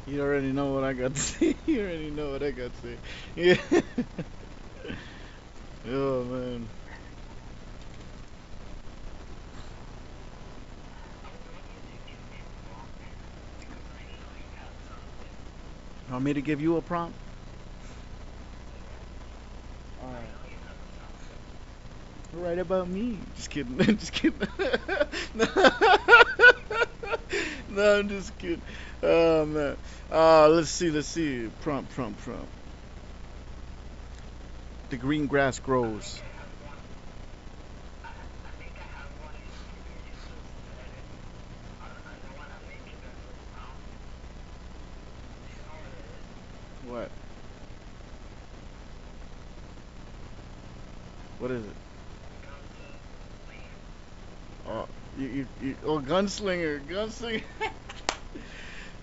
You already know what I got to say. You already know what I got to say. Yeah. Oh man. Want me to give you a prompt? All right. Right about me. Just kidding. Just kidding. No. No, I'm just kidding. Oh man. Let's see. Let's see. Prompt. Prompt. Prompt. The green grass grows. What? What is it? Oh, oh, gunslinger, gunslinger.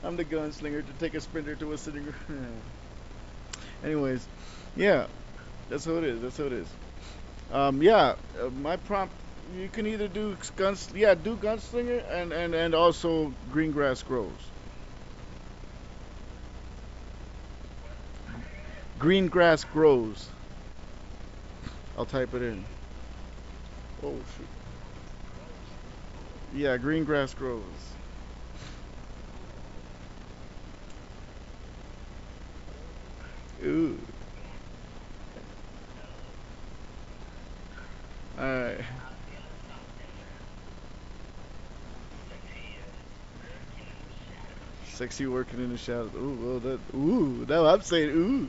I'm the gunslinger to take a sprinter to a sitting. Anyways, yeah, that's how it is. That's how it is. Yeah, my prompt. You can either do yeah, do gunslinger and also green grass grows. Green grass grows. I'll type it in. Oh shoot. Yeah, green grass grows. Ooh. All right. Sexy working in the shadows. Ooh, well that. Ooh, now I'm saying ooh.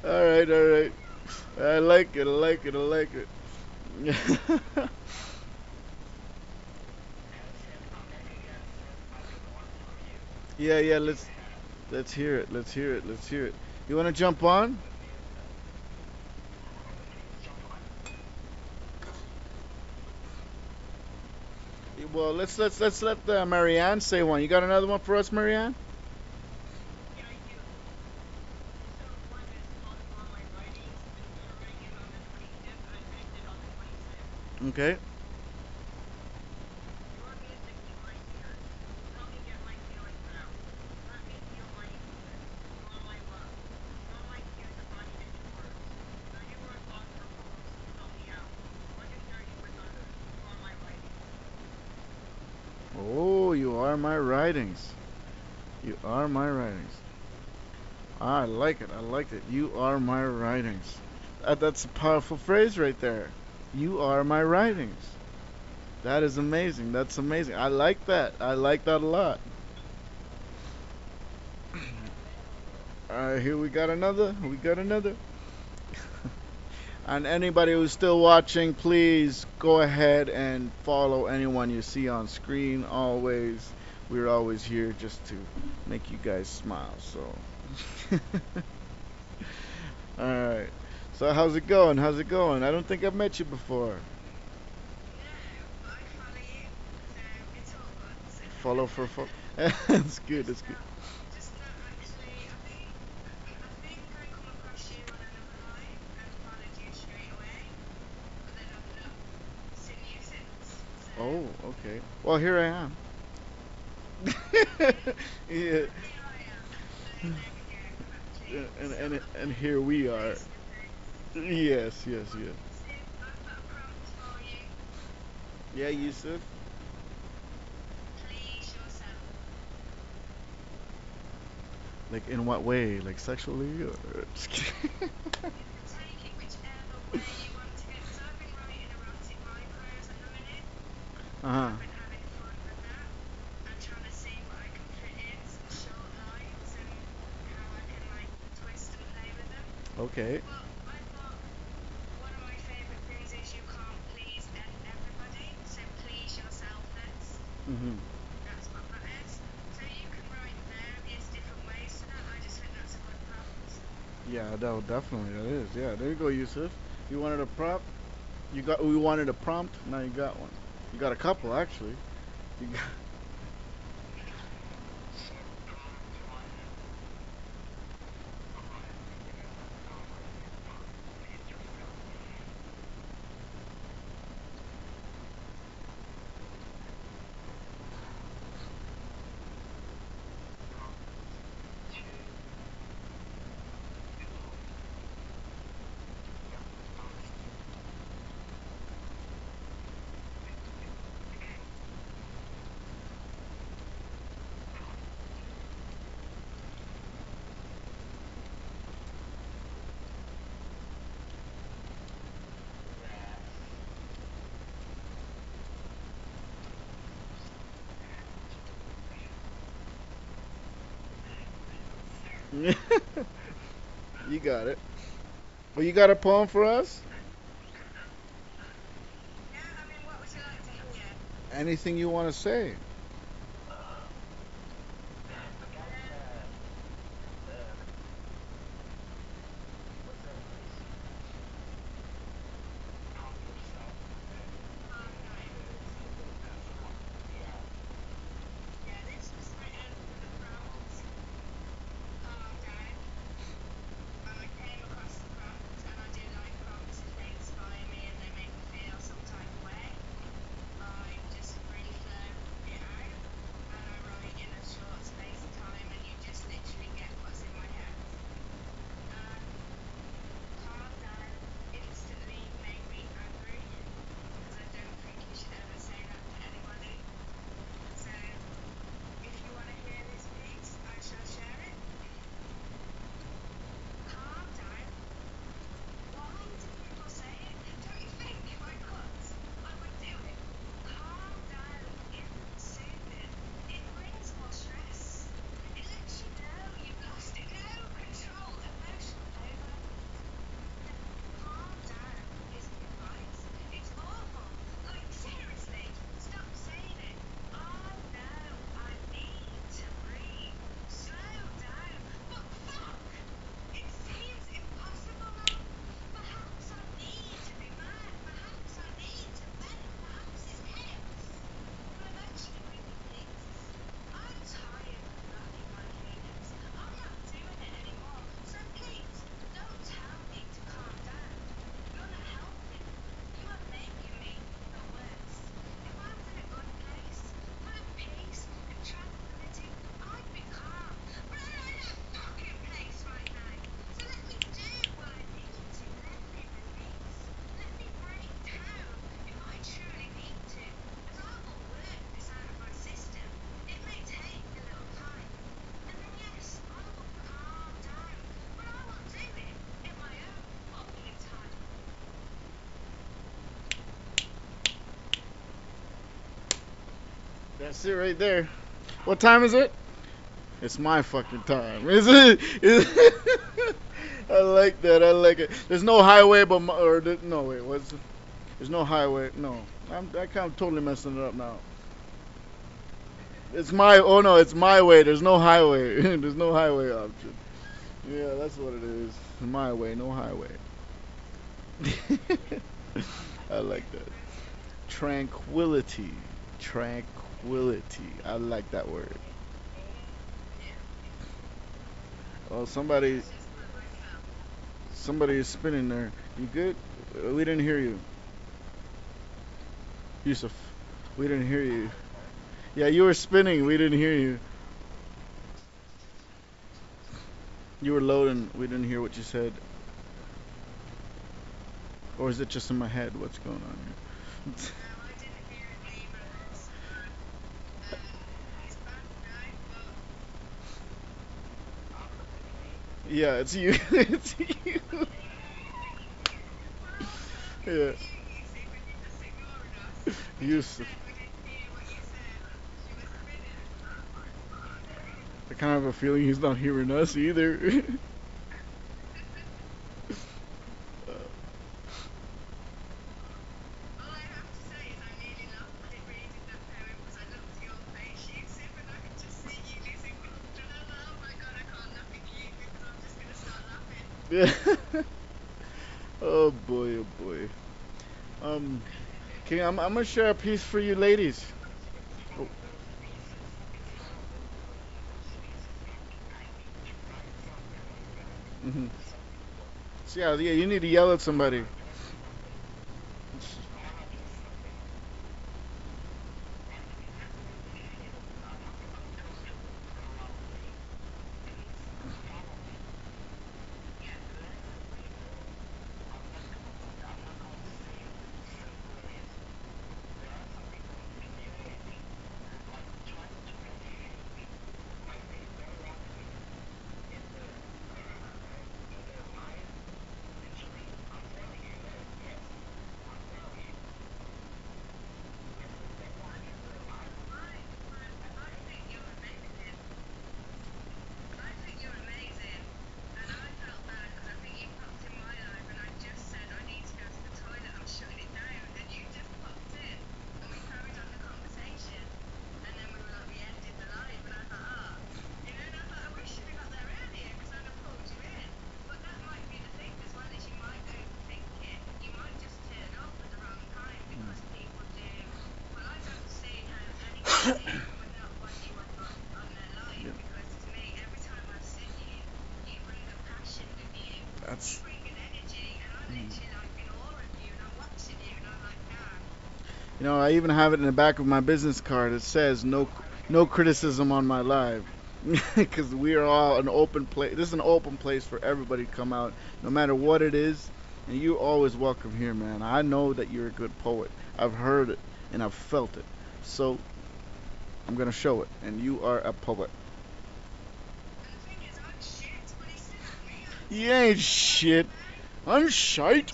All right, all right. I like it. I like it. I like it. Yeah, yeah. Let's hear it. Let's hear it. Let's hear it. You want to jump on? Well, let's let Marianne say one. You got another one for us, Marianne? Okay. Oh, you are my writings. You are my writings. I like it. I like it. You are my writings. That's a powerful phrase right there. You are my writings. That is amazing. That's amazing. I like that. I like that a lot. Here we got another. We got another. And anybody who's still watching, please go ahead and follow anyone you see on screen. Always, we're always here just to make you guys smile. So, all right. So how's it going? How's it going? I don't think I've met you before. Follow for follow. That's good. That's good. Oh, okay. Well, here I am. Yeah. And here we are. Yes, yes, yes. Yeah, Yusuf. Like in what way? Like sexually or just kidding? Uh-huh. Okay. Mhm. Yeah, that definitely that is. Yeah, there you go, Yusuf. You wanted a prop. You got. We wanted a prompt. Now you got one. You got a couple actually. You got. You got it. Well, you got a poem for us? Anything you want to say? That's it right there. What time is it? It's my fucking time. Is it? I like that. I like it. There's no highway, but no wait. What's? There's no highway. No, I kind of totally messing it up now. It's my. Oh no, it's my way. There's no highway. There's no highway option. Yeah, that's what it is. My way, no highway. I like that. Tranquility. Tranquility. I like that word. Oh, somebody is spinning there. You good? We didn't hear you, Yusuf. We didn't hear you. Yeah, you were spinning. We didn't hear you. You were loading. We didn't hear what you said. Or is it just in my head? What's going on here? Yeah, it's you. It's you. Yeah, Yusuf. I kind of have a feeling he's not hearing us either. Yeah. Oh boy, oh boy. Um, King, I'm gonna share a piece for you ladies. Oh, hmm. So yeah, you need to yell at somebody. Yeah, that's. You know, I even have it in the back of my business card. It says no criticism on my live, because we are all an open place. This is an open place for everybody to come out, no matter what it is. And you're always welcome here, man. I know that you're a good poet. I've heard it and I've felt it. So I'm gonna show it. And you are a poet. You ain't shit. I'm shite.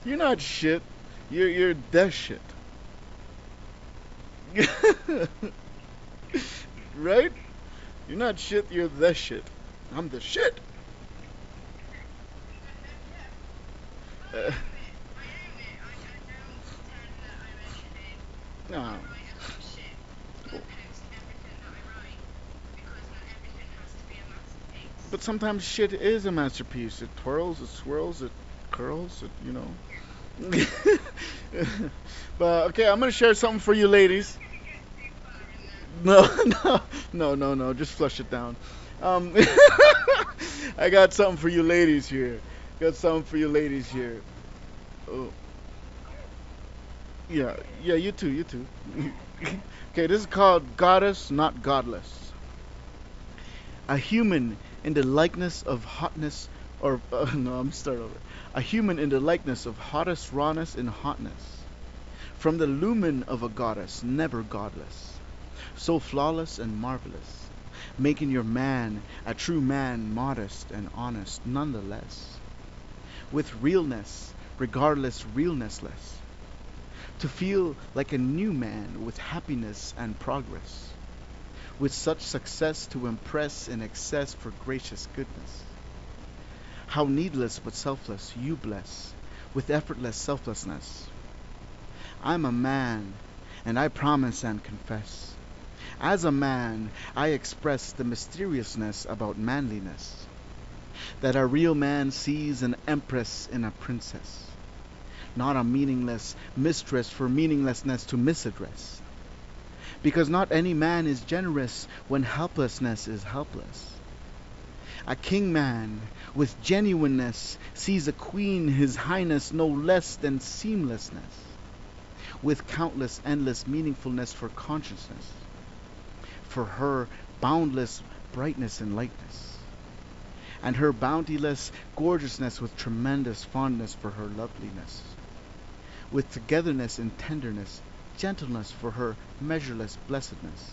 You're not shit. You're the shit. Right? You're not shit. You're the shit. I'm the shit. Uh, no. But sometimes shit is a masterpiece. It twirls, it swirls, it curls, But okay, I'm gonna share something for you ladies. No, no. Just flush it down. Um, I got something for you ladies here. Got something for you ladies here. Oh, yeah, yeah. You too, you too. Okay, this is called Goddess, Not Godless. A human in the likeness of hotness, or no, I'm start over. A human in the likeness of hottest rawness and hotness. From the lumen of a goddess, never godless. So flawless and marvelous, making your man a true man, modest and honest nonetheless, with realness, regardless realnessless, to feel like a new man with happiness and progress, with such success to impress in excess for gracious goodness. How needless but selfless you bless, with effortless selflessness. I'm a man, and I promise and confess. As a man, I express the mysteriousness about manliness, that a real man sees an empress in a princess, not a meaningless mistress for meaninglessness to misaddress. Because not any man is generous when helplessness is helpless. A king man with genuineness sees a queen, his highness, no less than seamlessness, with countless endless meaningfulness for consciousness, for her boundless brightness and lightness, and her bounteiless gorgeousness with tremendous fondness for her loveliness, with togetherness and tenderness, gentleness for her measureless blessedness,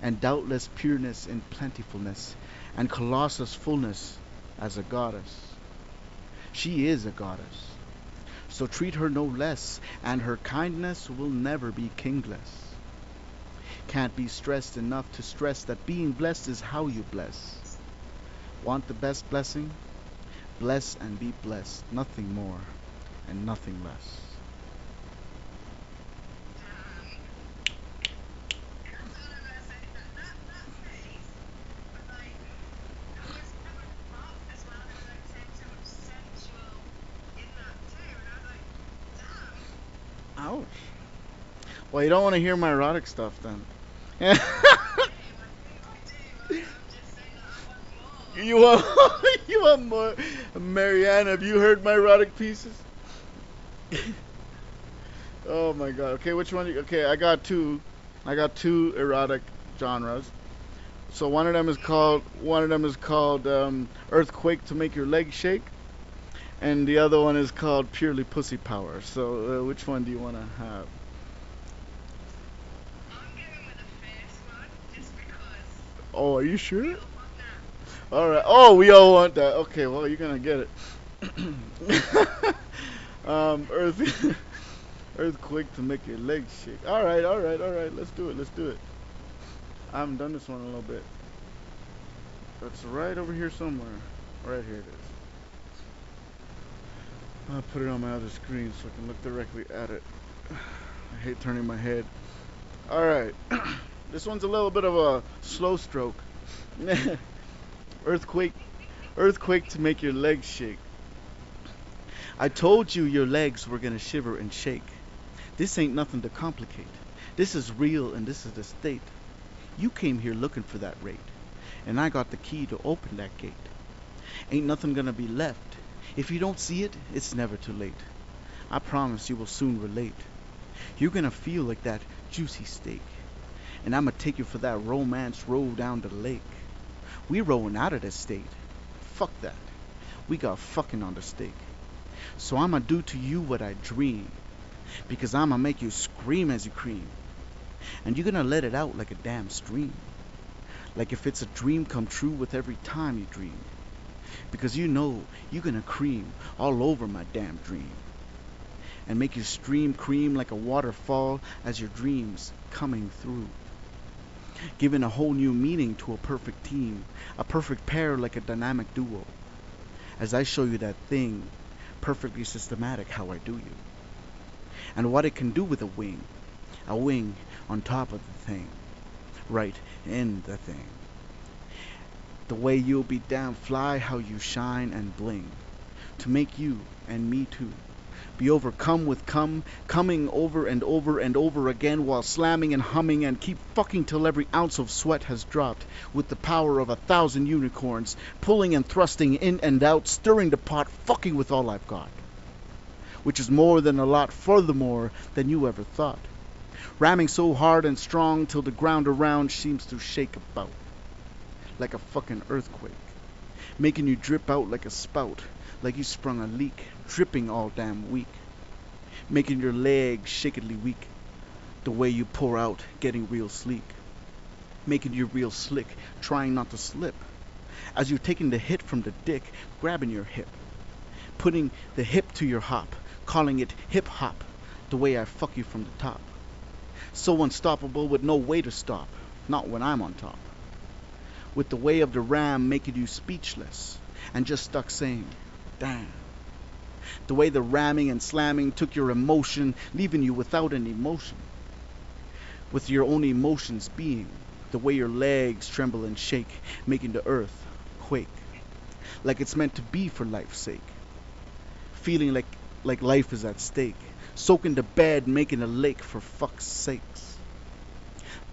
and doubtless pureness in plentifulness, and colossus fullness as a goddess. She is a goddess, so treat her no less, and her kindness will never be kingless. Can't be stressed enough to stress that being blessed is how you bless. Want the best blessing? Bless and be blessed, nothing more and nothing less. Ouch. Well, you don't want to hear my erotic stuff then. You want you want more? Marianne, have you heard my erotic pieces? Oh my god. Okay, which one? Okay, I got two. I got two erotic genres. So one of them is called Earthquake to Make Your Legs Shake, and the other one is called Purely Pussy Power. So which one do you want to have? Oh, are you sure? All right. Oh, we all want that. Okay, well, you're gonna get it. Earth, earthquake to make your legs shake. All right, all right, all right. Let's do it. Let's do it. I haven't done this one in a little bit. It's right over here somewhere. Right here it is. I'll put it on my other screen so I can look directly at it. I hate turning my head. All right. This one's a little bit of a slow stroke. Earthquake, earthquake to make your legs shake. I told you your legs were gonna shiver and shake. This ain't nothing to complicate. This is real and this is the state. You came here looking for that rate, and I got the key to open that gate. Ain't nothing gonna be left. If you don't see it, it's never too late. I promise you will soon relate. You're gonna feel like that juicy steak, and I'ma take you for that romance roll down the lake. We rolling out of this state. Fuck that. We got fucking on the stake. So I'ma do to you what I dream, because I'ma make you scream as you cream. And you're gonna let it out like a damn stream. Like if it's a dream come true with every time you dream. Because you know you're gonna cream all over my damn dream. And make you stream cream like a waterfall as your dreams coming through. Giving a whole new meaning to a perfect team, a perfect pair like a dynamic duo. As I show you that thing, perfectly systematic how I do you. And what it can do with a wing on top of the thing, right in the thing. The way you'll be damn fly how you shine and bling, to make you and me too be overcome with coming over and over and over again while slamming and humming and keep fucking till every ounce of sweat has dropped with the power of 1,000 unicorns, pulling and thrusting in and out, stirring the pot, fucking with all I've got. Which is more than a lot furthermore than you ever thought. Ramming so hard and strong till the ground around seems to shake about. Like a fucking earthquake. Making you drip out like a spout. Like you sprung a leak, dripping all damn weak, making your legs shakily weak, the way you pour out, getting real sleek, making you real slick, trying not to slip, as you're taking the hit from the dick, grabbing your hip, putting the hip to your hop, calling it hip hop, the way I fuck you from the top. So unstoppable with no way to stop, not when I'm on top. With the way of the ram making you speechless and just stuck saying, damn. The way the ramming and slamming took your emotion, leaving you without an emotion. With your own emotions being, the way your legs tremble and shake, making the earth quake. Like it's meant to be for life's sake. Feeling like life is at stake. Soaking the bed, making a lake for fuck's sakes.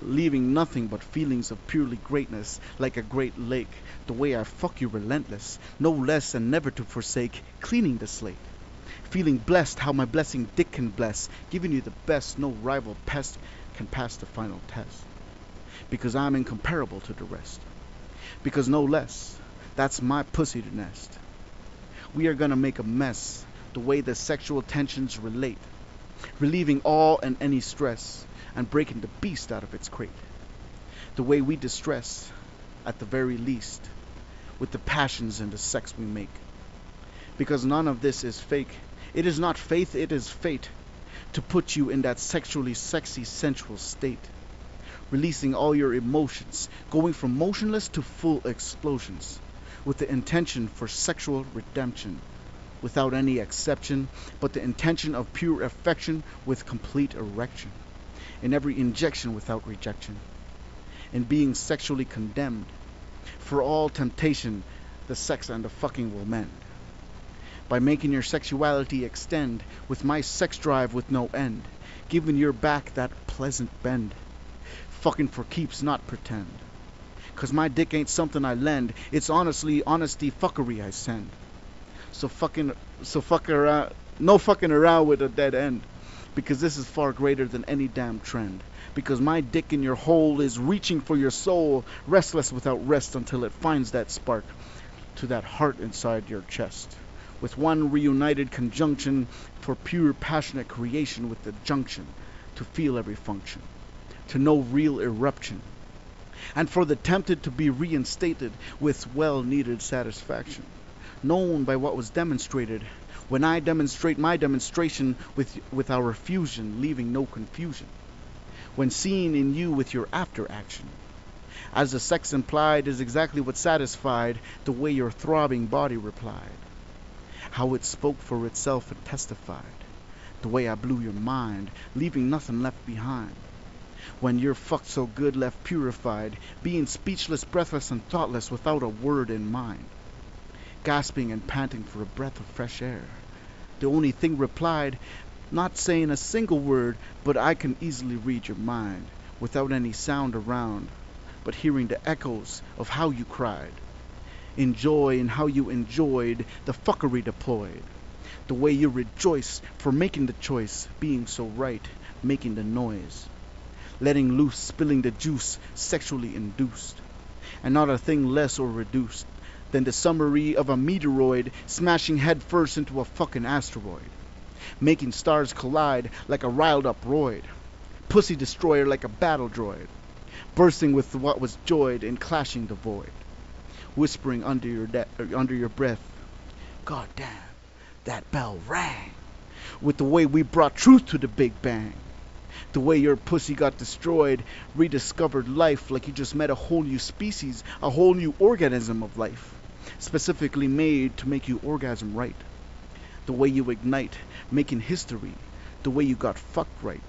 Leaving nothing but feelings of purely greatness, like a great lake. The way I fuck you relentless, no less and never to forsake, cleaning the slate. Feeling blessed how my blessing dick can bless, giving you the best, no rival pest can pass the final test. Because I'm incomparable to the rest. Because no less, that's my pussy to nest. We are gonna make a mess, the way the sexual tensions relate, relieving all and any stress, and breaking the beast out of its crate. The way we distress, at the very least, with the passions and the sex we make. Because none of this is fake. It is not faith, it is fate, to put you in that sexually sexy sensual state. Releasing all your emotions, going from motionless to full explosions, with the intention for sexual redemption, without any exception, but the intention of pure affection with complete erection, in every injection without rejection, in being sexually condemned. For all temptation, the sex and the fucking will mend. By making your sexuality extend, with my sex drive with no end, giving your back that pleasant bend. Fucking for keeps, not pretend. 'Cause my dick ain't something I lend, it's honestly honesty fuckery I send. So fuck around, no fucking around with a dead end. Because this is far greater than any damn trend. Because my dick in your hole is reaching for your soul, restless without rest until it finds that spark to that heart inside your chest. With one reunited conjunction for pure passionate creation with the junction to feel every function, to no real eruption, and for the tempted to be reinstated with well-needed satisfaction, known by what was demonstrated when I demonstrate my demonstration with our fusion, leaving no confusion, when seen in you with your after action. As the sex implied is exactly what satisfied the way your throbbing body replied. How it spoke for itself and testified. The way I blew your mind, leaving nothing left behind. When you're fucked so good left purified, being speechless, breathless, and thoughtless without a word in mind. Gasping and panting for a breath of fresh air. The only thing replied, not saying a single word, but I can easily read your mind, without any sound around, but hearing the echoes of how you cried. In joy and how you enjoyed the fuckery deployed. The way you rejoice for making the choice, being so right, making the noise. Letting loose, spilling the juice, sexually induced. And not a thing less or reduced than the summary of a meteoroid smashing headfirst into a fucking asteroid. Making stars collide like a riled up roid. Pussy destroyer like a battle droid. Bursting with what was joyed and clashing the void. Whispering under your breath, God damn, that bell rang. With the way we brought truth to the Big Bang. The way your pussy got destroyed, rediscovered life like you just met a whole new species, a whole new organism of life, specifically made to make you orgasm right. The way you ignite, making history, the way you got fucked right.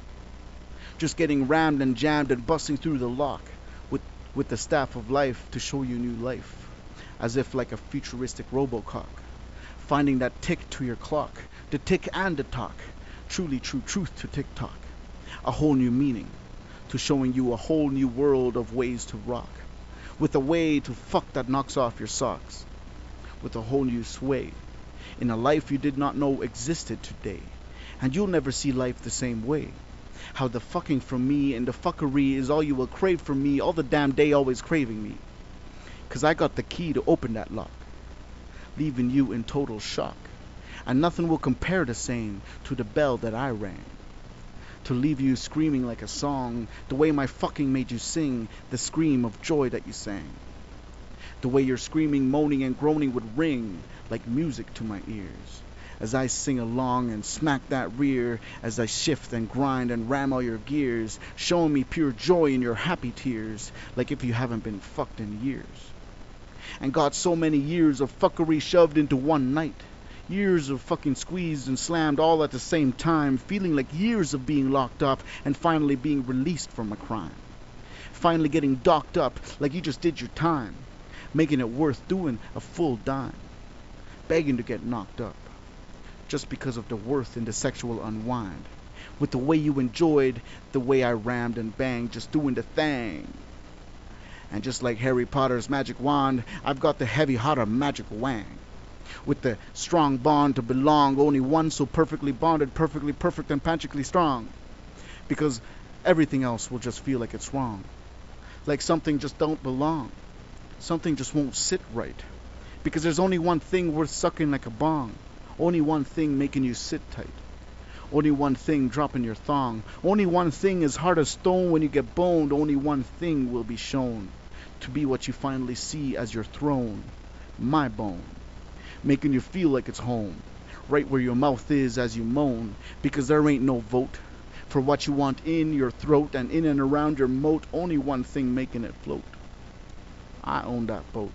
Just getting rammed and jammed and busting through the lock with the staff of life to show you new life. As if like a futuristic Robocock, finding that tick to your clock, the tick and the talk, truly true truth to TikTok, a whole new meaning, to showing you a whole new world of ways to rock, with a way to fuck that knocks off your socks, with a whole new sway, in a life you did not know existed today, and you'll never see life the same way. How the fucking from me and the fuckery is all you will crave from me all the damn day, always craving me. 'Cause I got the key to open that lock, leaving you in total shock. And nothing will compare the same to the bell that I rang. To leave you screaming like a song, the way my fucking made you sing, the scream of joy that you sang. The way your screaming, moaning, and groaning would ring like music to my ears, as I sing along and smack that rear, as I shift and grind and ram all your gears, showing me pure joy in your happy tears, like if you haven't been fucked in years. And got so many years of fuckery shoved into one night. Years of fucking squeezed and slammed all at the same time, feeling like years of being locked up and finally being released from a crime. Finally getting docked up like you just did your time, making it worth doing a full dime. Begging to get knocked up, just because of the worth in the sexual unwind. With the way you enjoyed the way I rammed and banged, just doing the thing. And just like Harry Potter's magic wand, I've got the heavy hotter magic wang. With the strong bond to belong, only one so perfectly bonded, perfectly perfect and magically strong. Because everything else will just feel like it's wrong. Like something just don't belong. Something just won't sit right. Because there's only one thing worth sucking like a bong. Only one thing making you sit tight. Only one thing dropping your thong. Only one thing as hard as stone when you get boned. Only one thing will be shown to be what you finally see as your throne. My bone. Making you feel like it's home. Right where your mouth is as you moan. Because there ain't no vote for what you want in your throat and in and around your moat. Only one thing making it float. I own that boat.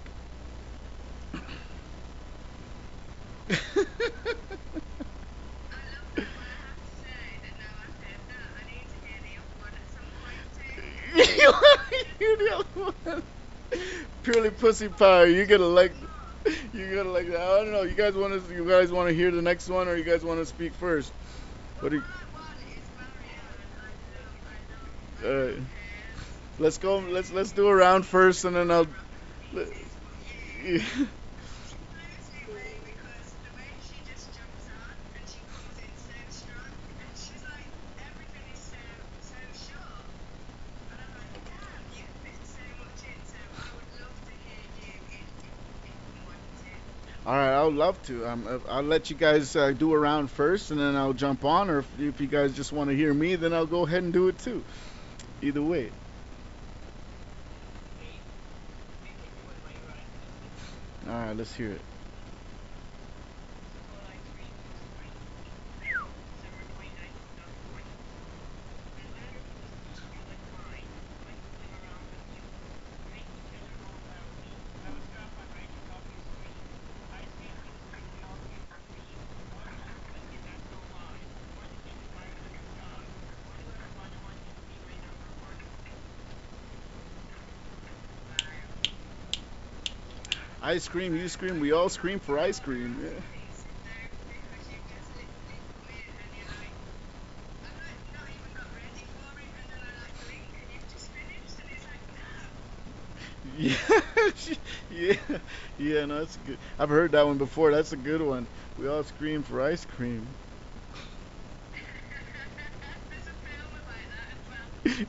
You the other one. Purely pussy power. You gotta like. You gotta like that. I don't know. You guys want to hear the next one, or you guys want to speak first? What do you? Let's go. Let's do a round first, and then I'll. All right, I would love to. I'll let you guys do a round first, and then I'll jump on. Or if you guys just want to hear me, then I'll go ahead and do it too. Either way. All right, let's hear it. I scream, you scream, we all scream for ice cream. Yeah, yeah, yeah. No, that's good. I've heard that one before. That's a good one. We all scream for ice cream.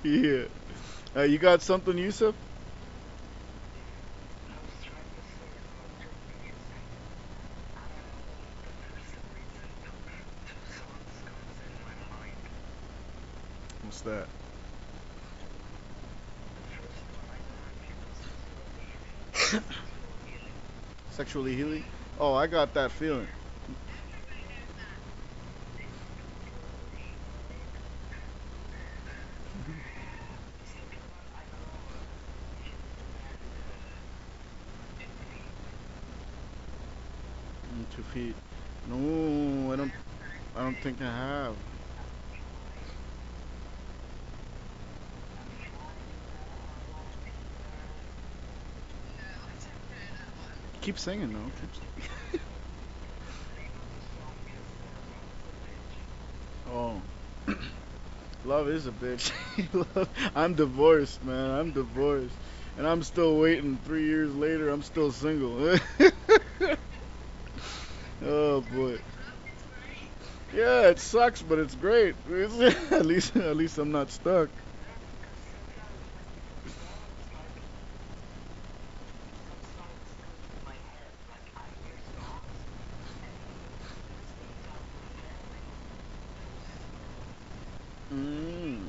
Yeah. You got something, Yusuf? What's that? Sexually healing? Oh, I got that feeling. Mm, 2 feet. No, I don't. I don't think I have. Keep singing though. Oh, love is a bitch. I'm divorced, man. I'm divorced, and I'm still waiting. 3 years later, I'm still single. Oh boy. Yeah, it sucks, but it's great. At least I'm not stuck. Mm.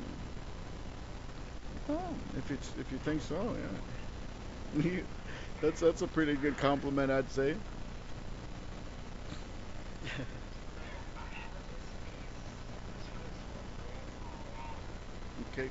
Oh, if you think so, yeah. That's a pretty good compliment, I'd say. Okay.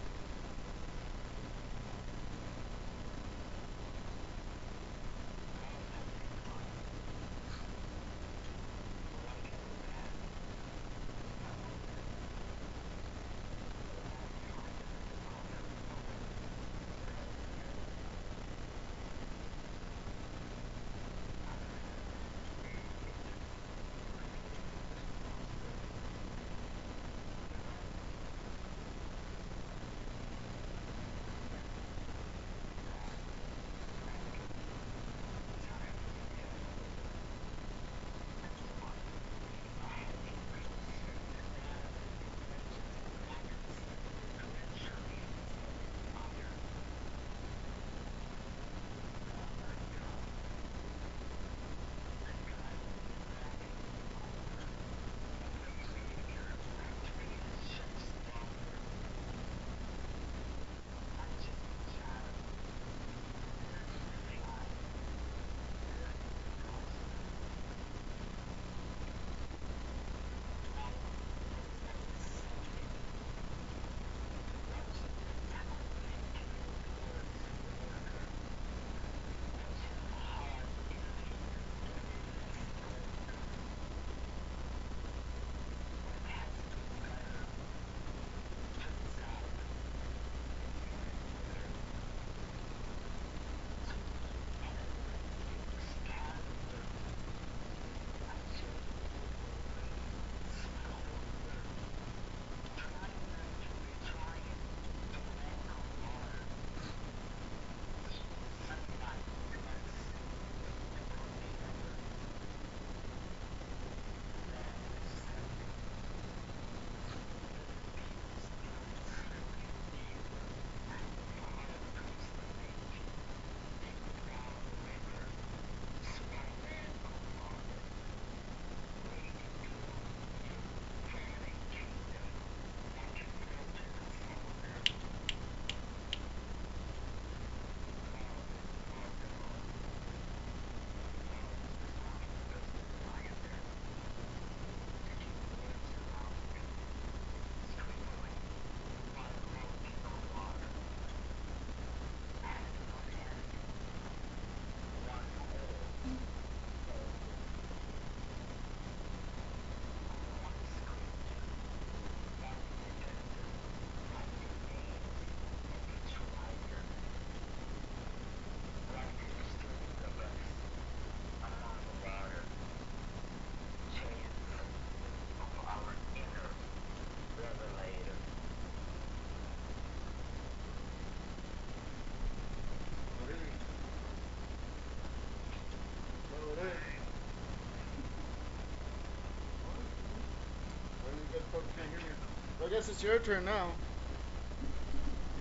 I guess it's your turn now.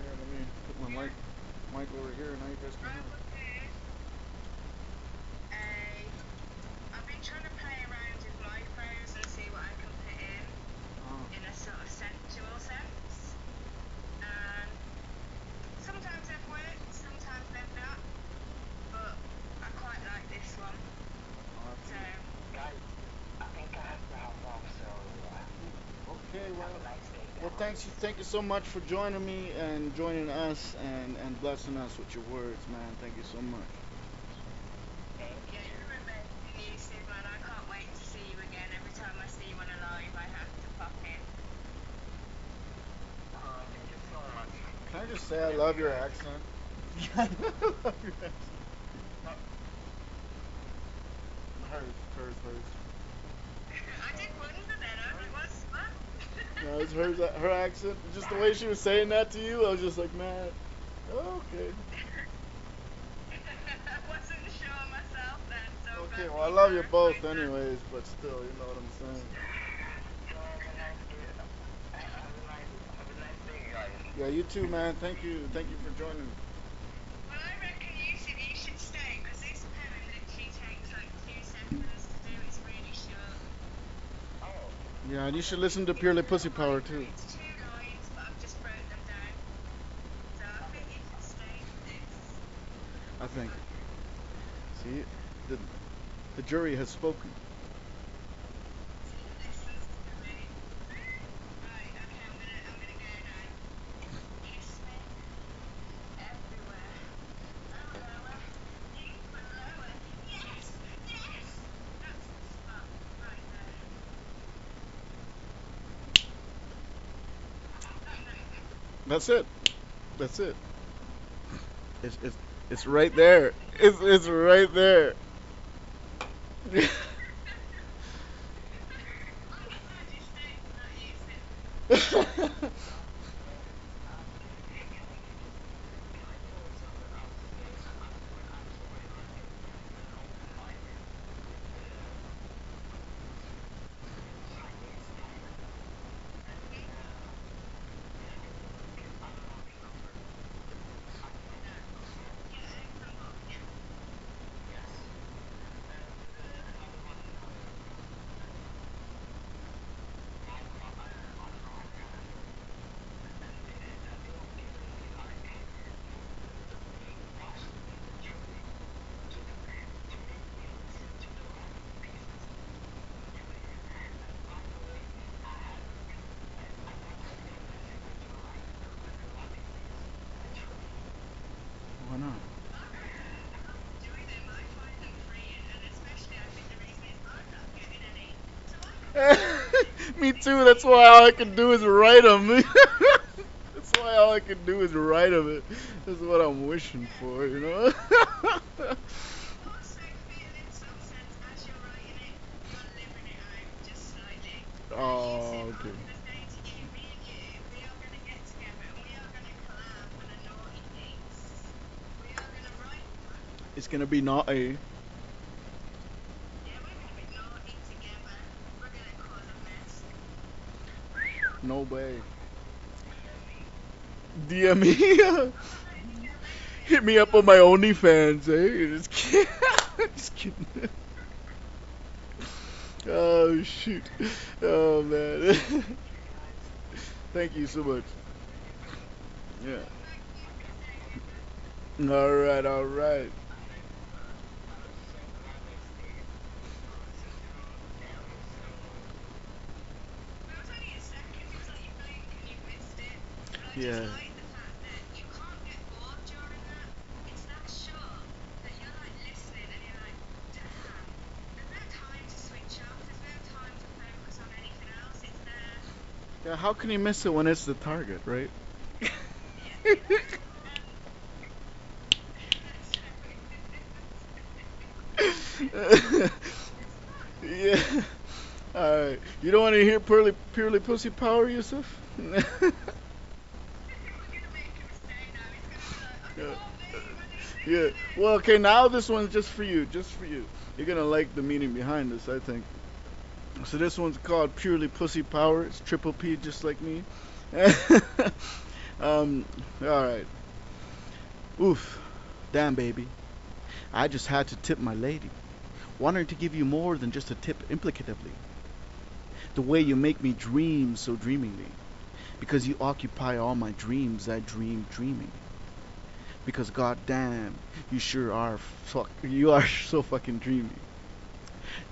Here, let me put my mic over here. Now you guys can hear me. I've been trying to play around with micros and see what I can put in a sort of sensual sense. And sometimes they've worked, sometimes they've not. But I quite like this one. So, guys, I think I have to hop off, so Okay, well, have a nice day. well, thank you so much for joining me and joining us and blessing us with your words, man. Thank you so much. Thank yeah, you. you're amazing, Yusuf, man. I can't wait to see you again. Every time I see you on a live, I have to pop in. Thank you so much. Can I just say I love your accent? I love your accent. Hers. I did wonder then. I was like, what's what? No, it's her accent. Just the way she was saying that to you, I was just like, man, okay. I wasn't sure myself then, so I'm Okay, glad well, that I you love you both clarified that. anyways, but still, you know what I'm saying. So have a nice day, guys. Yeah, you too, man. Thank you. Thank you for joining. Well, I reckon you should stay because this poem literally takes like 2 seconds to do. It's really short. Oh. Yeah, and you should listen to Purely Pussy Power too. It's 2 lines, but I've just broke them down. So I think you should stay for this. I think. See, the the jury has spoken. So he listens to me. Right, okay, I'm gonna go now. That's it. That's it. It's right there. It's right there. I'm glad you stayed to not use it. Hmm? No. Yeah, open book, yeah. Why not? I enjoy them. I find them freeing, and especially I think the reason is I'm not getting any, so I can be creative. Me too. That's why all I can do is write them. That's why all I can do is write them. That's what I'm wishing Yeah. for, you know. You also feel in some sense as you're writing it, you're living it out just slightly. Like you said, Oh, okay. I'm gonna say to you, me and you, we are gonna get together and we are gonna collab on a naughty piece. We are gonna write one. It's gonna be naughty. Yeah, we're gonna be naughty together. We're gonna cause a mess. No way. DM me. Alright, yeah, maybe. Hit me We up on got my maybe. OnlyFans, eh? Just kidding. Just kidding. Oh shoot. Oh man. Thank you so much. Yeah. Well, thank you for saying that. All right. All right. Well, it was only a second. It was like you blink and you've missed it. But I just Yeah. like the fact that you can't get bored during that. It's that short that you're like listening and you're like, damn. There's no time to switch off. There's no time to focus on anything else. It's there. Yeah. How can you miss it when it's the target, right? Yeah, true that. So, it's fun. Yeah. All right. You don't want to hear purely pussy power, Yusuf? We're gonna make him stay now. He's gonna be like, I Yeah. can't leave. I need to Yeah. hear Well, this. okay. Now this one's just for you. Just for you. You're gonna like the meaning behind this, I think. So this one's called Purely Pussy Power. It's triple P, just like me. um. All right. Oof. Damn, baby. I just had to tip my lady. Wanting to give you more than just a tip implicatively. The way you make me dream so dreamingly. Because you occupy all my dreams I dream dreaming. Because goddamn, you are so fucking dreamy.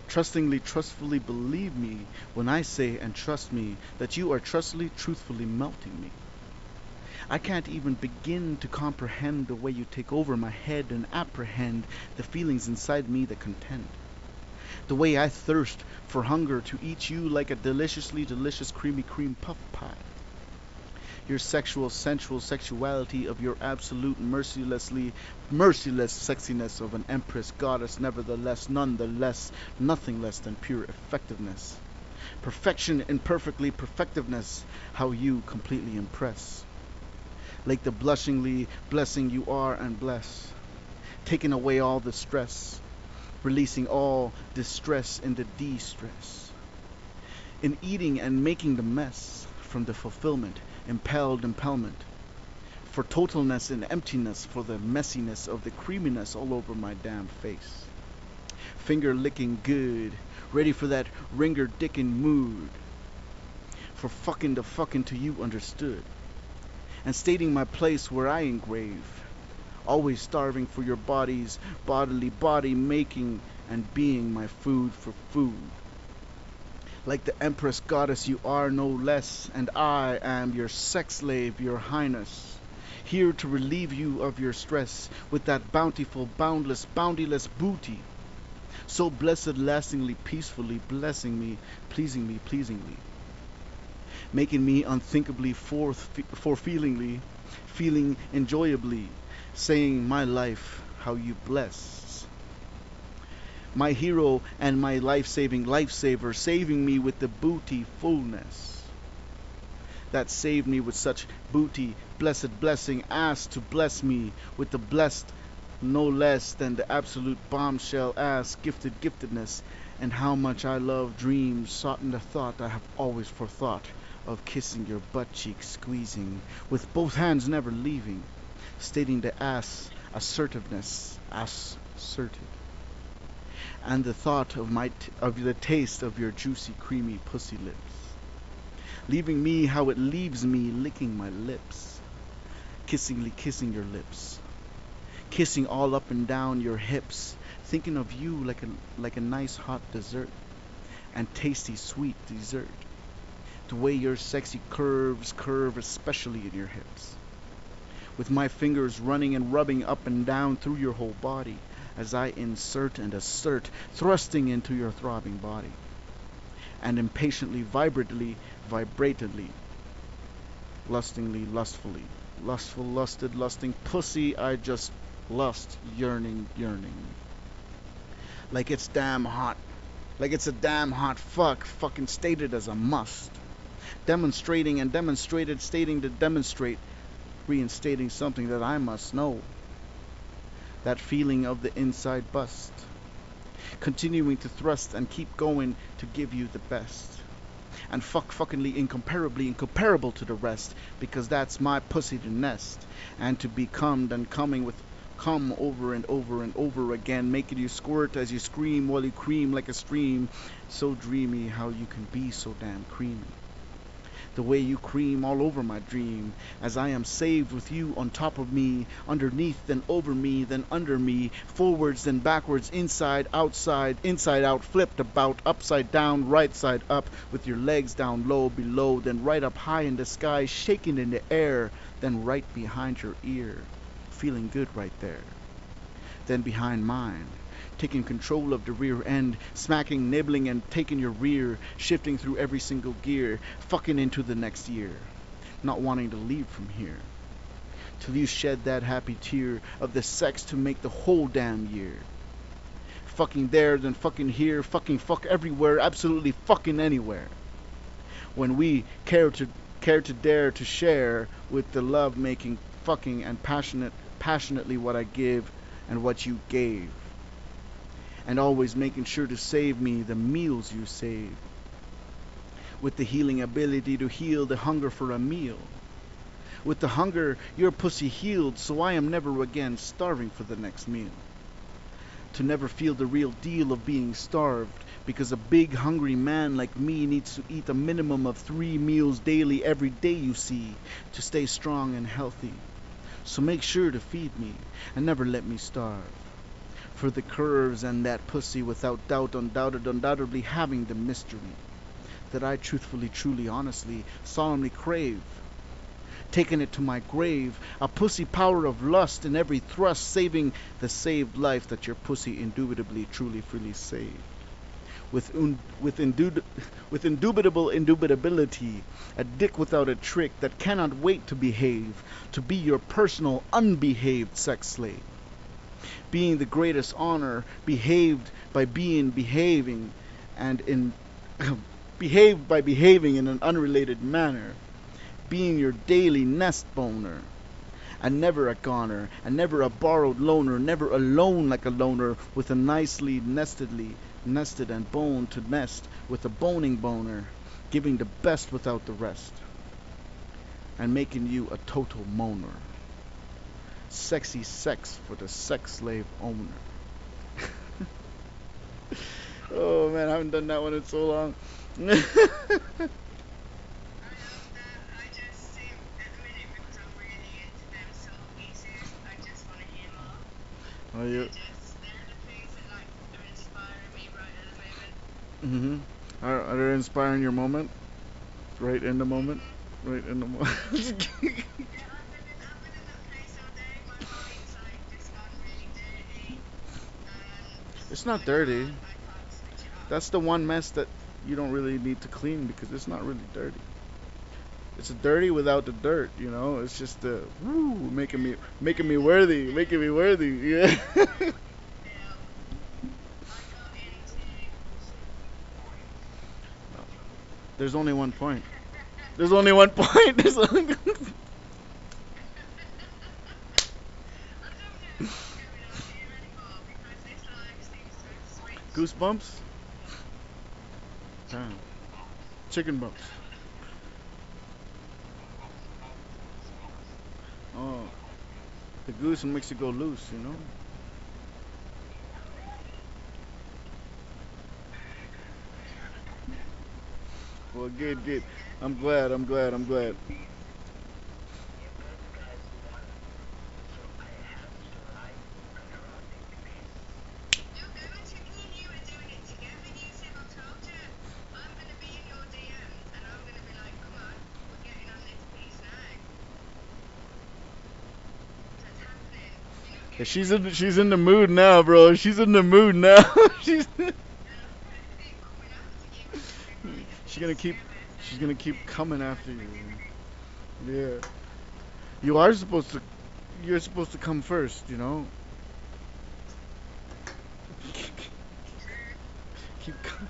Trustingly, trustfully believe me when I say and trust me that you are trustfully, truthfully melting me. I can't even begin to comprehend the way you take over my head and apprehend the feelings inside me that contend. The way I thirst for hunger to eat you like a deliciously delicious creamy cream puff pie. Your sexual, sensual sexuality of your absolute merciless sexiness of an empress goddess, nevertheless, nonetheless, nothing less than pure effectiveness. Perfection imperfectly perfectiveness, how you completely impress. Like the blushingly blessing you are and bless, taking away all the stress, releasing all distress into de-stress. In eating and making the mess from the fulfillment, impelled impellment, for totalness and emptiness, for the messiness of the creaminess all over my damn face. Finger licking good, ready for that ringer dickin' mood, for fucking the fucking to you understood, and stating my place where I engrave, always starving for your body's bodily body making and being my food for food. Like the empress goddess you are no less, and I am your sex slave, your highness, here to relieve you of your stress with that bountiful, boundless, boundyless booty, so blessed, lastingly, peacefully, blessing me, pleasingly, making me unthinkably forefeelingly, feeling enjoyably, saying my life how you bless. My hero and my life-saving lifesaver, saving me with the booty fullness that saved me with such booty, blessed blessing, asked to bless me with the blessed no less than the absolute bombshell ass gifted giftedness, and how much I love dreams sought in the thought I have always forethought of kissing your butt cheek squeezing, with both hands never leaving, stating the ass assertiveness, asserted, and the thought of of the taste of your juicy creamy pussy lips, leaving me how it leaves me licking my lips, kissingly kissing your lips, kissing all up and down your hips, thinking of you like a nice hot dessert, and tasty sweet dessert, the way your sexy curves curve especially in your hips, with my fingers running and rubbing up and down through your whole body as I insert and assert, thrusting into your throbbing body, and impatiently, vibratedly, lustingly, lustfully, lustful, lusted, lusting, pussy, I just lust, yearning, yearning. Like it's damn hot. Like it's a damn hot fucking stated as a must. Demonstrating and demonstrated, stating to demonstrate, reinstating something that I must know. That feeling of the inside bust. Continuing to thrust and keep going to give you the best. And fuckingly incomparable to the rest, because that's my pussy to nest, and to be cummed and coming with come over and over and over again, making you squirt as you scream while you cream like a stream, so dreamy how you can be so damn creamy. The way you cream all over my dream, as I am saved with you on top of me, underneath, then over me, then under me, forwards, then backwards, inside out, flipped about, upside down, right side up, with your legs down low below, then right up high in the sky, shaking in the air, then right behind your ear, feeling good right there. Then behind mine, taking control of the rear end, smacking, nibbling, and taking your rear, shifting through every single gear, fucking into the next year, not wanting to leave from here, till you shed that happy tear of the sex to make the whole damn year. Fucking there, then fucking here, fucking fuck everywhere, absolutely fucking anywhere. When we care to dare to share with the love making, fucking, and passionately what I give and what you gave, and always making sure to save me the meals you save, with the healing ability to heal the hunger for a meal, with the hunger your pussy healed, so I am never again starving for the next meal, to never feel the real deal of being starved, because a big hungry man like me needs to eat a minimum of 3 meals daily every day, you see, to stay strong and healthy. So make sure to feed me and never let me starve. For the curves and that pussy, without doubt, undoubtedly having the mystery that I truthfully, truly, honestly, solemnly crave. Taking it to my grave, a pussy power of lust in every thrust, saving the saved life that your pussy indubitably, truly, freely saved. With indubitable indubitability, a dick without a trick that cannot wait to behave, to be your personal, unbehaved sex slave. Being the greatest honor, behaved by behaving, and in behaved by behaving in an unrelated manner. Being your daily nest boner, and never a goner, and never a borrowed loner, never alone like a loner, with a nicely nested and boned to nest with a boning boner, giving the best without the rest, and making you a total moaner. Sexy sex for the sex slave owner. Oh man, I haven't done that one in so long. I love that. I just at the minute, because I'm really into them soul pieces, I just want to hear more. Oh, yeah. They're the things that like are inspiring me right at the moment. Are they inspiring your moment? Right in the moment? Mm-hmm. Right in the moment. Yeah, I've been in that place all day. My mind's like just gone really dirty, and It's not I dirty. I can't switch it off. That's the one mess that you don't really need to clean because it's not really dirty. It's dirty without the dirt, you know. It's just woo, making me worthy, making me worthy. Yeah. I got into There's only one point. There's only one point. There's only... I don't know what's going on here anymore because this life seems to have switched. Goosebumps. Damn. Chicken bumps. Oh, the goose makes you go loose, you know. Well, good, good. I'm glad. I'm glad. I'm glad. You both guys won. So I have to write an erotic piece. No, go and check me and you are doing it together, Yusuf. I've told you. I'm going to be in your DMs and I'm going to be like, come on, we're getting on this piece now. So it's happening. You're not Yeah, getting ready. she's in the mood now, bro. She's in the mood now. she's And I'm going to keep coming after you and we're going to be writing a she's piece gonna keep together. So she's gonna keep it's coming kind of after you. reciprocal. Yeah, you are supposed to. You're supposed to come first, you know. True. Keep coming.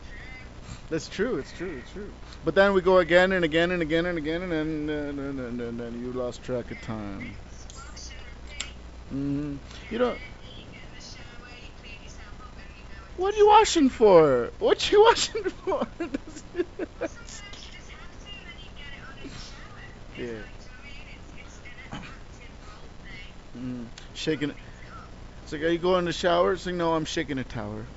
True. That's true. It's true. It's true. But then we go again and again and again and again, and then you lost track of time. Rinse, wash and repeat. Hmm. You And know, then you get in the shower, you clean yourself up and you go into what are you sleep. washing for? What you washing for? Well, sometimes you just have to, and then you get it on in the shower. It's Yeah. like, do you know what I mean? It's an active role play. Mm. Sort of Shaking it. mix it up. It's like, are you going in the shower? Saying, no, I'm shaking a tower.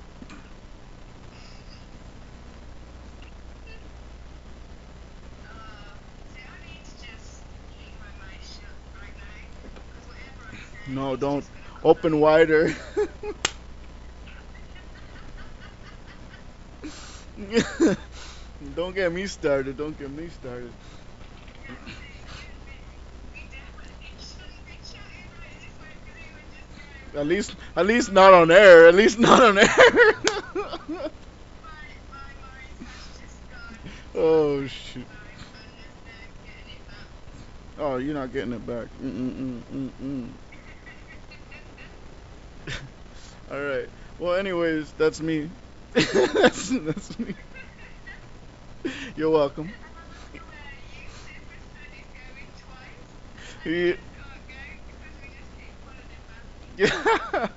See, I need to just keep my mouth shut right now, because whatever I say No, is don't. just going to come Open out. wider. Don't get me started. Don't get me started. Yeah, we definitely shouldn't be chatting right this way, because it would just go, At least not on air. At least not on air. my mind has just gone into Oh airplane shoot. mode, and there's no getting it back. Oh, you're not getting it back. Mm-mm-mm-mm-mm. All right. Well, anyways, that's me. That's me. You're welcome. I love the way Yusuf has said he's going twice, and he Yeah. just can't go because we just keep pulling him back. Yeah.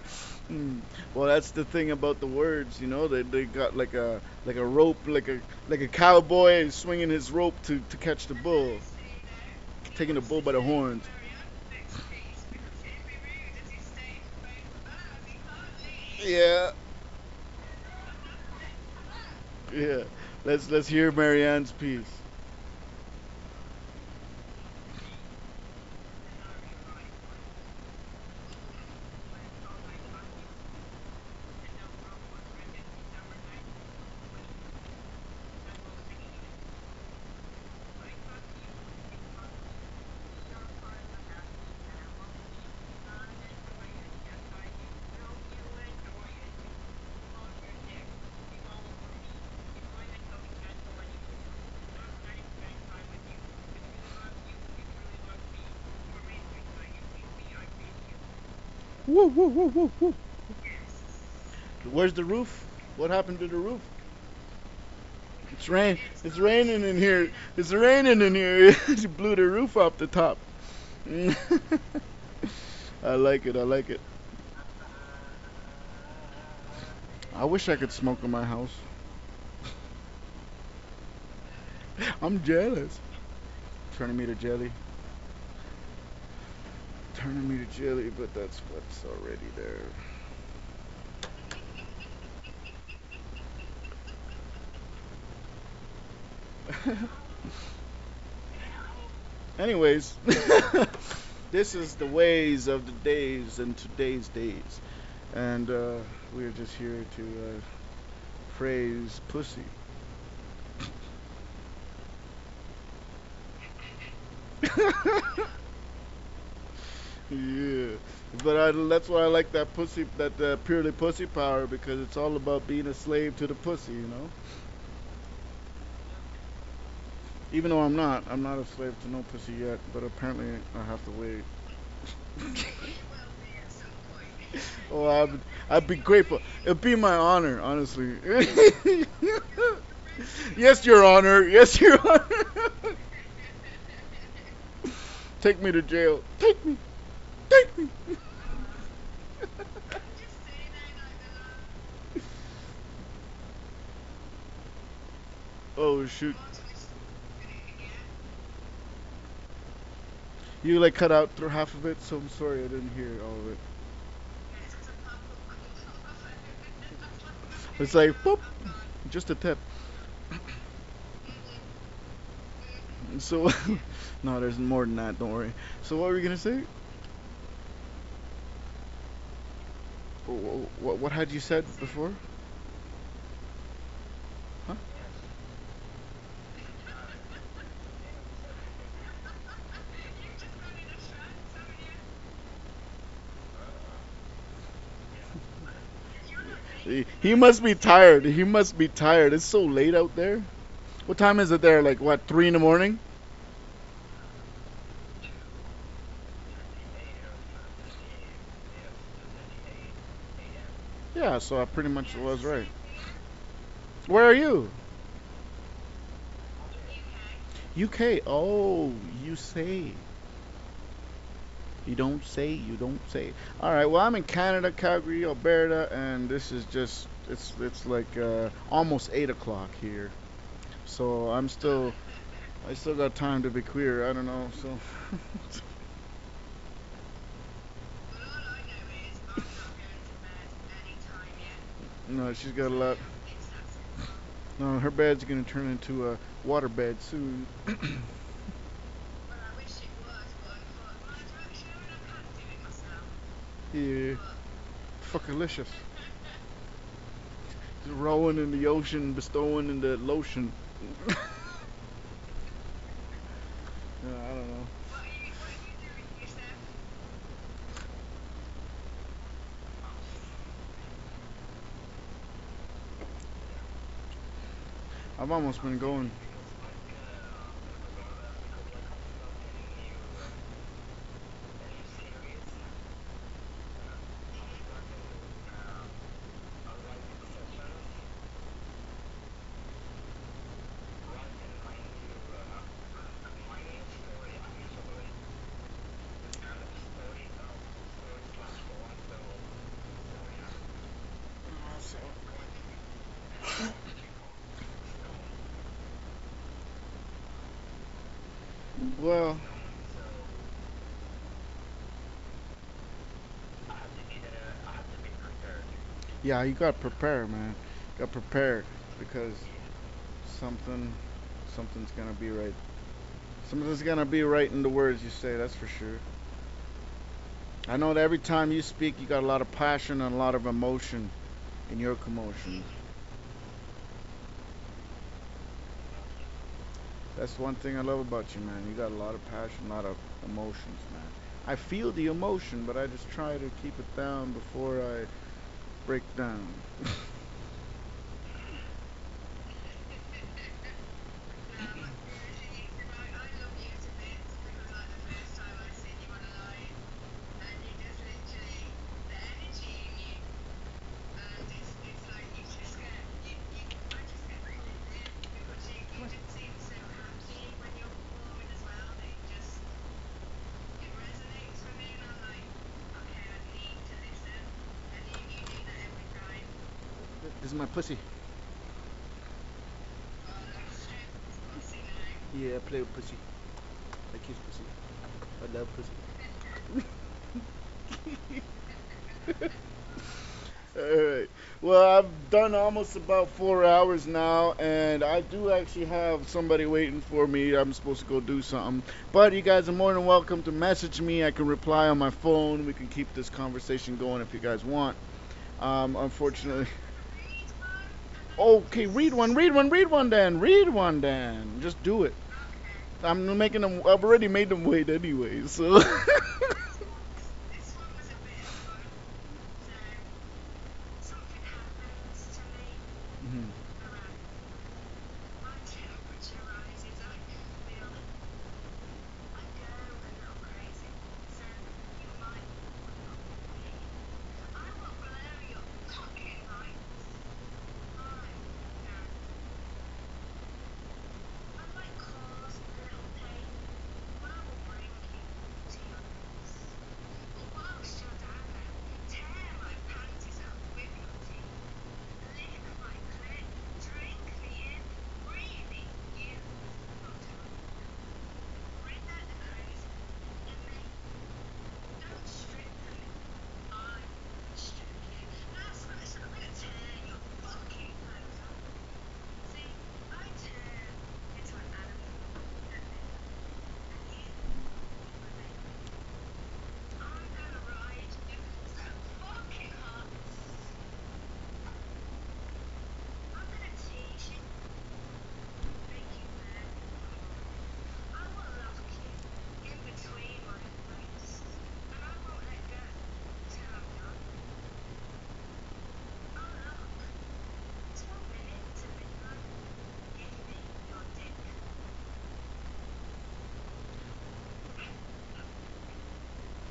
Mm. Well, that's the thing about the words, you know. They got like a rope, like a cowboy swinging his rope to catch the bull, So, you know, he taking the wants bull to by the take horns. Marianne's next piece because it'd be rude as he stays for both of ours. He can't leave. Yeah. And that's next to that. Yeah. Let's hear Marianne's piece. Scenario right. When all my family and now from was rendered in summertime, and was singing it. I thought you would think possibly your part of the happy and I want to be and enjoy it. Yes, I do. Will you enjoy it? On your neck. It's all over me. It's going to tell me cancel when you do. Not planning to spend time with you. It really loves you. It really loves me. For reasons that you please me, I please you. Woo woo woo woo woo. Yes. Where's the roof? What happened to the roof? It's rain. It's It's not raining in here. It's raining in here. She blew the roof off the top. I like it. I like it. I wish I could smoke in my house. I'm jealous. Turning me to jelly. Turning me to jelly, but that's what's already there. Anyways, this is the ways of the days and today's days. And we're just here to praise pussy. Yeah, but that's why I like that pussy, that purely pussy power, because it's all about being a slave to the pussy, you know. Even though I'm not a slave to no pussy yet, but apparently I have to wait. Well, you will be at some point. Oh, You got I'd plenty be of grateful. time. It'd be my honor, honestly. You're ready to Yes, Your go. Honor. Yes, Your Honor. Take me to jail. Take me. Take me. I'm just saying I like the Oh shoot. more twists than it can get. You like cut out through half of it, so I'm sorry I didn't hear all of it. Yeah, it's because I popped up on my phone. I was like, It's okay, like boop, I'm gone. just a tip. Mhm. Mhm. So Yeah. no, there's more than that. Don't worry. So what were you gonna say? What had you said So, before? Huh? Yes. you've just gone in a trance, haven't you? Uh, yeah. Because you're like He, me. he Like, must you be sit there tired. and He must be tired. It's so late out there. What time is it there? Like what? 3 in the morning? 2:30 a.m. Yes, 2:38 a.m. Yeah. So I pretty much yeah, it's was the right. same here. Where are you? UK. UK. UK. Oh, you say. You don't say. You don't say. All right. Well, I'm in Canada, Calgary, Alberta, and this is just it's like almost 8 o'clock here. So I still got time to be queer. I don't know. So Well, all I know is I'm not going to bed any time yet. no, she's got a So, lot. it's that simple. No, her bed's gonna turn into a water bed soon. Well, I wish it was, but unfortunately, mind you, actually, I can do it myself. Yeah, But no. fuckalicious. Just rowing in the ocean, bestowing in the lotion. Yeah, I don't know. What are you doing yourself? I've almost I'm been thinking going. because like because like I'm not getting new series. I'm Mhm. starting writing sessions, writing my new story actually, and story slash poem. So yeah, So, it's going to be called Stone. well, Stone. So I have to be prepared. yeah, you got to prepare, man. Got to prepare because Yeah. something, something's gonna be right. Something's gonna be right in the words you say. That's for sure. I know that every time you speak, you got a lot of passion and a lot of emotion in your commotion. Mhm. Thank you. That's one thing I love about you, man. You got a lot of passion, a lot of emotions, man. I feel the emotion, but I just try to keep it down before I break down. No, but seriously, I love you to bits because like the first time I seen you on a live, and you just literally the energy in you, and it's like I just get pulled in because you just seem so happy when you're performing as well that it resonates with me, and I'm like, okay, I need to listen, and you do that every time. This is my pussy. Oh, no, straight for his pussy now. Yeah, I play with pussy. I kiss pussy. I love pussy. Alright. Well, I've done almost about 4 hours now, and I do actually have somebody waiting for me. I'm supposed to go do something. But you guys are more than welcome to message me. I can reply on my phone. We can keep this conversation going if you guys want. So Unfortunately. can I read one and then Okay, read one, just read one, read one then. Read one then. Just do it. okay. I'm making them, I've already made them wait anyway, so. This one was a bit of fun. So something happens to me Mhm. around my temperature rises.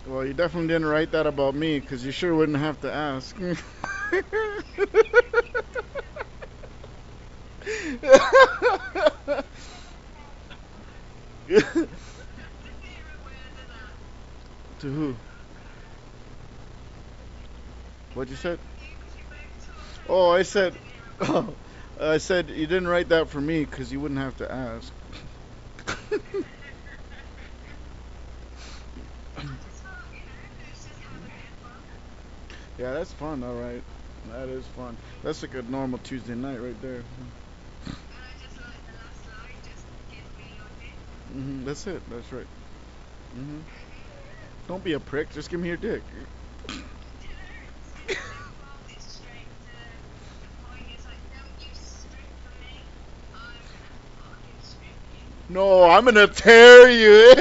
Well, you definitely didn't write that about me, because you sure wouldn't have to ask. To who? What you said? Oh, I said. Oh, I said you didn't write that for me because you wouldn't have to ask. Yeah, that's fun. All right, that is fun. That's like a normal Tuesday night right there. That's it. That's right. hmm Don't be a prick. Just give me your dick. No, I'm gonna tear you.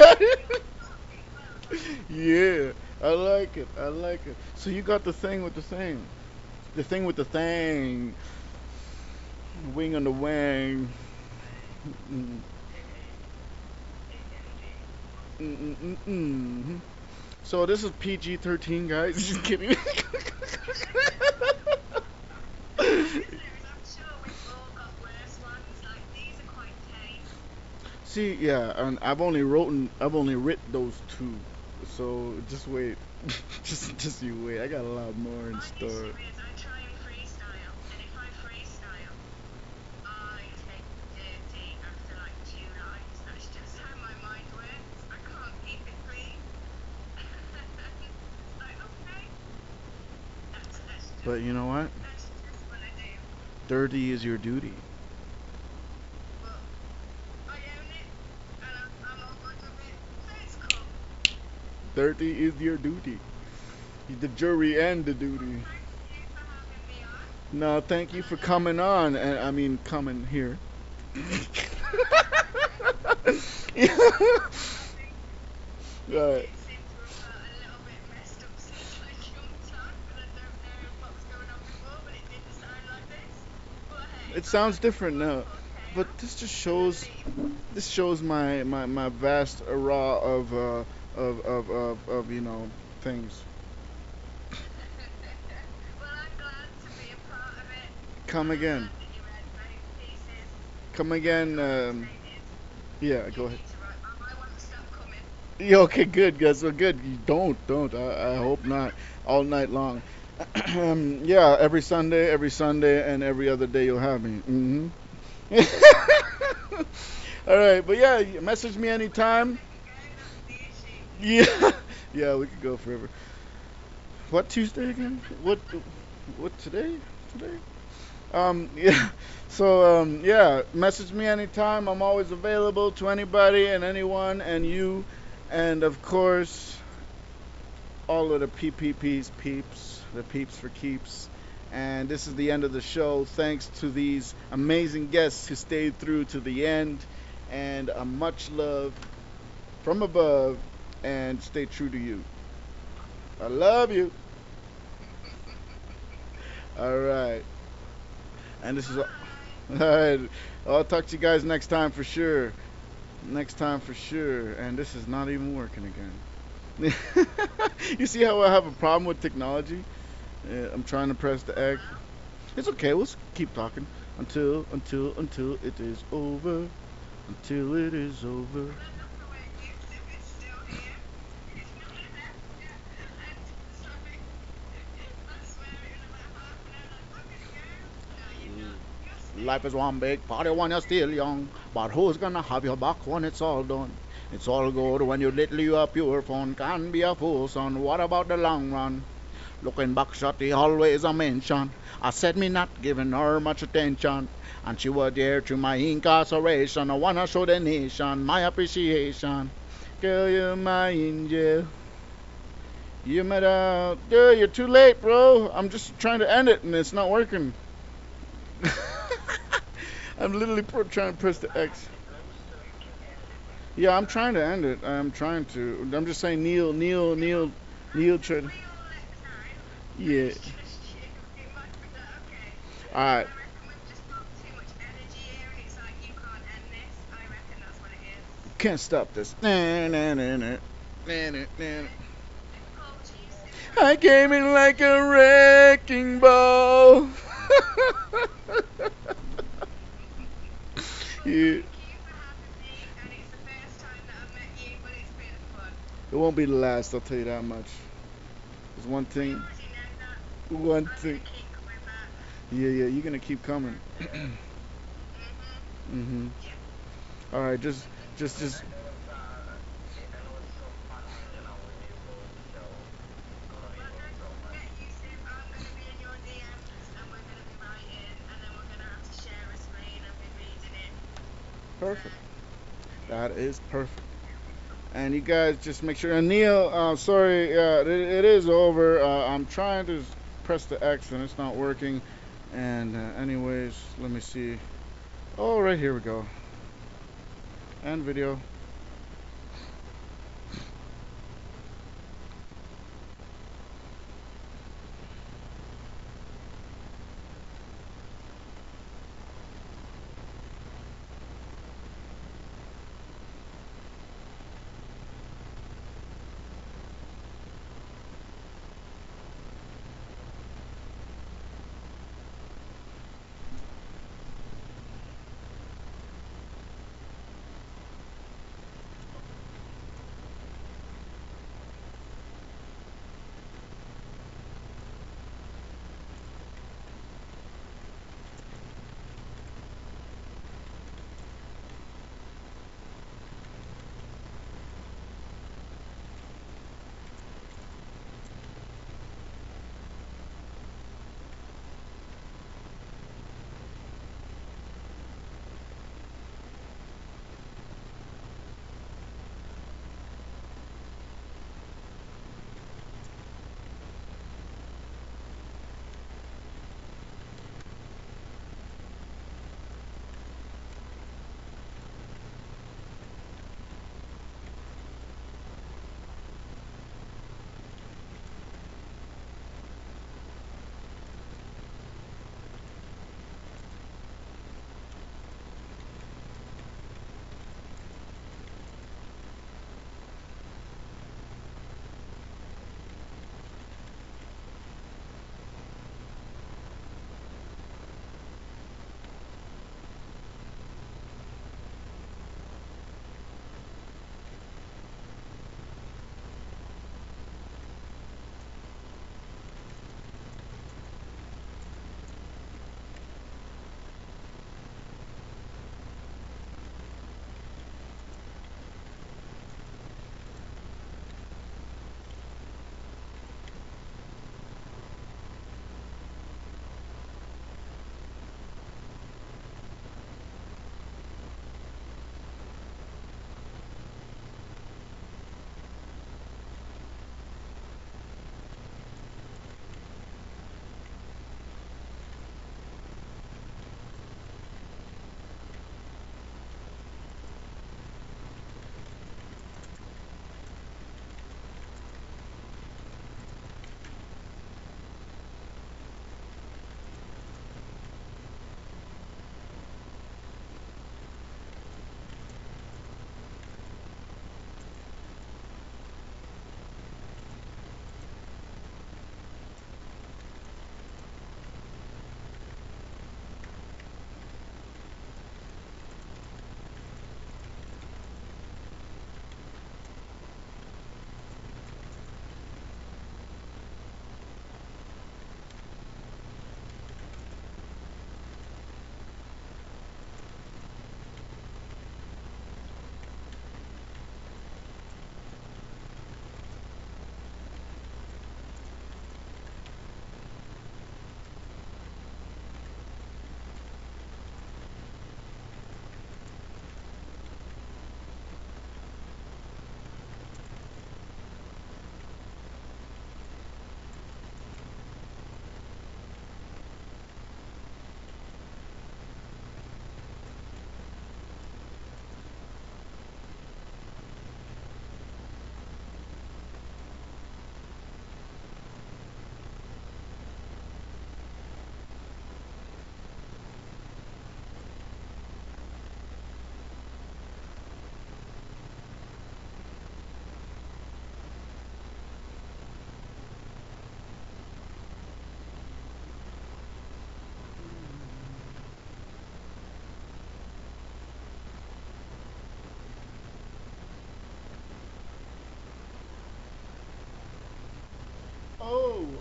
Yeah, I like it. I like it. So you got the thing with the thing. The thing with the thing. Wing on the wang. Mm, mm. So this is PG-13, guys. Just kidding. See, yeah, and I've only written those two. So just wait. Just you wait. I got a lot more in store. But you know what? Dirty is your duty. Dirty is your duty. The jury and the duty. No, thank you for coming on, and I mean coming here. Right. It sounds different now, but this shows my vast array of things. Come again. Come again. Yeah, go ahead. Yeah, okay, good, guys. So good. You don't. I hope not. All night long. Yeah, every Sunday, and every other day you'll have me. All right, but yeah, message me anytime. Yeah, yeah, we could go forever. What Tuesday again? What today? Today? Yeah. So yeah, message me anytime. I'm always available to anybody and anyone and you, and of course all of the PPPs, peeps, the peeps for keeps. And this is the end of the show. Thanks to these amazing guests who stayed through to the end, and much love from above. And stay true to you. I love you. All right. And this is all right. I'll talk to you guys next time for sure. Next time for sure. And this is not even working again. You see how I have a problem with technology? I'm trying to press the X. It's okay. We'll keep talking until it is over. Until it is over. Life is one big party when you're still young. But who's gonna have your back when it's all done? It's all good when you little you up your phone. Can be a fool, son. What about the long run? Looking back, Shotty always a mention. I said me not giving her much attention. And she was there to my incarceration. I wanna show the nation my appreciation. Girl, you're my angel. You met out. Girl, you're too late, bro. I'm just trying to end it and it's not working. I'm literally trying to press the X. Yeah, I'm trying to end it. I'm trying to. I'm just saying, Neil, tried. Yeah. All right. Can't stop this. Nah, nah, nah, nah. Nah, nah, nah. I came in like a wrecking ball. Well, Yeah. thank you for having me, and it's the first time that I've met you, but it's been fun. It won't be the last, I'll tell you that much. There's one I thing, already know that. one I'm thing. gonna keep coming back. Yeah, yeah, you're gonna keep coming. Mhm. Mhm. Yeah. All right, just. And it was so fun hanging out with you both. So I love you Well, both don't so much. forget, Yusuf, I'm gonna be in your DMs, and we're gonna be writing, and then we're gonna have to share a screen and be reading it. So, Perfect. yeah. That is perfect. And you guys just make sure. And Neil, sorry, it is over. I'm trying to press the X and it's not working. And anyways, let me see. Oh, right here we go. And video.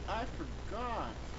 I